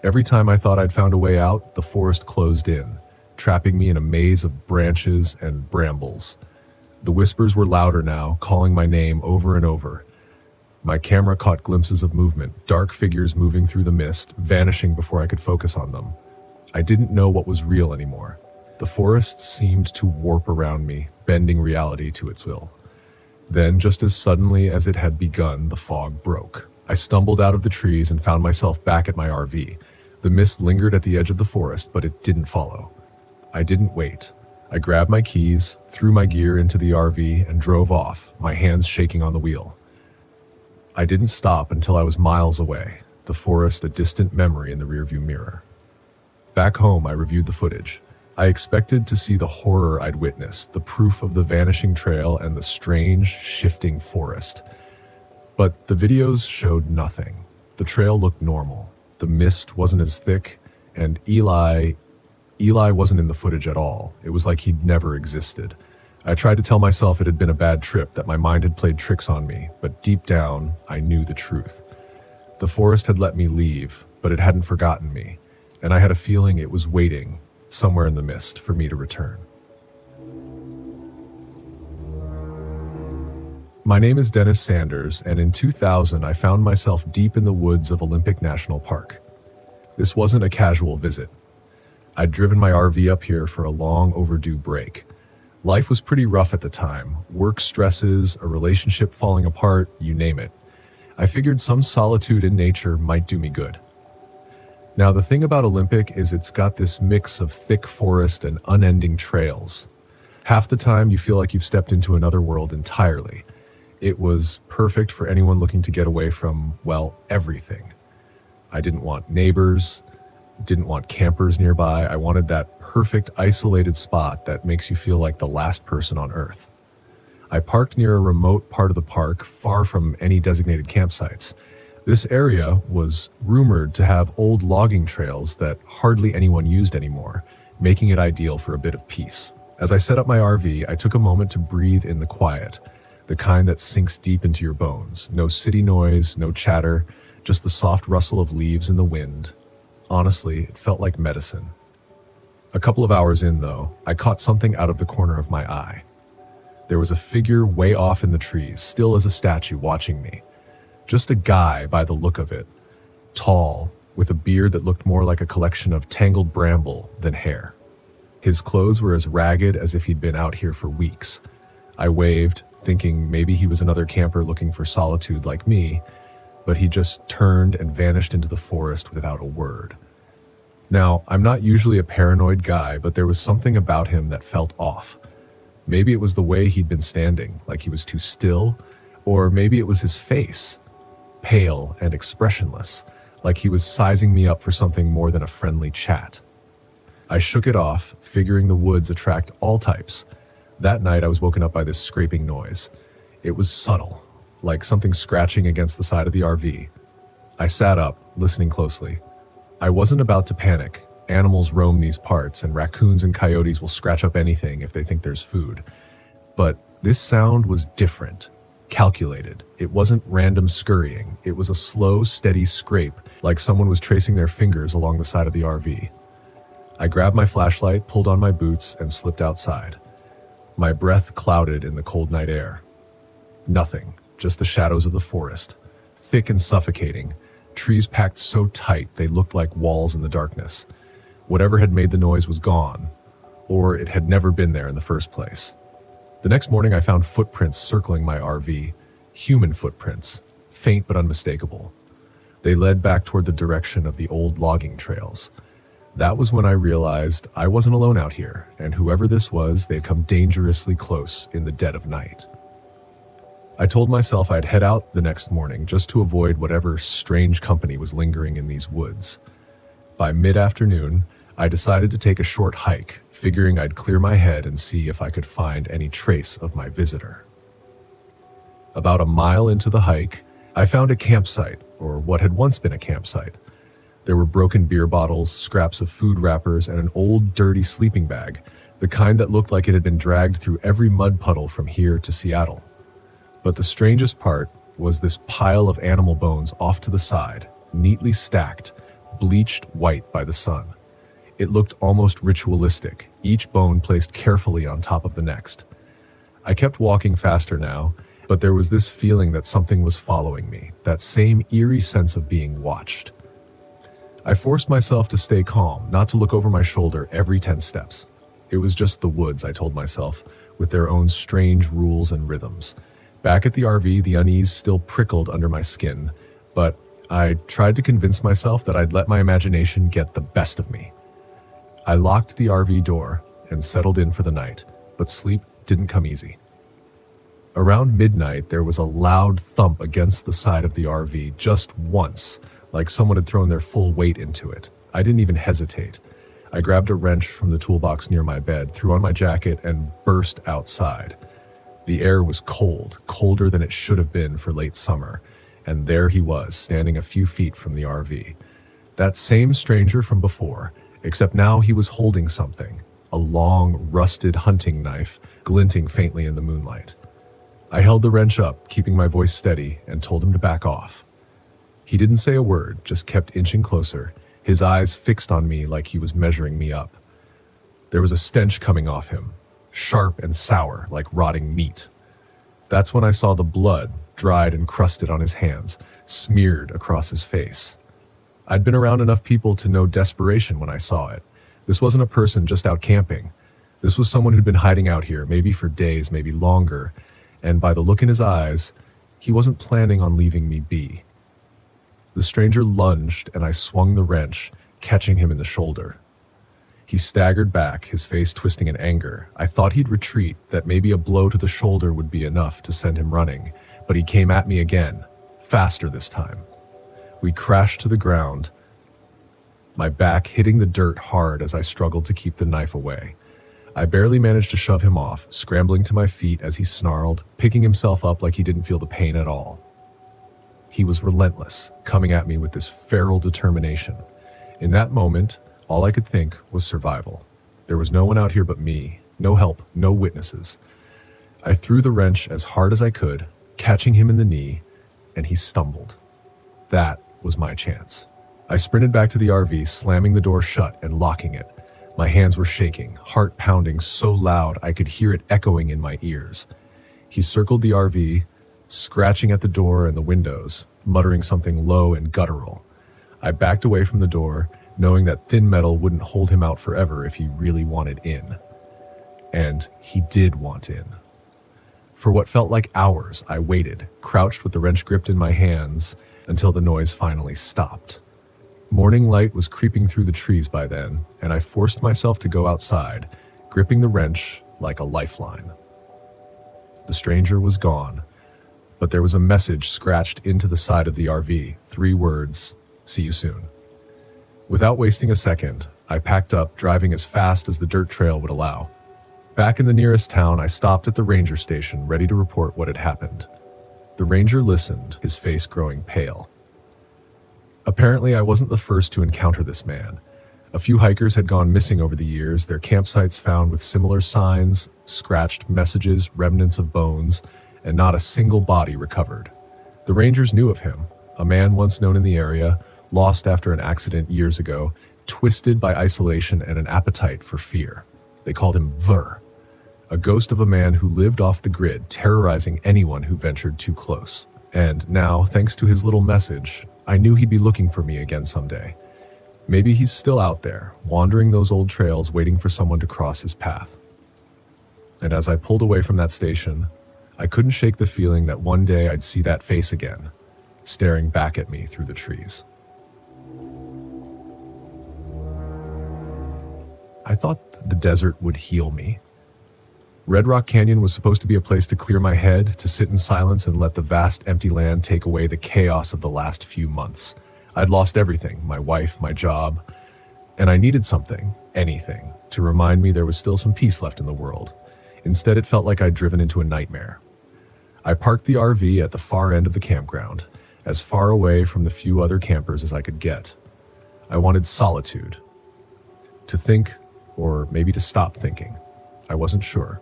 Every time I thought I'd found a way out, the forest closed in, trapping me in a maze of branches and brambles. The whispers were louder now, calling my name over and over. My camera caught glimpses of movement, dark figures moving through the mist, vanishing before I could focus on them. I didn't know what was real anymore. The forest seemed to warp around me, bending reality to its will. Then, just as suddenly as it had begun, the fog broke. I stumbled out of the trees and found myself back at my RV. The mist lingered at the edge of the forest, but it didn't follow. I didn't wait. I grabbed my keys, threw my gear into the RV, and drove off, my hands shaking on the wheel. I didn't stop until I was miles away, the forest a distant memory in the rearview mirror. Back home, I reviewed the footage. I expected to see the horror I'd witnessed, the proof of the vanishing trail and the strange, shifting forest. But the videos showed nothing. The trail looked normal. The mist wasn't as thick, and Eli wasn't in the footage at all. It was like he'd never existed. I tried to tell myself it had been a bad trip, that my mind had played tricks on me, but deep down, I knew the truth. The forest had let me leave, but it hadn't forgotten me, and I had a feeling it was waiting, somewhere in the mist, for me to return. My name is Dennis Sanders, and in 2000 I found myself deep in the woods of Olympic National Park. This wasn't a casual visit. I'd driven my RV up here for a long overdue break. Life was pretty rough at the time. Work stresses, a relationship falling apart, you name it. I figured some solitude in nature might do me good. Now, the thing about Olympic is it's got this mix of thick forest and unending trails. Half the time you feel like you've stepped into another world entirely. It was perfect for anyone looking to get away from, well, everything. I didn't want neighbors, didn't want campers nearby. I wanted that perfect isolated spot that makes you feel like the last person on earth. I parked near a remote part of the park, far from any designated campsites. This area was rumored to have old logging trails that hardly anyone used anymore, making it ideal for a bit of peace. As I set up my RV, I took a moment to breathe in the quiet, the kind that sinks deep into your bones. No city noise, no chatter, just the soft rustle of leaves in the wind. Honestly, it felt like medicine. A couple of hours in, though, I caught something out of the corner of my eye. There was a figure way off in the trees, still as a statue, watching me. Just a guy by the look of it. Tall, with a beard that looked more like a collection of tangled bramble than hair. His clothes were as ragged as if he'd been out here for weeks. I waved, thinking maybe he was another camper looking for solitude like me, but he just turned and vanished into the forest without a word. Now, I'm not usually a paranoid guy, but there was something about him that felt off. Maybe it was the way he'd been standing, like he was too still, or maybe it was his face, pale and expressionless, like he was sizing me up for something more than a friendly chat. I shook it off, figuring the woods attract all types. That night I was woken up by this scraping noise. It was subtle, like something scratching against the side of the RV. I sat up, listening closely. I wasn't about to panic. Animals roam these parts, and raccoons and coyotes will scratch up anything if they think there's food. But this sound was different, calculated. It wasn't random scurrying. It was a slow, steady scrape, like someone was tracing their fingers along the side of the RV. I grabbed my flashlight, pulled on my boots, and slipped outside. My breath clouded in the cold night air. Nothing. Just the shadows of the forest, thick and suffocating, trees packed so tight they looked like walls in the darkness. Whatever had made the noise was gone, or it had never been there in the first place. The next morning I found footprints circling my RV, human footprints, faint but unmistakable. They led back toward the direction of the old logging trails. That was when I realized I wasn't alone out here, and whoever this was, they'd come dangerously close in the dead of night. I told myself I'd head out the next morning just to avoid whatever strange company was lingering in these woods. By mid-afternoon, I decided to take a short hike, figuring I'd clear my head and see if I could find any trace of my visitor. About a mile into the hike, I found a campsite, or what had once been a campsite. There were broken beer bottles, scraps of food wrappers, and an old, dirty sleeping bag, the kind that looked like it had been dragged through every mud puddle from here to Seattle. But the strangest part was this pile of animal bones off to the side, neatly stacked, bleached white by the sun. It looked almost ritualistic, each bone placed carefully on top of the next. I kept walking faster now, but there was this feeling that something was following me, that same eerie sense of being watched. I forced myself to stay calm, not to look over my shoulder every 10 steps. It was just the woods, I told myself, with their own strange rules and rhythms. Back at the RV, the unease still prickled under my skin, but I tried to convince myself that I'd let my imagination get the best of me. I locked the RV door and settled in for the night, but sleep didn't come easy. Around midnight, there was a loud thump against the side of the RV just once, like someone had thrown their full weight into it. I didn't even hesitate. I grabbed a wrench from the toolbox near my bed, threw on my jacket, and burst outside. The air was cold, colder than it should have been for late summer, and there he was, standing a few feet from the RV. That same stranger from before, except now he was holding something, a long, rusted hunting knife glinting faintly in the moonlight. I held the wrench up, keeping my voice steady, and told him to back off. He didn't say a word, just kept inching closer, his eyes fixed on me like he was measuring me up. There was a stench coming off him, sharp and sour like rotting meat. That's when I saw the blood, dried and crusted on his hands, smeared across his face. I'd been around enough people to know desperation when I saw it. This wasn't a person just out camping. This was someone who'd been hiding out here, maybe for days, maybe longer, and by the look in his eyes, he wasn't planning on leaving me be. The stranger lunged, and I swung the wrench, catching him in the shoulder. He staggered back, his face twisting in anger. I thought he'd retreat, that maybe a blow to the shoulder would be enough to send him running, but he came at me again, faster this time. We crashed to the ground, my back hitting the dirt hard as I struggled to keep the knife away. I barely managed to shove him off, scrambling to my feet as he snarled, picking himself up like he didn't feel the pain at all. He was relentless, coming at me with this feral determination. In that moment, all I could think was survival. There was no one out here but me, no help, no witnesses. I threw the wrench as hard as I could, catching him in the knee, and he stumbled. That was my chance. I sprinted back to the RV, slamming the door shut and locking it. My hands were shaking, heart pounding so loud I could hear it echoing in my ears. He circled the RV, scratching at the door and the windows, muttering something low and guttural. I backed away from the door, knowing that thin metal wouldn't hold him out forever if he really wanted in. And he did want in. For what felt like hours, I waited, crouched with the wrench gripped in my hands, until the noise finally stopped. Morning light was creeping through the trees by then, and I forced myself to go outside, gripping the wrench like a lifeline. The stranger was gone, but there was a message scratched into the side of the RV, 3 words, "See you soon." Without wasting a second, I packed up, driving as fast as the dirt trail would allow. Back in the nearest town, I stopped at the ranger station, ready to report what had happened. The ranger listened, his face growing pale. Apparently, I wasn't the first to encounter this man. A few hikers had gone missing over the years, their campsites found with similar signs, scratched messages, remnants of bones, and not a single body recovered. The rangers knew of him, a man once known in the area, lost after an accident years ago, twisted by isolation and an appetite for fear. They called him Ver, a ghost of a man who lived off the grid, terrorizing anyone who ventured too close. And now, thanks to his little message, I knew he'd be looking for me again someday. Maybe he's still out there, wandering those old trails, waiting for someone to cross his path. And as I pulled away from that station, I couldn't shake the feeling that one day I'd see that face again, staring back at me through the trees. I thought the desert would heal me. Red Rock Canyon was supposed to be a place to clear my head, to sit in silence and let the vast empty land take away the chaos of the last few months. I'd lost everything, my wife, my job, and I needed something, anything, to remind me there was still some peace left in the world. Instead, it felt like I'd driven into a nightmare. I parked the RV at the far end of the campground, as far away from the few other campers as I could get. I wanted solitude. To think, or maybe to stop thinking. I wasn't sure.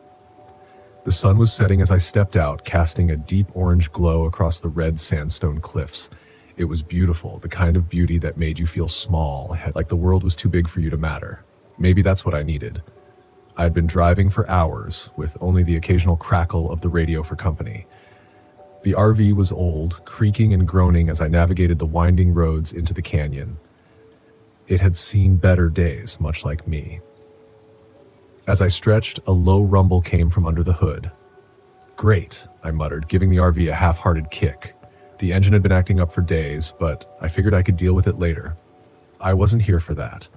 The sun was setting as I stepped out, casting a deep orange glow across the red sandstone cliffs. It was beautiful, the kind of beauty that made you feel small, like the world was too big for you to matter. Maybe that's what I needed. I had been driving for hours, with only the occasional crackle of the radio for company. The RV was old, creaking and groaning as I navigated the winding roads into the canyon. It had seen better days, much like me. As I stretched, a low rumble came from under the hood. "Great," I muttered, giving the RV a half-hearted kick. The engine had been acting up for days, but I figured I could deal with it later. I wasn't here for that.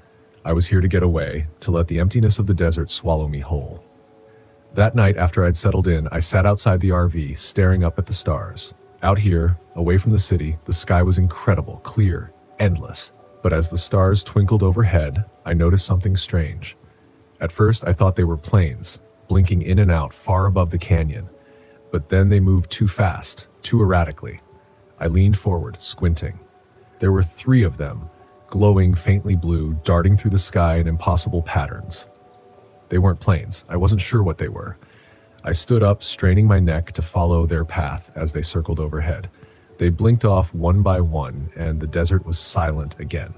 I was here to get away, to let the emptiness of the desert swallow me whole. That night, after I'd settled in, I sat outside the RV, staring up at the stars. Out here, away from the city, the sky was incredible, clear, endless. But as the stars twinkled overhead, I noticed something strange. At first, I thought they were planes, blinking in and out far above the canyon. But then they moved too fast, too erratically. I leaned forward, squinting. There were 3 of them, glowing faintly blue, darting through the sky in impossible patterns. They weren't planes. I wasn't sure what they were. I stood up, straining my neck to follow their path as they circled overhead. They blinked off one by one, and the desert was silent again.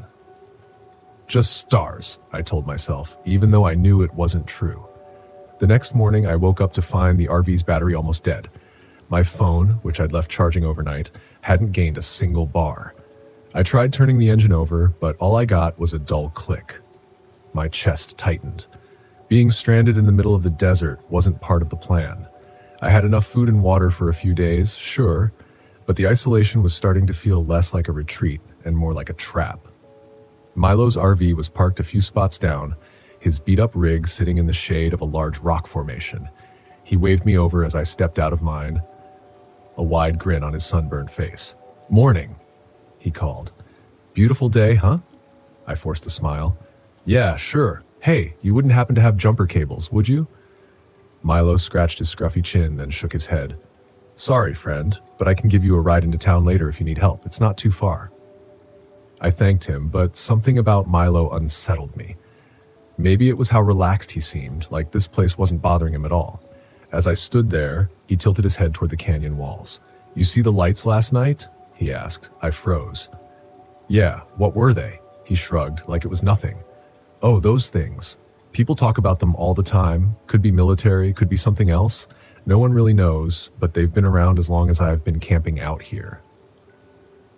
Just stars, I told myself, even though I knew it wasn't true. The next morning, I woke up to find the RV's battery almost dead. My phone, which I'd left charging overnight, hadn't gained a single bar. I tried turning the engine over, but all I got was a dull click. My chest tightened. Being stranded in the middle of the desert wasn't part of the plan. I had enough food and water for a few days, sure, but the isolation was starting to feel less like a retreat and more like a trap. Milo's RV was parked a few spots down, his beat-up rig sitting in the shade of a large rock formation. He waved me over as I stepped out of mine, a wide grin on his sunburned face. "Morning," he called. "Beautiful day, huh?" I forced a smile. "Yeah, sure. Hey, you wouldn't happen to have jumper cables, would you?" Milo scratched his scruffy chin, then shook his head. "Sorry, friend, but I can give you a ride into town later if you need help. It's not too far." I thanked him, but something about Milo unsettled me. Maybe it was how relaxed he seemed, like this place wasn't bothering him at all. As I stood there, he tilted his head toward the canyon walls. "You see the lights last night?" he asked. I froze. "Yeah, what were they?" He shrugged, like it was nothing. "Oh, those things. People talk about them all the time. Could be military, could be something else. No one really knows, but they've been around as long as I've been camping out here."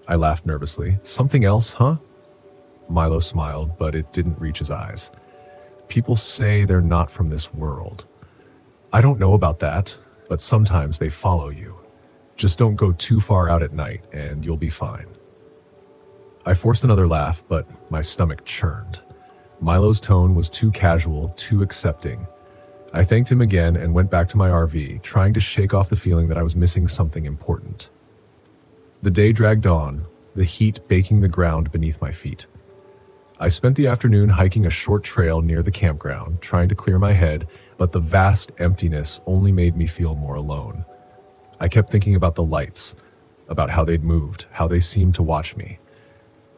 I laughed nervously. "Something else, huh?" Milo smiled, but it didn't reach his eyes. "People say they're not from this world. I don't know about that, but sometimes they follow you. Just don't go too far out at night, and you'll be fine." I forced another laugh, but my stomach churned. Milo's tone was too casual, too accepting. I thanked him again and went back to my RV, trying to shake off the feeling that I was missing something important. The day dragged on, the heat baking the ground beneath my feet. I spent the afternoon hiking a short trail near the campground, trying to clear my head, but the vast emptiness only made me feel more alone. I kept thinking about the lights, about how they'd moved, how they seemed to watch me.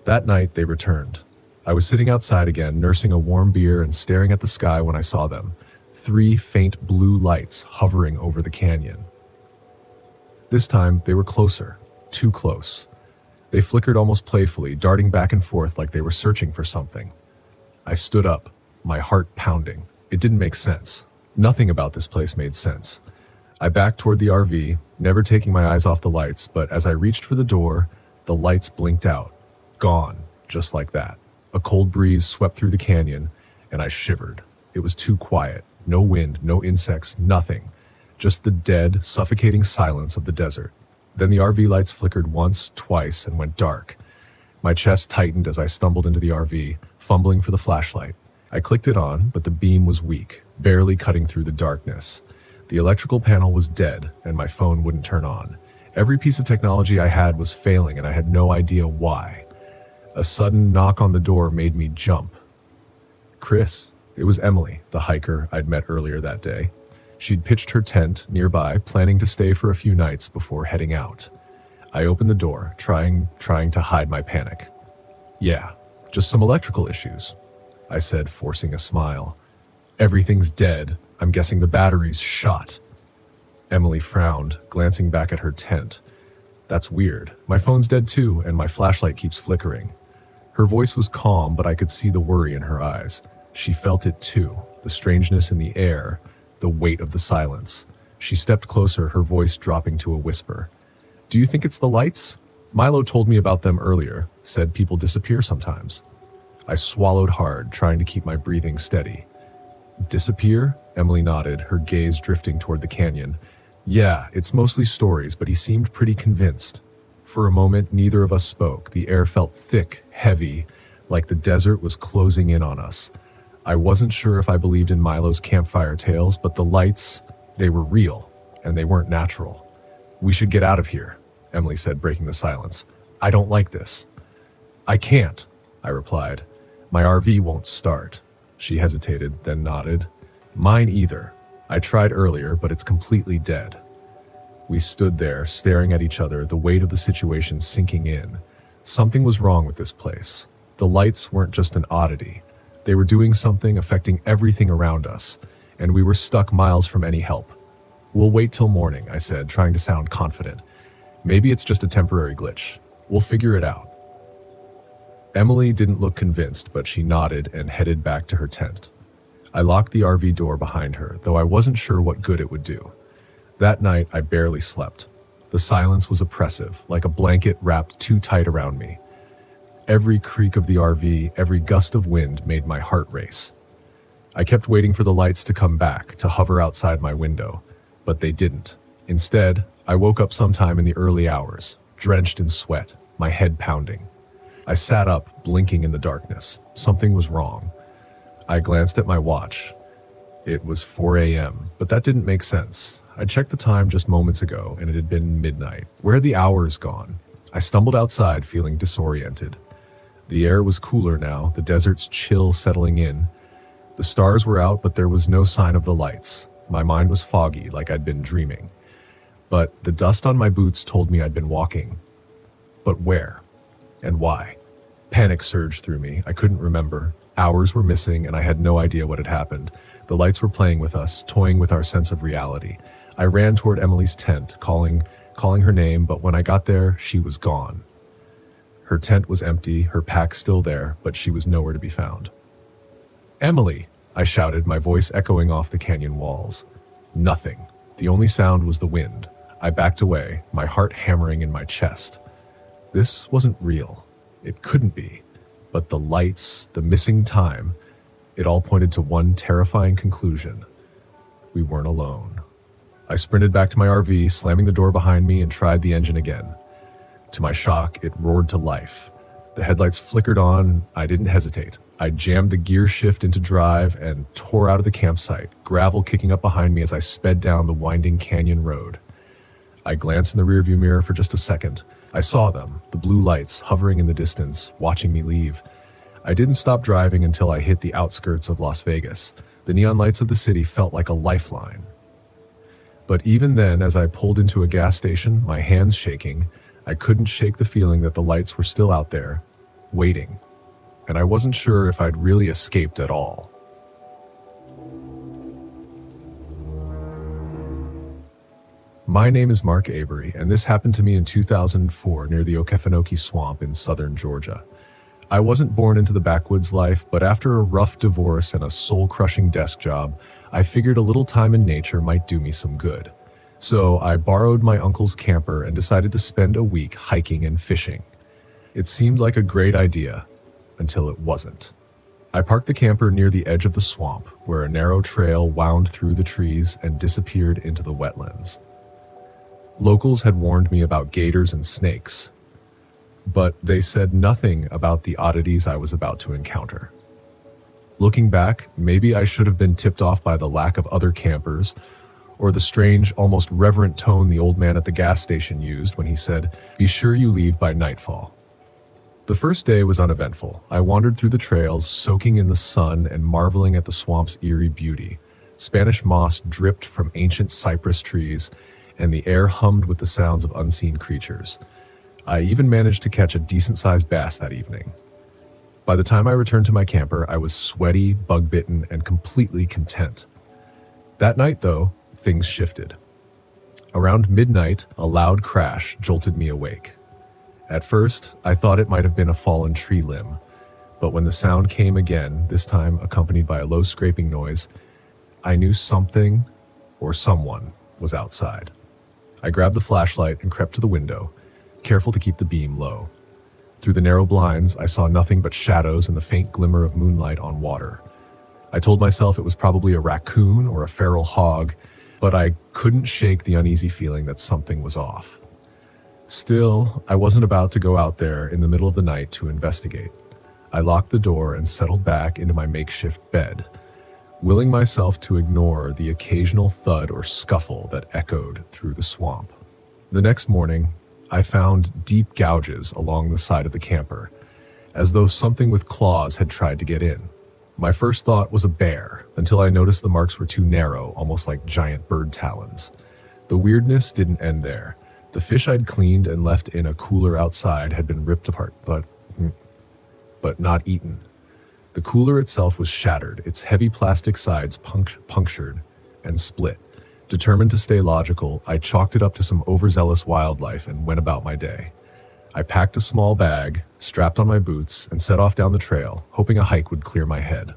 That night, they returned. I was sitting outside again, nursing a warm beer and staring at the sky when I saw them. 3 faint blue lights hovering over the canyon. This time, they were closer, too close. They flickered almost playfully, darting back and forth like they were searching for something. I stood up, my heart pounding. It didn't make sense. Nothing about this place made sense. I backed toward the RV, never taking my eyes off the lights, but as I reached for the door, the lights blinked out. Gone, just like that. A cold breeze swept through the canyon, and I shivered. It was too quiet. No wind, no insects, nothing. Just the dead, suffocating silence of the desert. Then the RV lights flickered once, twice, and went dark. My chest tightened as I stumbled into the RV, fumbling for the flashlight. I clicked it on, but the beam was weak, barely cutting through the darkness. The electrical panel was dead, and my phone wouldn't turn on. Every piece of technology I had was failing, and I had no idea why. A sudden knock on the door made me jump. "Chris." It was Emily, the hiker I'd met earlier that day. She'd pitched her tent nearby, planning to stay for a few nights before heading out. I opened the door, trying to hide my panic. "Yeah, just some electrical issues," I said, forcing a smile. "Everything's dead. I'm guessing the battery's shot." Emily frowned, glancing back at her tent. "That's weird. My phone's dead too, and my flashlight keeps flickering." Her voice was calm, but I could see the worry in her eyes. She felt it too, the strangeness in the air, the weight of the silence. She stepped closer, her voice dropping to a whisper. "Do you think it's the lights? Milo told me about them earlier, said people disappear sometimes." I swallowed hard, trying to keep my breathing steady. "Disappear?" Emily nodded, her gaze drifting toward the canyon. "Yeah, it's mostly stories, but he seemed pretty convinced." For a moment, neither of us spoke. The air felt thick, heavy, like the desert was closing in on us. I wasn't sure if I believed in Milo's campfire tales, but the lights, they were real, and they weren't natural. "We should get out of here," Emily said, breaking the silence. "I don't like this." "I can't," I replied. "My RV won't start." She hesitated, then nodded. "Mine either. I tried earlier, but it's completely dead." We stood there, staring at each other, the weight of the situation sinking in. Something was wrong with this place. The lights weren't just an oddity. They were doing something affecting everything around us, and we were stuck miles from any help. "We'll wait till morning," I said, trying to sound confident. "Maybe it's just a temporary glitch. We'll figure it out." Emily didn't look convinced, but she nodded and headed back to her tent. I locked the RV door behind her, though I wasn't sure what good it would do. That night, I barely slept. The silence was oppressive, like a blanket wrapped too tight around me. Every creak of the RV, every gust of wind made my heart race. I kept waiting for the lights to come back, to hover outside my window, but they didn't. Instead, I woke up sometime in the early hours, drenched in sweat, my head pounding. I sat up, blinking in the darkness. Something was wrong. I glanced at my watch. It was 4 a.m., but that didn't make sense. I checked the time just moments ago, and it had been midnight. Where had the hours gone? I stumbled outside, feeling disoriented. The air was cooler now, the desert's chill settling in. The stars were out, but there was no sign of the lights. My mind was foggy, like I'd been dreaming. But the dust on my boots told me I'd been walking. But where? And why? Panic surged through me. I couldn't remember. Hours were missing, and I had no idea what had happened. The lights were playing with us, toying with our sense of reality. I ran toward Emily's tent, calling her name, but when I got there, she was gone. Her tent was empty, her pack still there, but she was nowhere to be found. "Emily!" I shouted, my voice echoing off the canyon walls. Nothing. The only sound was the wind. I backed away, my heart hammering in my chest. This wasn't real. It couldn't be. But the lights, the missing time, it all pointed to one terrifying conclusion. We weren't alone. I sprinted back to my RV, slamming the door behind me, and tried the engine again. To my shock, it roared to life. The headlights flickered on. I didn't hesitate. I jammed the gear shift into drive and tore out of the campsite, gravel kicking up behind me as I sped down the winding canyon road. I glanced in the rearview mirror for just a second. I saw them, the blue lights hovering in the distance, watching me leave. I didn't stop driving until I hit the outskirts of Las Vegas. The neon lights of the city felt like a lifeline. But even then, as I pulled into a gas station, my hands shaking, I couldn't shake the feeling that the lights were still out there, waiting. And I wasn't sure if I'd really escaped at all. My name is Mark Avery, and this happened to me in 2004 near the Okefenokee Swamp in southern Georgia. I wasn't born into the backwoods life, but after a rough divorce and a soul-crushing desk job, I figured a little time in nature might do me some good. So I borrowed my uncle's camper and decided to spend a week hiking and fishing. It seemed like a great idea, until it wasn't. I parked the camper near the edge of the swamp, where a narrow trail wound through the trees and disappeared into the wetlands. Locals had warned me about gators and snakes, but they said nothing about the oddities I was about to encounter. Looking back, maybe I should have been tipped off by the lack of other campers, or the strange, almost reverent tone the old man at the gas station used when he said, "Be sure you leave by nightfall." The first day was uneventful. I wandered through the trails, soaking in the sun and marveling at the swamp's eerie beauty. Spanish moss dripped from ancient cypress trees, and the air hummed with the sounds of unseen creatures. I even managed to catch a decent-sized bass that evening. By the time I returned to my camper, I was sweaty, bug-bitten, and completely content. That night, though, things shifted. Around midnight, a loud crash jolted me awake. At first, I thought it might have been a fallen tree limb, but when the sound came again, this time accompanied by a low scraping noise, I knew something or someone was outside. I grabbed the flashlight and crept to the window, careful to keep the beam low. Through the narrow blinds, I saw nothing but shadows and the faint glimmer of moonlight on water. I told myself it was probably a raccoon or a feral hog, but I couldn't shake the uneasy feeling that something was off. Still, I wasn't about to go out there in the middle of the night to investigate. I locked the door and settled back into my makeshift bed, willing myself to ignore the occasional thud or scuffle that echoed through the swamp. The next morning, I found deep gouges along the side of the camper, as though something with claws had tried to get in. My first thought was a bear, until I noticed the marks were too narrow, almost like giant bird talons. The weirdness didn't end there. The fish I'd cleaned and left in a cooler outside had been ripped apart, but not eaten. The cooler itself was shattered, its heavy plastic sides punctured and split. Determined to stay logical, I chalked it up to some overzealous wildlife and went about my day. I packed a small bag, strapped on my boots, and set off down the trail, hoping a hike would clear my head.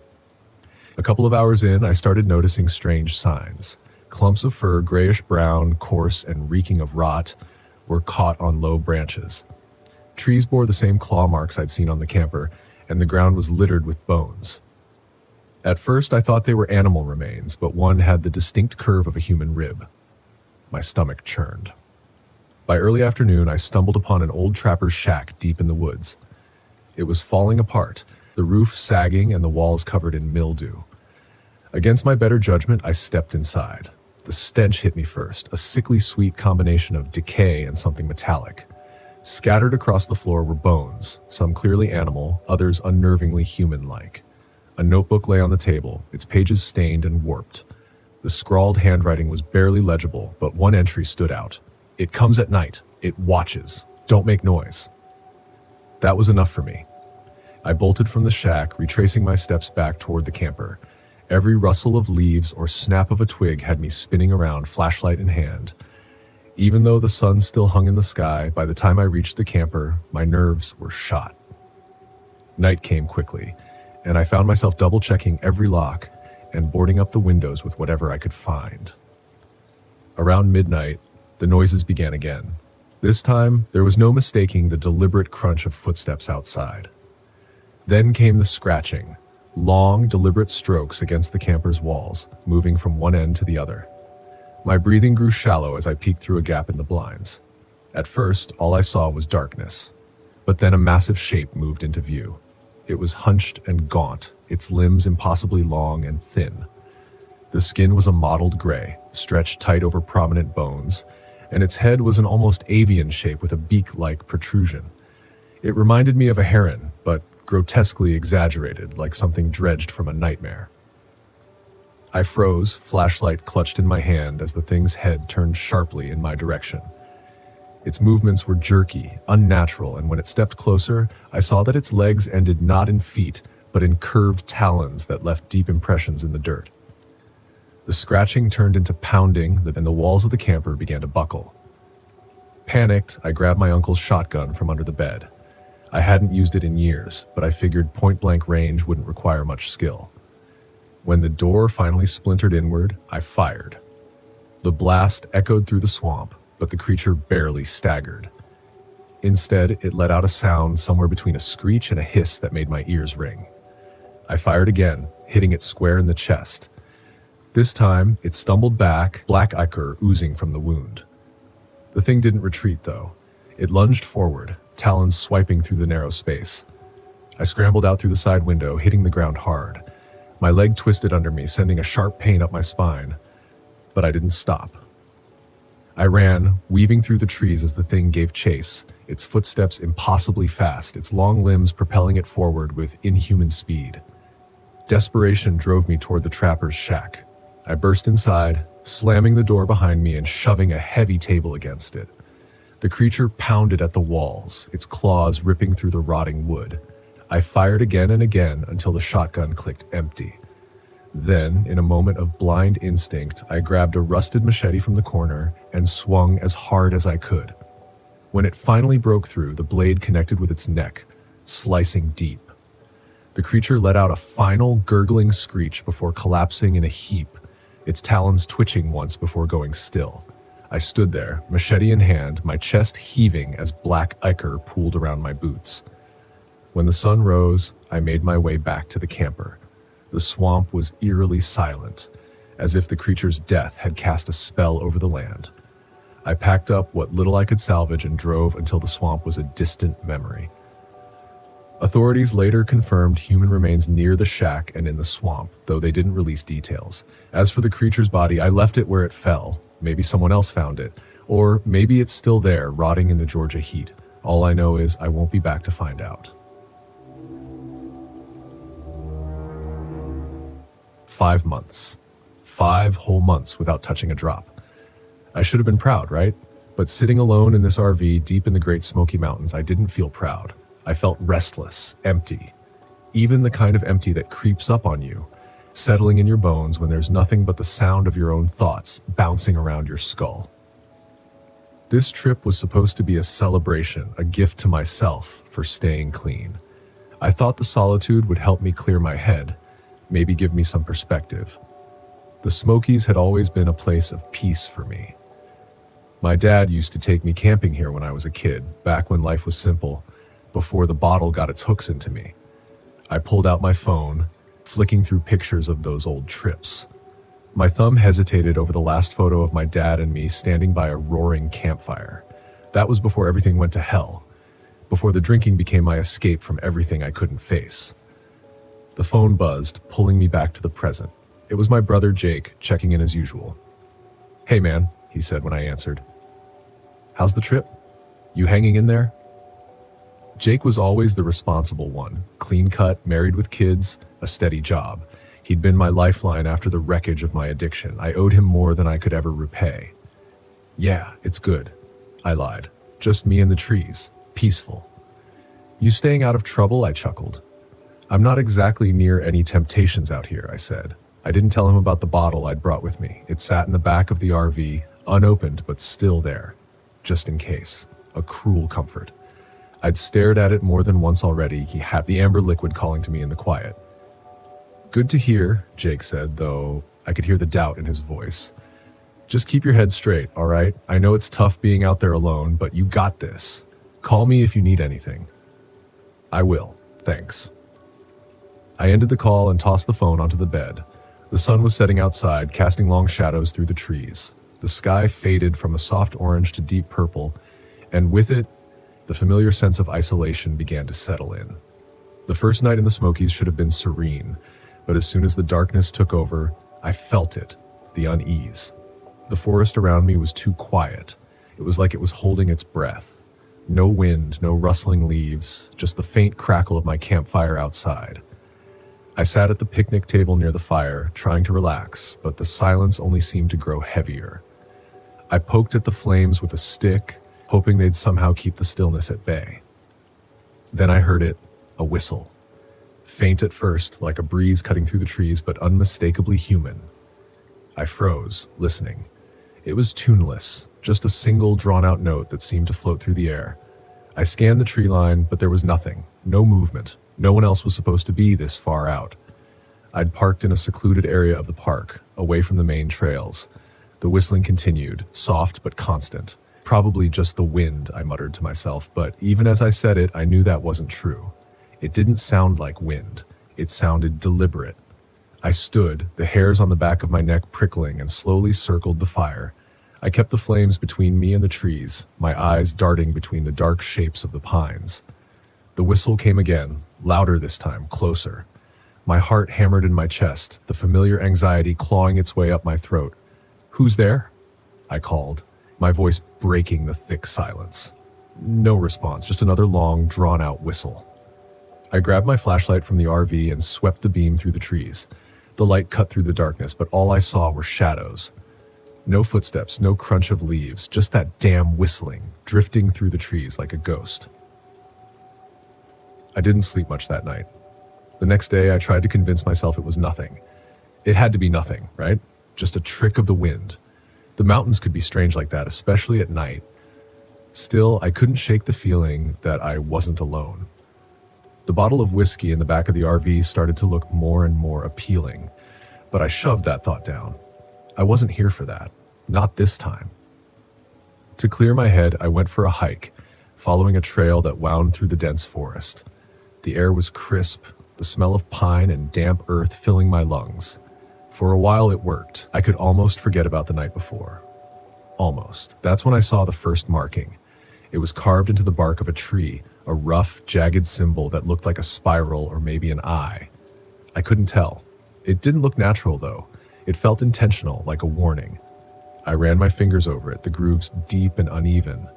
A couple of hours in, I started noticing strange signs. Clumps of fur, grayish-brown, coarse, and reeking of rot, were caught on low branches. Trees bore the same claw marks I'd seen on the camper, and the ground was littered with bones. At first, I thought they were animal remains, but one had the distinct curve of a human rib. My stomach churned. By early afternoon, I stumbled upon an old trapper's shack deep in the woods. It was falling apart, the roof sagging and the walls covered in mildew. Against my better judgment, I stepped inside. The stench hit me first, a sickly sweet combination of decay and something metallic. Scattered across the floor were bones, some clearly animal, others unnervingly human-like. A notebook lay on the table, its pages stained and warped. The scrawled handwriting was barely legible, but one entry stood out. "It comes at night. It watches. Don't make noise." That was enough for me. I bolted from the shack, retracing my steps back toward the camper. Every rustle of leaves or snap of a twig had me spinning around, flashlight in hand. Even though the sun still hung in the sky, by the time I reached the camper, my nerves were shot. Night came quickly, and I found myself double-checking every lock and boarding up the windows with whatever I could find. Around midnight, the noises began again. This time, there was no mistaking the deliberate crunch of footsteps outside. Then came the scratching, long, deliberate strokes against the camper's walls, moving from one end to the other. My breathing grew shallow as I peeked through a gap in the blinds. At first, all I saw was darkness, but then a massive shape moved into view. It was hunched and gaunt, its limbs impossibly long and thin. The skin was a mottled gray, stretched tight over prominent bones, and its head was an almost avian shape with a beak-like protrusion. It reminded me of a heron, but grotesquely exaggerated, like something dredged from a nightmare. I froze, flashlight clutched in my hand as the thing's head turned sharply in my direction. Its movements were jerky, unnatural, and when it stepped closer, I saw that its legs ended not in feet, but in curved talons that left deep impressions in the dirt. The scratching turned into pounding, and the walls of the camper began to buckle. Panicked, I grabbed my uncle's shotgun from under the bed. I hadn't used it in years, but I figured point-blank range wouldn't require much skill. When the door finally splintered inward, I fired. The blast echoed through the swamp, but the creature barely staggered. Instead, it let out a sound somewhere between a screech and a hiss that made my ears ring. I fired again, hitting it square in the chest. This time, it stumbled back, black ichor oozing from the wound. The thing didn't retreat, though. It lunged forward, talons swiping through the narrow space. I scrambled out through the side window, hitting the ground hard. My leg twisted under me, sending a sharp pain up my spine, but I didn't stop. I ran, weaving through the trees as the thing gave chase, its footsteps impossibly fast, its long limbs propelling it forward with inhuman speed. Desperation drove me toward the trapper's shack. I burst inside, slamming the door behind me and shoving a heavy table against it. The creature pounded at the walls, its claws ripping through the rotting wood. I fired again and again until the shotgun clicked empty. Then, in a moment of blind instinct, I grabbed a rusted machete from the corner and swung as hard as I could. When it finally broke through, the blade connected with its neck, slicing deep. The creature let out a final, gurgling screech before collapsing in a heap, its talons twitching once before going still. I stood there, machete in hand, my chest heaving as black ichor pooled around my boots. When the sun rose, I made my way back to the camper. The swamp was eerily silent, as if the creature's death had cast a spell over the land. I packed up what little I could salvage and drove until the swamp was a distant memory. Authorities later confirmed human remains near the shack and in the swamp, though they didn't release details. As for the creature's body, I left it where it fell. Maybe someone else found it, or maybe it's still there, rotting in the Georgia heat. All I know is I won't be back to find out. 5 months. 5 whole months without touching a drop. I should have been proud, right? But sitting alone in this RV deep in the Great Smoky Mountains, I didn't feel proud. I felt restless, empty. even the kind of empty that creeps up on you, settling in your bones when there's nothing but the sound of your own thoughts bouncing around your skull. This trip was supposed to be a celebration, a gift to myself for staying clean. I thought the solitude would help me clear my head, maybe give me some perspective. The Smokies had always been a place of peace for me. My dad used to take me camping here when I was a kid, back when life was simple, before the bottle got its hooks into me. I pulled out my phone, flicking through pictures of those old trips. My thumb hesitated over the last photo of my dad and me standing by a roaring campfire. That was before everything went to hell, before the drinking became my escape from everything I couldn't face. The phone buzzed, pulling me back to the present. It was my brother Jake, checking in as usual. "Hey man," he said when I answered. "How's the trip? You hanging in there?" Jake was always the responsible one, clean-cut, married with kids, a steady job. He'd been my lifeline after the wreckage of my addiction. I owed him more than I could ever repay. "Yeah, it's good," I lied. "Just me and the trees. Peaceful." "You staying out of trouble?" I chuckled. "I'm not exactly near any temptations out here," I said. I didn't tell him about the bottle I'd brought with me. It sat in the back of the RV, unopened but still there, just in case. A cruel comfort. I'd stared at it more than once already. He had the amber liquid calling to me in the quiet. "Good to hear," Jake said, though I could hear the doubt in his voice. "Just keep your head straight, all right? I know it's tough being out there alone, but you got this. Call me if you need anything." "I will, thanks." I ended the call and tossed the phone onto the bed. The sun was setting outside, casting long shadows through the trees. The sky faded from a soft orange to deep purple, and with it, the familiar sense of isolation began to settle in. The first night in the Smokies should have been serene, but as soon as the darkness took over, I felt it, the unease. The forest around me was too quiet. It was like it was holding its breath. No wind, no rustling leaves, just the faint crackle of my campfire outside. I sat at the picnic table near the fire, trying to relax, but the silence only seemed to grow heavier. I poked at the flames with a stick, hoping they'd somehow keep the stillness at bay. Then I heard it, a whistle. Faint at first, like a breeze cutting through the trees, but unmistakably human. I froze, listening. It was tuneless, just a single drawn-out note that seemed to float through the air. I scanned the tree line, but there was nothing, no movement. No one else was supposed to be this far out. I'd parked in a secluded area of the park, away from the main trails. The whistling continued, soft but constant. Probably just the wind, I muttered to myself, but even as I said it, I knew that wasn't true. It didn't sound like wind. It sounded deliberate. I stood, the hairs on the back of my neck prickling, and slowly circled the fire. I kept the flames between me and the trees, my eyes darting between the dark shapes of the pines. The whistle came again, louder this time, closer. My heart hammered in my chest, the familiar anxiety clawing its way up my throat. "Who's there?" I called, my voice breaking the thick silence. No response, just another long, drawn-out whistle. I grabbed my flashlight from the RV and swept the beam through the trees. The light cut through the darkness, but all I saw were shadows. No footsteps, no crunch of leaves, just that damn whistling, drifting through the trees like a ghost. I didn't sleep much that night. The next day, I tried to convince myself it was nothing. It had to be nothing, right? Just a trick of the wind. The mountains could be strange like that, especially at night. Still, I couldn't shake the feeling that I wasn't alone. The bottle of whiskey in the back of the RV started to look more and more appealing, but I shoved that thought down. I wasn't here for that. Not this time. To clear my head, I went for a hike, following a trail that wound through the dense forest. The air was crisp, the smell of pine and damp earth filling my lungs. For a while it worked. I could almost forget about the night before. Almost. That's when I saw the first marking. It was carved into the bark of a tree, a rough, jagged symbol that looked like a spiral or maybe an eye. I couldn't tell. It didn't look natural, though. It felt intentional, like a warning. I ran my fingers over it, the grooves deep and uneven.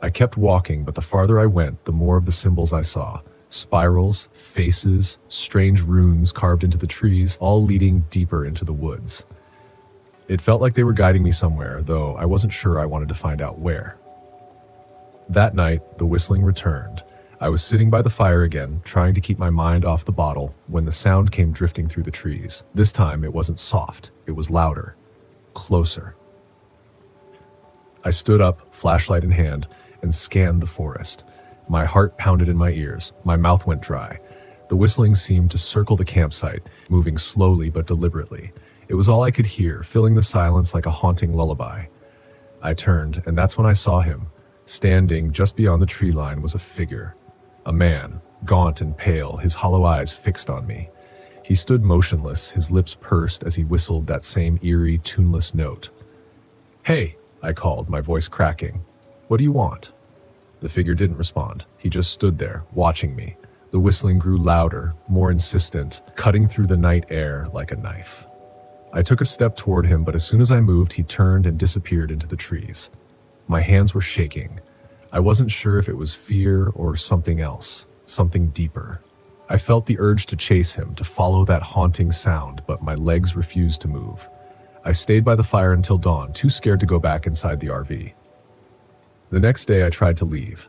I kept walking, but the farther I went, the more of the symbols I saw. Spirals, faces, strange runes carved into the trees, all leading deeper into the woods. It felt like they were guiding me somewhere, though I wasn't sure I wanted to find out where. That night, the whistling returned. I was sitting by the fire again, trying to keep my mind off the bottle, when the sound came drifting through the trees. This time it wasn't soft, it was louder, closer. I stood up, flashlight in hand, and scanned the forest. My heart pounded in my ears, my mouth went dry. The whistling seemed to circle the campsite, moving slowly but deliberately. It was all I could hear, filling the silence like a haunting lullaby. I turned, and that's when I saw him. Standing just beyond the tree line was a figure. A man, gaunt and pale, his hollow eyes fixed on me. He stood motionless, his lips pursed as he whistled that same eerie, tuneless note. "Hey," I called, my voice cracking. "What do you want?" The figure didn't respond. He just stood there, watching me. The whistling grew louder, more insistent, cutting through the night air like a knife. I took a step toward him, but as soon as I moved, he turned and disappeared into the trees. My hands were shaking. I wasn't sure if it was fear or something else, something deeper. I felt the urge to chase him, to follow that haunting sound, but my legs refused to move. I stayed by the fire until dawn, too scared to go back inside the RV. The next day I tried to leave.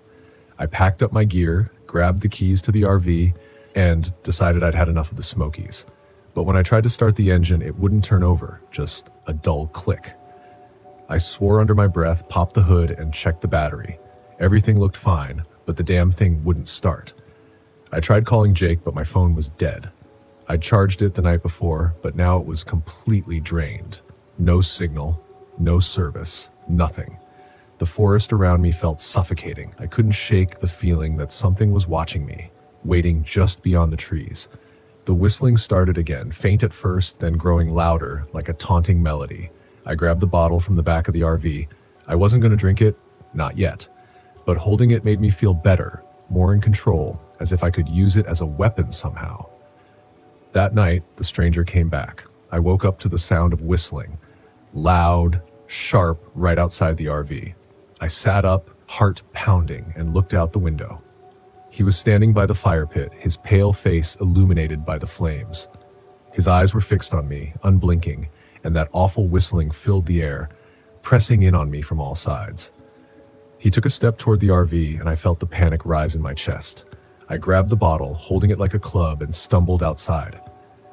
I packed up my gear, grabbed the keys to the RV, and decided I'd had enough of the Smokies. But when I tried to start the engine, it wouldn't turn over, just a dull click. I swore under my breath, popped the hood, and checked the battery. Everything looked fine, but the damn thing wouldn't start. I tried calling Jake, but my phone was dead. I'd charged it the night before, but now it was completely drained. No signal, no service, nothing. The forest around me felt suffocating. I couldn't shake the feeling that something was watching me, waiting just beyond the trees. The whistling started again, faint at first, then growing louder, like a taunting melody. I grabbed the bottle from the back of the RV. I wasn't going to drink it, not yet. But holding it made me feel better, more in control, as if I could use it as a weapon somehow. That night, the stranger came back. I woke up to the sound of whistling. Loud, sharp, right outside the RV. I sat up, heart pounding, and looked out the window. He was standing by the fire pit, his pale face illuminated by the flames. His eyes were fixed on me, unblinking, and that awful whistling filled the air, pressing in on me from all sides. He took a step toward the RV, and I felt the panic rise in my chest. I grabbed the bottle, holding it like a club, and stumbled outside.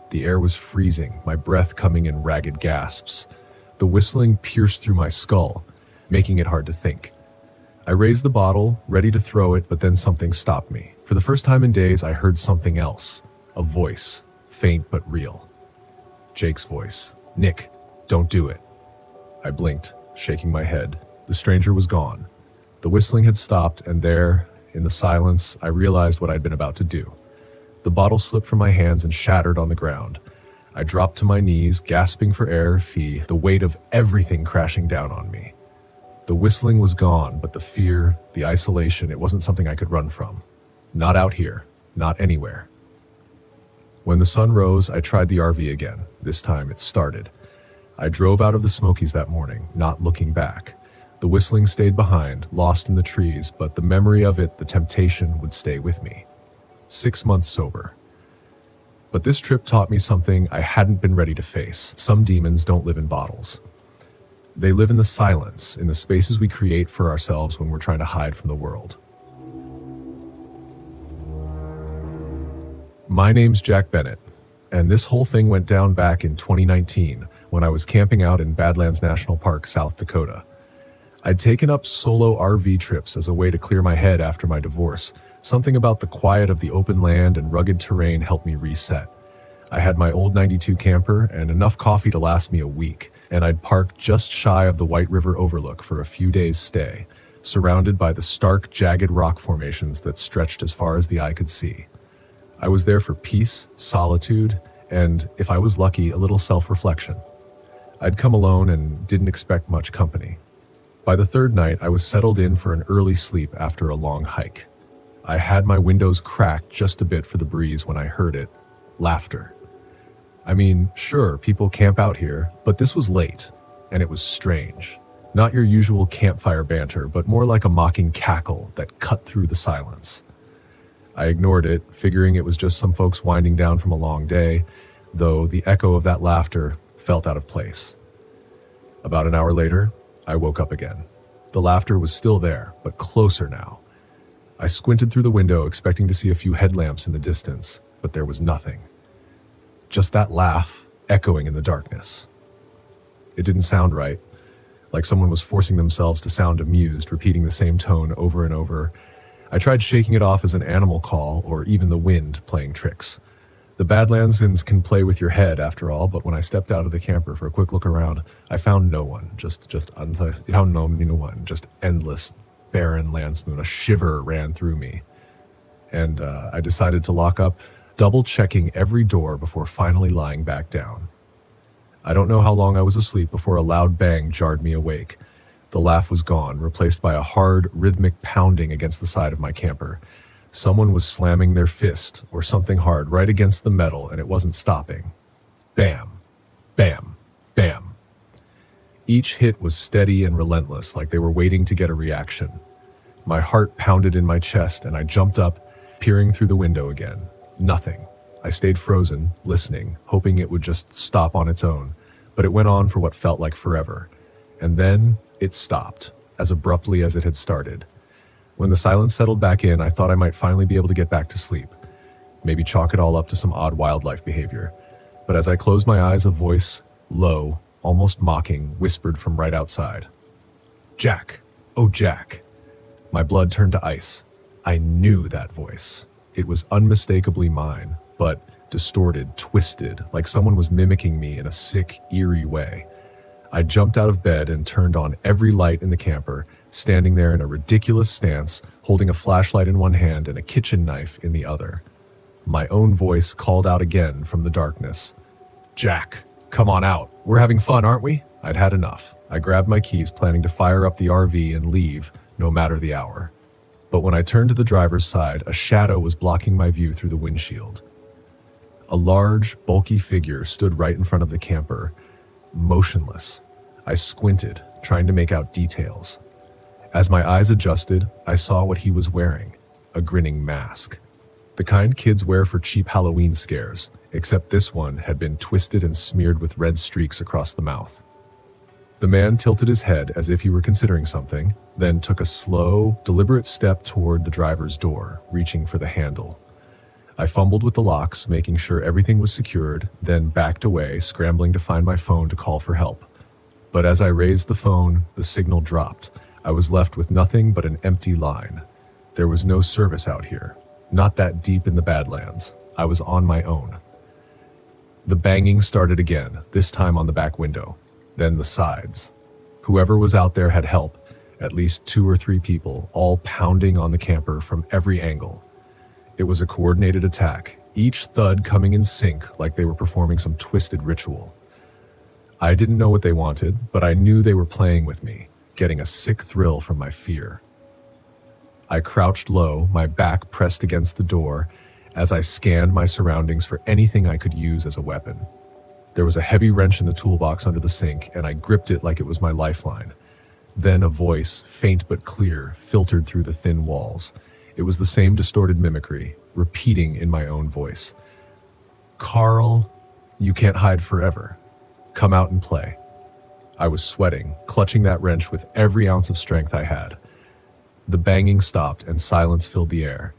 The air was freezing, my breath coming in ragged gasps. The whistling pierced through my skull, making it hard to think. I raised the bottle, ready to throw it, but then something stopped me. For the first time in days, I heard something else. A voice, faint but real. Jake's voice. "Nick, don't do it." I blinked, shaking my head. The stranger was gone. The whistling had stopped, and there, in the silence, I realized what I'd been about to do. The bottle slipped from my hands and shattered on the ground. I dropped to my knees, gasping for air, the weight of everything crashing down on me. The whistling was gone, but the fear, the isolation, it wasn't something I could run from. Not out here, not anywhere. When the sun rose, I tried the RV again. This time it started. I drove out of the Smokies that morning, not looking back. The whistling stayed behind, lost in the trees, but the memory of it, the temptation, would stay with me. 6 months sober. But this trip taught me something I hadn't been ready to face. Some demons don't live in bottles. They live in the silence, in the spaces we create for ourselves when we're trying to hide from the world. My name's Jack Bennett, and this whole thing went down back in 2019 when I was camping out in Badlands National Park, South Dakota. I'd taken up solo RV trips as a way to clear my head after my divorce. Something about the quiet of the open land and rugged terrain helped me reset. I had my old 92 camper and enough coffee to last me a week, and I'd parked just shy of the White River overlook for a few days' stay, surrounded by the stark, jagged rock formations that stretched as far as the eye could see. I was there for peace, solitude, and, if I was lucky, a little self-reflection. I'd come alone and didn't expect much company. By the third night, I was settled in for an early sleep after a long hike. I had my windows cracked just a bit for the breeze when I heard it. Laughter. I mean, sure, people camp out here, but this was late, and it was strange. Not your usual campfire banter, but more like a mocking cackle that cut through the silence. I ignored it, figuring it was just some folks winding down from a long day, though the echo of that laughter felt out of place. About an hour later, I woke up again. The laughter was still there, but closer now. I squinted through the window, expecting to see a few headlamps in the distance, but there was nothing. Just that laugh echoing in the darkness. It didn't sound right, like someone was forcing themselves to sound amused, repeating the same tone over and over. I tried shaking it off as an animal call or even the wind playing tricks. The Badlands can play with your head after all, but when I stepped out of the camper for a quick look around, I found no one, just endless, barren landsmoon. A shiver ran through me, and I decided to lock up, double-checking every door before finally lying back down. I don't know how long I was asleep before a loud bang jarred me awake. The laugh was gone, replaced by a hard, rhythmic pounding against the side of my camper. Someone was slamming their fist or something hard right against the metal, and it wasn't stopping. Bam, bam, bam. Each hit was steady and relentless, like they were waiting to get a reaction. My heart pounded in my chest, and I jumped up, peering through the window again. Nothing. I stayed frozen, listening, hoping it would just stop on its own, but it went on for what felt like forever. And then it stopped, as abruptly as it had started. When the silence settled back in, I thought I might finally be able to get back to sleep. Maybe chalk it all up to some odd wildlife behavior. But as I closed my eyes, a voice, low, almost mocking, whispered from right outside. "Jack! Oh, Jack!" My blood turned to ice. I knew that voice. It was unmistakably mine, but distorted, twisted, like someone was mimicking me in a sick, eerie way. I jumped out of bed and turned on every light in the camper, standing there in a ridiculous stance, holding a flashlight in one hand and a kitchen knife in the other. My own voice called out again from the darkness. "Jack, come on out. We're having fun, aren't we?" I'd had enough. I grabbed my keys, planning to fire up the RV and leave, no matter the hour. But when I turned to the driver's side, a shadow was blocking my view through the windshield. A large, bulky figure stood right in front of the camper, motionless. I squinted, trying to make out details. As my eyes adjusted, I saw what he was wearing, a grinning mask. The kind kids wear for cheap Halloween scares, except this one had been twisted and smeared with red streaks across the mouth. The man tilted his head as if he were considering something, then took a slow, deliberate step toward the driver's door, reaching for the handle. I fumbled with the locks, making sure everything was secured, then backed away, scrambling to find my phone to call for help. But as I raised the phone, the signal dropped. I was left with nothing but an empty line. There was no service out here, not that deep in the Badlands. I was on my own. The banging started again, this time on the back window, then the sides. Whoever was out there had help, at least 2 or 3 people, all pounding on the camper from every angle. It was a coordinated attack, each thud coming in sync like they were performing some twisted ritual. I didn't know what they wanted, but I knew they were playing with me, getting a sick thrill from my fear. I crouched low, my back pressed against the door, as I scanned my surroundings for anything I could use as a weapon. There was a heavy wrench in the toolbox under the sink, and I gripped it like it was my lifeline. Then a voice, faint but clear, filtered through the thin walls. It was the same distorted mimicry, repeating in my own voice. "Carl, you can't hide forever. Come out and play." I was sweating, clutching that wrench with every ounce of strength I had. The banging stopped and silence filled the air.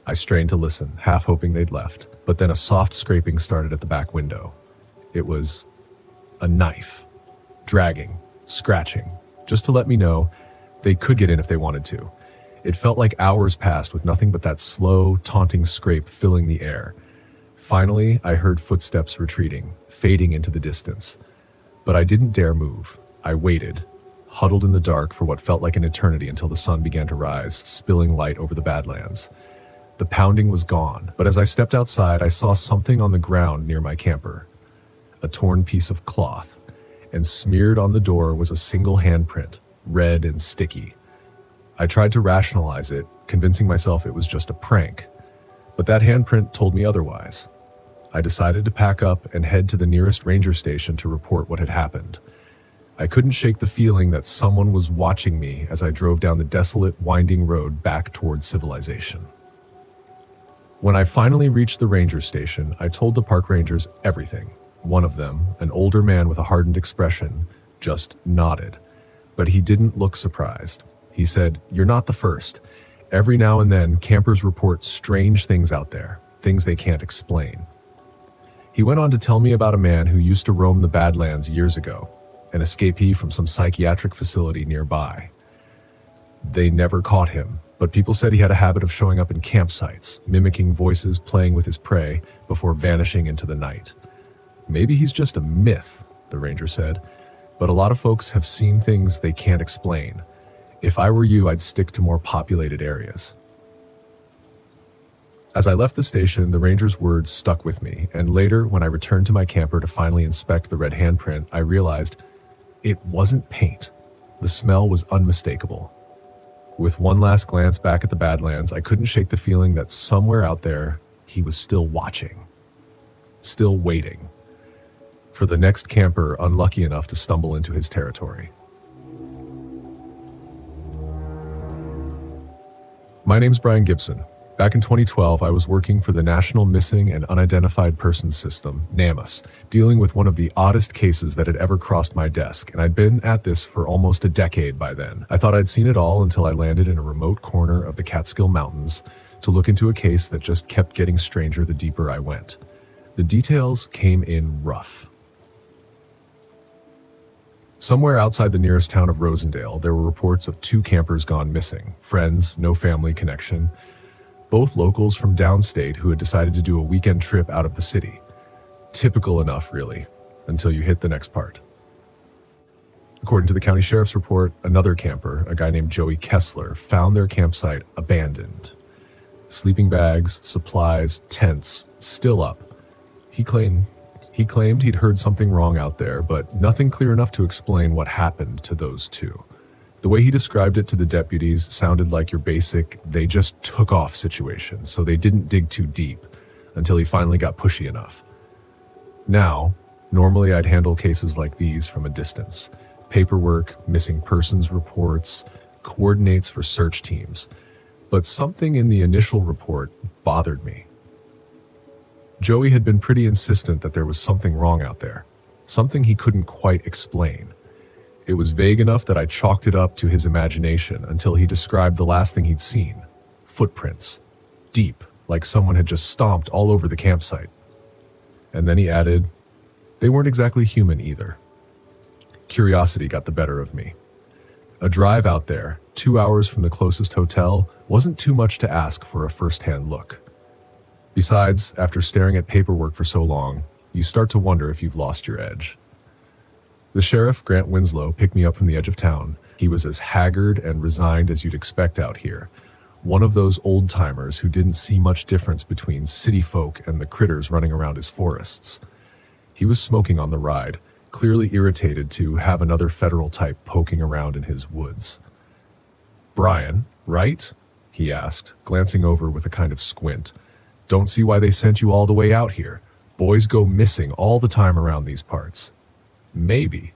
I strained to listen, half hoping they'd left, but then a soft scraping started at the back window. It was a knife, dragging, scratching, just to let me know they could get in if they wanted to. It felt like hours passed with nothing but that slow, taunting scrape filling the air. Finally, I heard footsteps retreating, fading into the distance. But I didn't dare move. I waited, huddled in the dark for what felt like an eternity until the sun began to rise, spilling light over the Badlands. The pounding was gone, but as I stepped outside, I saw something on the ground near my camper. A torn piece of cloth, and smeared on the door was a single handprint, red and sticky. I tried to rationalize it, convincing myself it was just a prank, but that handprint told me otherwise. I decided to pack up and head to the nearest ranger station to report what had happened. I couldn't shake the feeling that someone was watching me as I drove down the desolate, winding road back towards civilization. When I finally reached the ranger station, I told the park rangers everything. One of them, an older man with a hardened expression, just nodded, but he didn't look surprised. He said, "You're not the first, Every now and then, campers report strange things out there, things they can't explain. He went on to tell me about a man who used to roam the Badlands years ago, an escapee from some psychiatric facility nearby. They never caught him, but people said he had a habit of showing up in campsites, mimicking voices, playing with his prey, before vanishing into the night. Maybe he's just a myth, the ranger said, but a lot of folks have seen things they can't explain. If I were you, I'd stick to more populated areas. As I left the station, the ranger's words stuck with me, and later, when I returned to my camper to finally inspect the red handprint, I realized it wasn't paint. The smell was unmistakable. With one last glance back at the Badlands, I couldn't shake the feeling that somewhere out there, he was still watching. Still waiting. For the next camper unlucky enough to stumble into his territory. My name's Brian Gibson. Back in 2012, I was working for the National Missing and Unidentified Persons System, NamUs, dealing with one of the oddest cases that had ever crossed my desk, and I'd been at this for almost a decade by then. I thought I'd seen it all until I landed in a remote corner of the Catskill Mountains to look into a case that just kept getting stranger the deeper I went. The details came in rough. Somewhere outside the nearest town of Rosendale, there were reports of 2 campers gone missing, friends, no family connection. Both locals from downstate who had decided to do a weekend trip out of the city. Typical enough, really, until you hit the next part. According to the county sheriff's report, another camper, a guy named Joey Kessler, found their campsite abandoned. Sleeping bags, supplies, tents, still up. He claimed he'd heard something wrong out there, but nothing clear enough to explain what happened to those 2. The way he described it to the deputies sounded like your basic, they just took off situation, so they didn't dig too deep until he finally got pushy enough. Now, normally I'd handle cases like these from a distance. Paperwork, missing persons reports, coordinates for search teams. But something in the initial report bothered me. Joey had been pretty insistent that there was something wrong out there, something he couldn't quite explain. It was vague enough that I chalked it up to his imagination until he described the last thing he'd seen. Footprints. Deep, like someone had just stomped all over the campsite. And then he added, they weren't exactly human either. Curiosity got the better of me. A drive out there, 2 hours from the closest hotel, wasn't too much to ask for a first-hand look. Besides, after staring at paperwork for so long, you start to wonder if you've lost your edge. The sheriff, Grant Winslow, picked me up from the edge of town. He was as haggard and resigned as you'd expect out here. One of those old-timers who didn't see much difference between city folk and the critters running around his forests. He was smoking on the ride, clearly irritated to have another federal type poking around in his woods. Brian, right? He asked, glancing over with a kind of squint. Don't see why they sent you all the way out here. Boys go missing all the time around these parts. Maybe,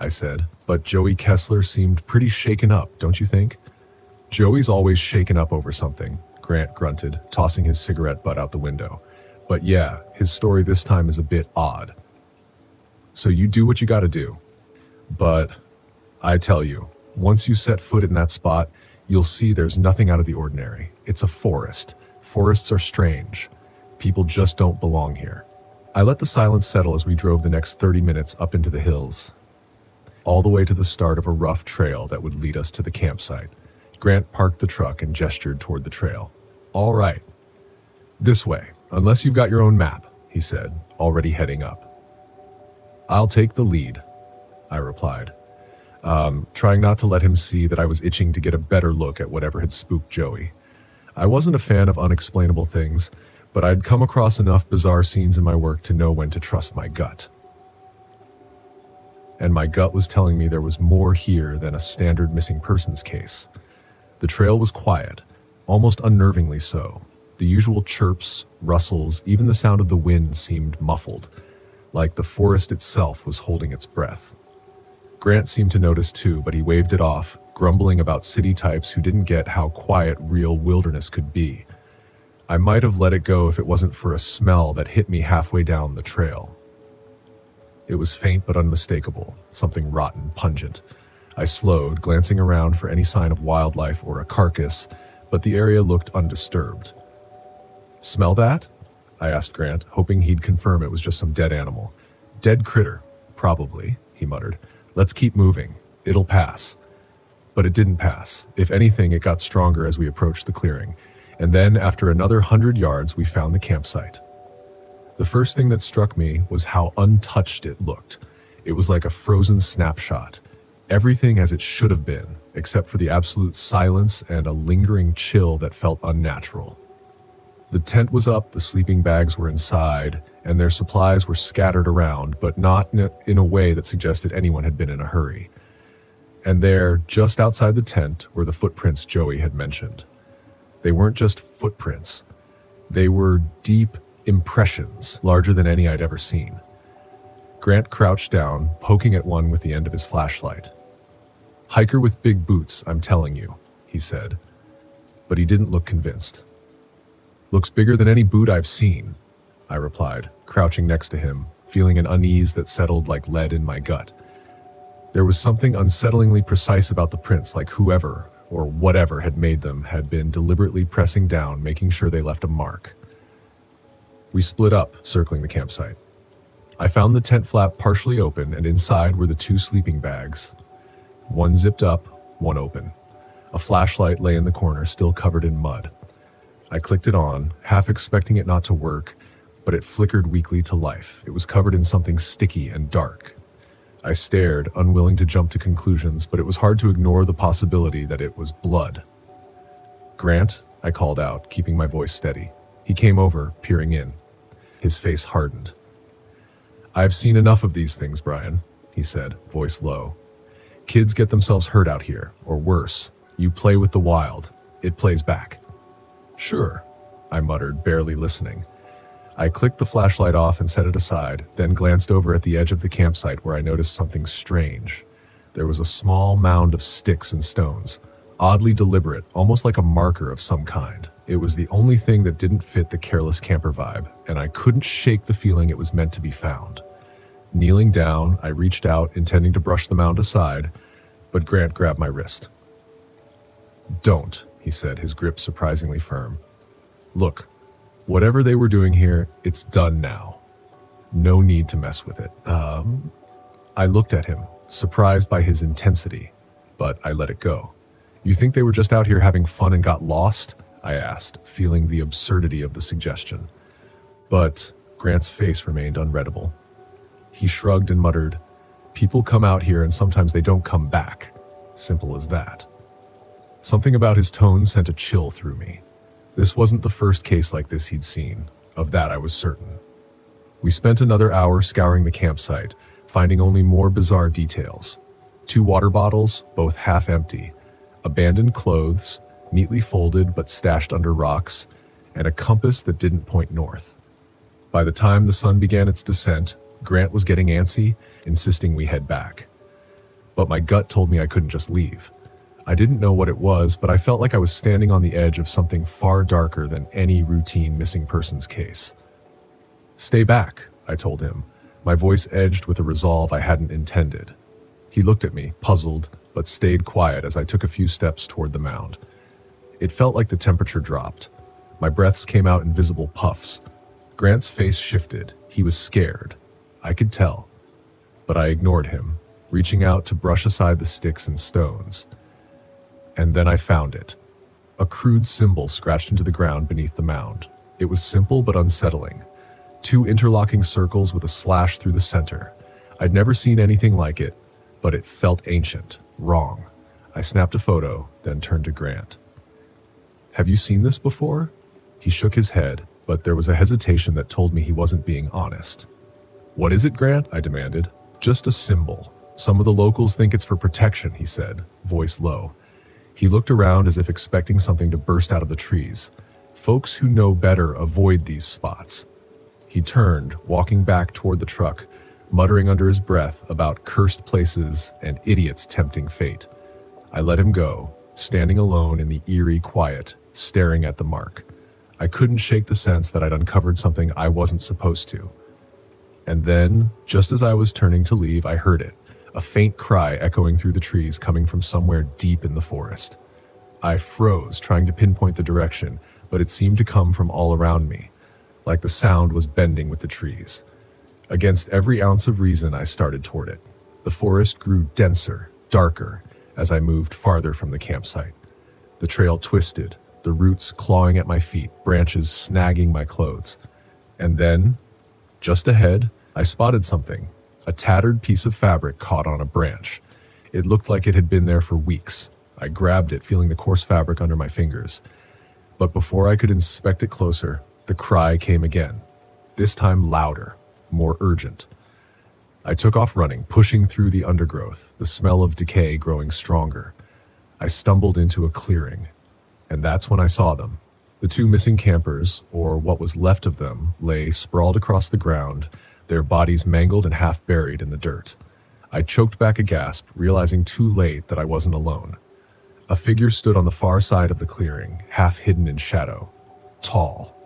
I said, but Joey Kessler seemed pretty shaken up, don't you think? Joey's always shaken up over something, Grant grunted, tossing his cigarette butt out the window. But yeah, his story this time is a bit odd. So you do what you gotta do. But I tell you, once you set foot in that spot, you'll see there's nothing out of the ordinary. It's a forest. Forests are strange. People just don't belong here. I let the silence settle as we drove the next 30 minutes up into the hills, all the way to the start of a rough trail that would lead us to the campsite. Grant parked the truck and gestured toward the trail. All right. This way, unless you've got your own map, he said, already heading up. I'll take the lead, I replied, trying not to let him see that I was itching to get a better look at whatever had spooked Joey. I wasn't a fan of unexplainable things, but I'd come across enough bizarre scenes in my work to know when to trust my gut. And my gut was telling me there was more here than a standard missing persons case. The trail was quiet, almost unnervingly so. The usual chirps, rustles, even the sound of the wind seemed muffled, like the forest itself was holding its breath. Grant seemed to notice too, but he waved it off, grumbling about city types who didn't get how quiet real wilderness could be. I might have let it go if it wasn't for a smell that hit me halfway down the trail. It was faint but unmistakable, something rotten, pungent. I slowed, glancing around for any sign of wildlife or a carcass, but the area looked undisturbed. "Smell that?" I asked Grant, hoping he'd confirm it was just some dead animal. "Dead critter, probably," he muttered. "Let's keep moving. It'll pass." But it didn't pass. If anything, it got stronger as we approached the clearing. And then, after another 100 yards, we found the campsite. The first thing that struck me was how untouched it looked. It was like a frozen snapshot. Everything as it should have been, except for the absolute silence and a lingering chill that felt unnatural. The tent was up, the sleeping bags were inside, and their supplies were scattered around, but not in a way that suggested anyone had been in a hurry. And there, just outside the tent, were the footprints Joey had mentioned. They weren't just footprints. They were deep impressions, larger than any I'd ever seen. Grant crouched down, poking at one with the end of his flashlight. "Hiker with big boots, I'm telling you," he said. But he didn't look convinced. "Looks bigger than any boot I've seen," I replied, crouching next to him, feeling an unease that settled like lead in my gut. There was something unsettlingly precise about the prints, like whoever, or whatever had made them, had been deliberately pressing down, making sure they left a mark. We split up, circling the campsite. I found the tent flap partially open, and inside were the 2 sleeping bags. One zipped up, one open. A flashlight lay in the corner, still covered in mud. I clicked it on, half expecting it not to work, but it flickered weakly to life. It was covered in something sticky and dark. I stared, unwilling to jump to conclusions, but it was hard to ignore the possibility that it was blood. "Grant," I called out, keeping my voice steady. He came over, peering in. His face hardened. "I've seen enough of these things, Brian," he said, voice low. "Kids get themselves hurt out here, or worse. You play with the wild. It plays back." "Sure," I muttered, barely listening. I clicked the flashlight off and set it aside, then glanced over at the edge of the campsite where I noticed something strange. There was a small mound of sticks and stones, oddly deliberate, almost like a marker of some kind. It was the only thing that didn't fit the careless camper vibe, and I couldn't shake the feeling it was meant to be found. Kneeling down, I reached out, intending to brush the mound aside, but Grant grabbed my wrist. "Don't," he said, his grip surprisingly firm. "Look, whatever they were doing here, it's done now. No need to mess with it." I looked at him, surprised by his intensity, but I let it go. "You think they were just out here having fun and got lost?" I asked, feeling the absurdity of the suggestion. But Grant's face remained unreadable. He shrugged and muttered, "People come out here and sometimes they don't come back. Simple as that." Something about his tone sent a chill through me. This wasn't the first case like this he'd seen. Of that I was certain. We spent another hour scouring the campsite, finding only more bizarre details. 2 water bottles, both half empty, abandoned clothes, neatly folded but stashed under rocks, and a compass that didn't point north. By the time the sun began its descent, Grant was getting antsy, insisting we head back. But my gut told me I couldn't just leave. I didn't know what it was, but I felt like I was standing on the edge of something far darker than any routine missing persons case. "Stay back," I told him, my voice edged with a resolve I hadn't intended. He looked at me, puzzled, but stayed quiet as I took a few steps toward the mound. It felt like the temperature dropped. My breaths came out in visible puffs. Grant's face shifted. He was scared. I could tell. But I ignored him, reaching out to brush aside the sticks and stones. And then I found it. A crude symbol scratched into the ground beneath the mound. It was simple but unsettling. 2 interlocking circles with a slash through the center. I'd never seen anything like it, but it felt ancient, wrong. I snapped a photo, then turned to Grant. "Have you seen this before?" He shook his head, but there was a hesitation that told me he wasn't being honest. "What is it, Grant?" I demanded. "Just a symbol. Some of the locals think it's for protection," he said, voice low. He looked around as if expecting something to burst out of the trees. "Folks who know better avoid these spots." He turned, walking back toward the truck, muttering under his breath about cursed places and idiots tempting fate. I let him go, standing alone in the eerie quiet, staring at the mark. I couldn't shake the sense that I'd uncovered something I wasn't supposed to. And then, just as I was turning to leave, I heard it, a faint cry echoing through the trees coming from somewhere deep in the forest. I froze, trying to pinpoint the direction, but it seemed to come from all around me, like the sound was bending with the trees. Against every ounce of reason, I started toward it. The forest grew denser, darker, as I moved farther from the campsite. The trail twisted, the roots clawing at my feet, branches snagging my clothes. And then, just ahead, I spotted something, a tattered piece of fabric caught on a branch. It looked like it had been there for weeks. I grabbed it, feeling the coarse fabric under my fingers. But before I could inspect it closer, the cry came again, this time louder, more urgent. I took off running, pushing through the undergrowth, the smell of decay growing stronger. I stumbled into a clearing, and that's when I saw them. The two missing campers, or what was left of them, lay sprawled across the ground, their bodies mangled and half buried in the dirt. I choked back a gasp, realizing too late that I wasn't alone. A figure stood on the far side of the clearing, half hidden in shadow. Tall,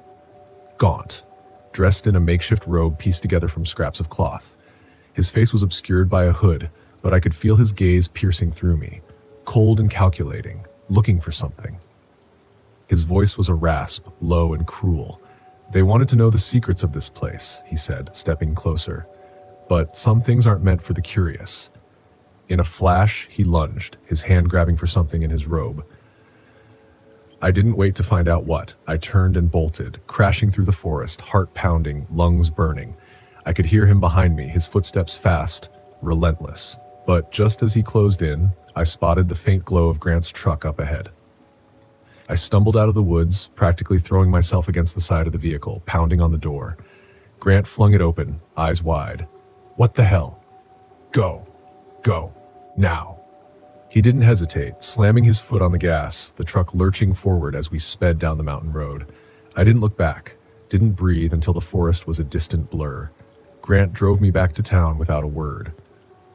gaunt, dressed in a makeshift robe pieced together from scraps of cloth. His face was obscured by a hood, but I could feel his gaze piercing through me, cold and calculating, looking for something. His voice was a rasp, low and cruel. "They wanted to know the secrets of this place," he said, stepping closer. "But some things aren't meant for the curious." In a flash, he lunged, his hand grabbing for something in his robe. I didn't wait to find out what. I turned and bolted, crashing through the forest, heart pounding, lungs burning. I could hear him behind me, his footsteps fast, relentless. But just as he closed in, I spotted the faint glow of Grant's truck up ahead. I stumbled out of the woods, practically throwing myself against the side of the vehicle, pounding on the door. Grant flung it open, eyes wide. "What the hell?" "Go. Go. Now." He didn't hesitate, slamming his foot on the gas, the truck lurching forward as we sped down the mountain road. I didn't look back, didn't breathe until the forest was a distant blur. Grant drove me back to town without a word.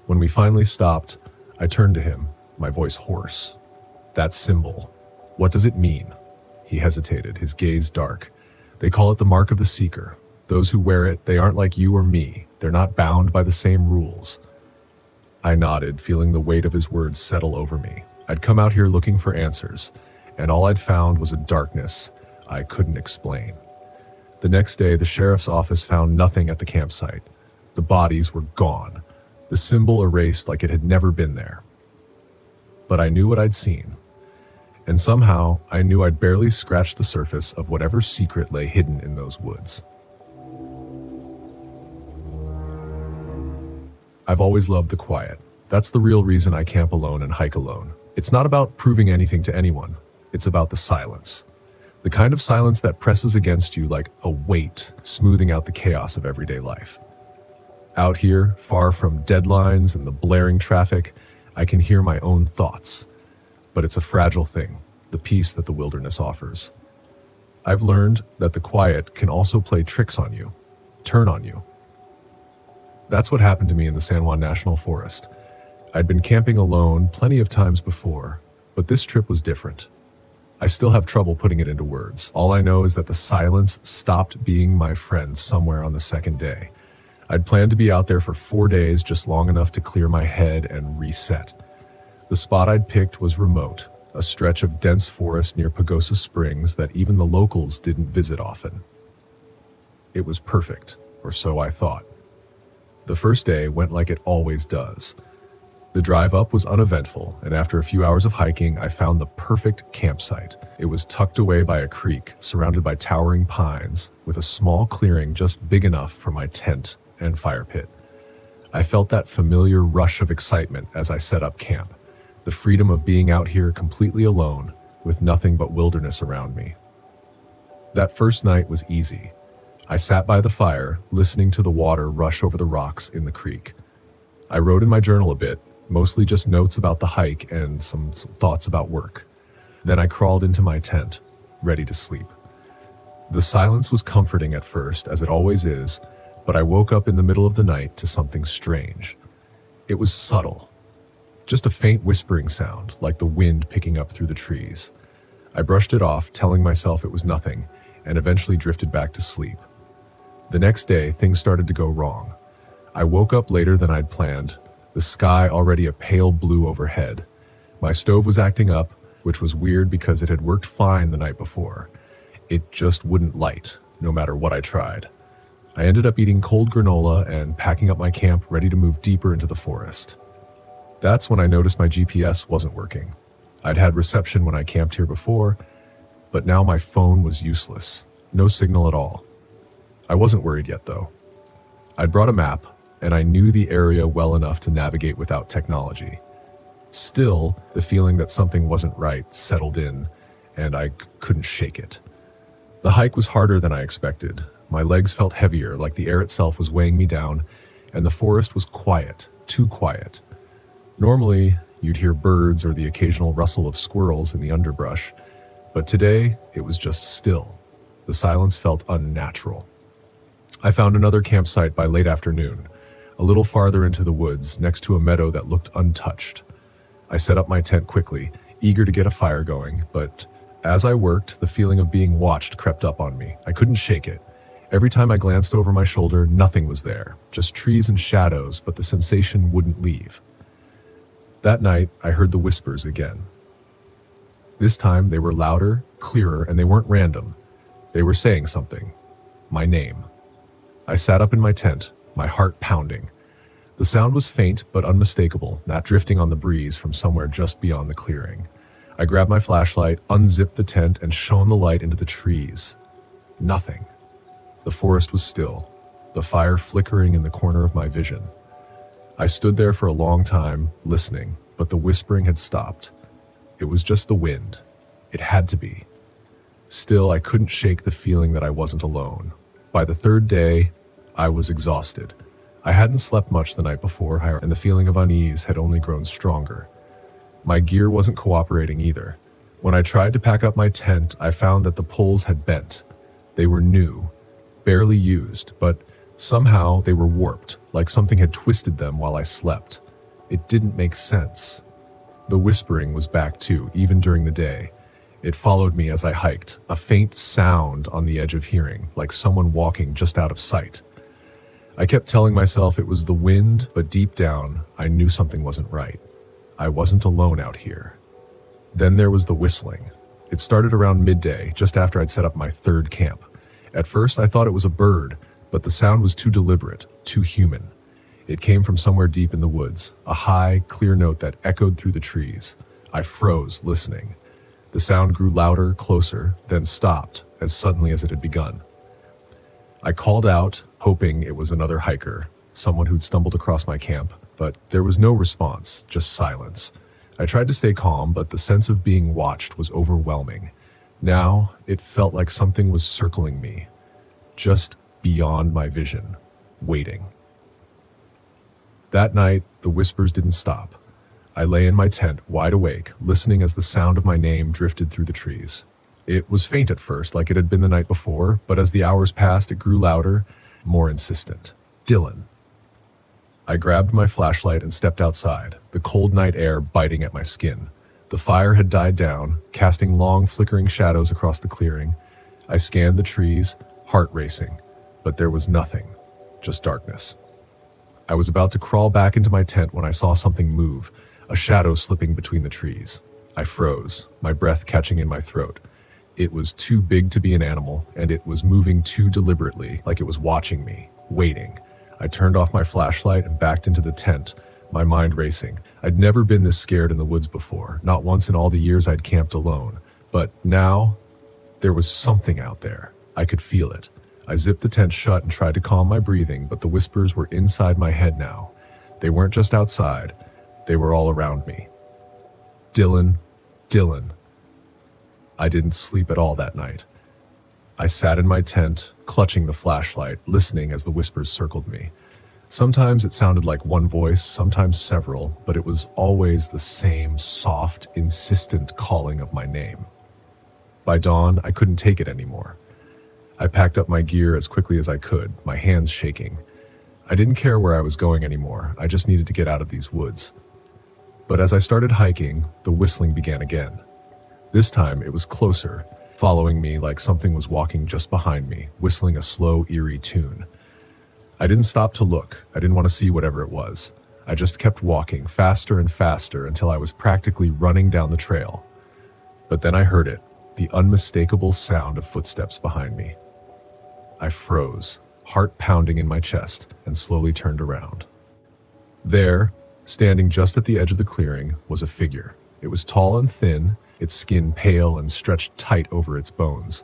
When we finally stopped, I turned to him, my voice hoarse. "That symbol. What does it mean?" He hesitated, his gaze dark. "They call it the mark of the seeker. Those who wear it, they aren't like you or me. They're not bound by the same rules." I nodded, feeling the weight of his words settle over me. I'd come out here looking for answers, and all I'd found was a darkness I couldn't explain. The next day, the sheriff's office found nothing at the campsite. The bodies were gone, the symbol erased like it had never been there. But I knew what I'd seen, and somehow I knew I'd barely scratched the surface of whatever secret lay hidden in those woods. I've always loved the quiet. That's the real reason I camp alone and hike alone. It's not about proving anything to anyone. It's about the silence. The kind of silence that presses against you like a weight, smoothing out the chaos of everyday life. Out here, far from deadlines and the blaring traffic, I can hear my own thoughts. But it's a fragile thing, the peace that the wilderness offers. I've learned that the quiet can also play tricks on you, turn on you. That's what happened to me in the San Juan National Forest. I'd been camping alone plenty of times before, but this trip was different. I still have trouble putting it into words. All I know is that the silence stopped being my friend somewhere on the second day. I'd planned to be out there for 4 days, just long enough to clear my head and reset. The spot I'd picked was remote, a stretch of dense forest near Pagosa Springs that even the locals didn't visit often. It was perfect, or so I thought. The first day went like it always does. The drive up was uneventful, and after a few hours of hiking, I found the perfect campsite. It was tucked away by a creek, surrounded by towering pines, with a small clearing just big enough for my tent and fire pit. I felt that familiar rush of excitement as I set up camp, the freedom of being out here completely alone, with nothing but wilderness around me. That first night was easy. I sat by the fire, listening to the water rush over the rocks in the creek. I wrote in my journal a bit, mostly just notes about the hike and some thoughts about work. Then I crawled into my tent, ready to sleep. The silence was comforting at first, as it always is, but I woke up in the middle of the night to something strange. It was subtle, just a faint whispering sound, like the wind picking up through the trees. I brushed it off, telling myself it was nothing, and eventually drifted back to sleep. The next day, things started to go wrong. I woke up later than I'd planned, the sky already a pale blue overhead. My stove was acting up, which was weird because it had worked fine the night before. It just wouldn't light, no matter what I tried. I ended up eating cold granola and packing up my camp, ready to move deeper into the forest. That's when I noticed my GPS wasn't working. I'd had reception when I camped here before, but now my phone was useless. No signal at all. I wasn't worried yet, though. I'd brought a map, and I knew the area well enough to navigate without technology. Still, the feeling that something wasn't right settled in, and I couldn't shake it. The hike was harder than I expected. My legs felt heavier, like the air itself was weighing me down, and the forest was quiet, too quiet. Normally, you'd hear birds or the occasional rustle of squirrels in the underbrush, but today it was just still. The silence felt unnatural. I found another campsite by late afternoon, a little farther into the woods, next to a meadow that looked untouched. I set up my tent quickly, eager to get a fire going, but as I worked, the feeling of being watched crept up on me. I couldn't shake it. Every time I glanced over my shoulder, nothing was there, just trees and shadows, but the sensation wouldn't leave. That night, I heard the whispers again. This time, they were louder, clearer, and they weren't random. They were saying something. My name. I sat up in my tent, my heart pounding. The sound was faint but unmistakable, not drifting on the breeze from somewhere just beyond the clearing. I grabbed my flashlight, unzipped the tent, and shone the light into the trees. Nothing. The forest was still, the fire flickering in the corner of my vision. I stood there for a long time, listening, but the whispering had stopped. It was just the wind. It had to be. Still, I couldn't shake the feeling that I wasn't alone. By the third day, I was exhausted. I hadn't slept much the night before, and the feeling of unease had only grown stronger. My gear wasn't cooperating either. When I tried to pack up my tent, I found that the poles had bent. They were new, barely used, but somehow they were warped, like something had twisted them while I slept. It didn't make sense. The whispering was back too, even during the day. It followed me as I hiked, a faint sound on the edge of hearing, like someone walking just out of sight. I kept telling myself it was the wind, but deep down, I knew something wasn't right. I wasn't alone out here. Then there was the whistling. It started around midday, just after I'd set up my third camp. At first, I thought it was a bird, but the sound was too deliberate, too human. It came from somewhere deep in the woods, a high, clear note that echoed through the trees. I froze, listening. The sound grew louder, closer, then stopped as suddenly as it had begun. I called out, hoping it was another hiker, someone who'd stumbled across my camp, but there was no response, just silence. I tried to stay calm, but the sense of being watched was overwhelming. Now, it felt like something was circling me, just beyond my vision, waiting. That night, the whispers didn't stop. I lay in my tent, wide awake, listening as the sound of my name drifted through the trees. It was faint at first, like it had been the night before, but as the hours passed, it grew louder, more insistent. Dylan. I grabbed my flashlight and stepped outside, the cold night air biting at my skin. The fire had died down, casting long, flickering shadows across the clearing. I scanned the trees, heart racing, but there was nothing, just darkness. I was about to crawl back into my tent when I saw something move, a shadow slipping between the trees. I froze, my breath catching in my throat. It was too big to be an animal, and it was moving too deliberately, like it was watching me, waiting. I turned off my flashlight and backed into the tent, my mind racing. I'd never been this scared in the woods before, not once in all the years I'd camped alone. But now, there was something out there. I could feel it. I zipped the tent shut and tried to calm my breathing, but the whispers were inside my head now. They weren't just outside, they were all around me. Dylan, Dylan. I didn't sleep at all that night. I sat in my tent, clutching the flashlight, listening as the whispers circled me. Sometimes it sounded like one voice, sometimes several, but it was always the same soft, insistent calling of my name. By dawn, I couldn't take it anymore. I packed up my gear as quickly as I could, my hands shaking. I didn't care where I was going anymore, I just needed to get out of these woods. But as I started hiking, the whistling began again. This time it was closer, following me like something was walking just behind me, whistling a slow, eerie tune. I didn't stop to look. I didn't want to see whatever it was. I just kept walking faster and faster until I was practically running down the trail. But then I heard it, the unmistakable sound of footsteps behind me. I froze, heart pounding in my chest, and slowly turned around. There, standing just at the edge of the clearing, was a figure. It was tall and thin, its skin pale and stretched tight over its bones.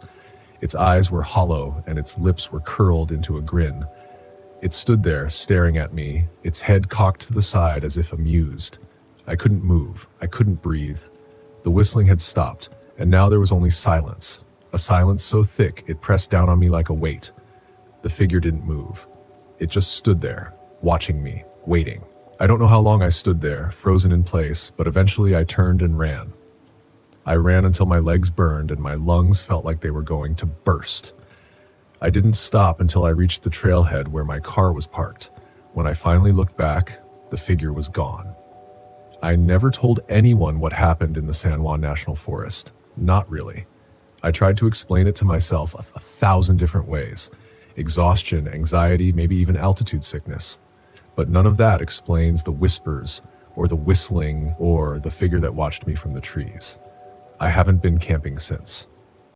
Its eyes were hollow and its lips were curled into a grin. It stood there, staring at me, its head cocked to the side as if amused. I couldn't move. I couldn't breathe. The whistling had stopped, and now there was only silence. A silence so thick it pressed down on me like a weight. The figure didn't move. It just stood there, watching me, waiting. I don't know how long I stood there, frozen in place, but eventually I turned and ran. I ran until my legs burned and my lungs felt like they were going to burst. I didn't stop until I reached the trailhead where my car was parked. When I finally looked back, the figure was gone. I never told anyone what happened in the San Juan National Forest. Not really. I tried to explain it to myself a thousand different ways. Exhaustion, anxiety, maybe even altitude sickness. But none of that explains the whispers, or the whistling, or the figure that watched me from the trees. I haven't been camping since.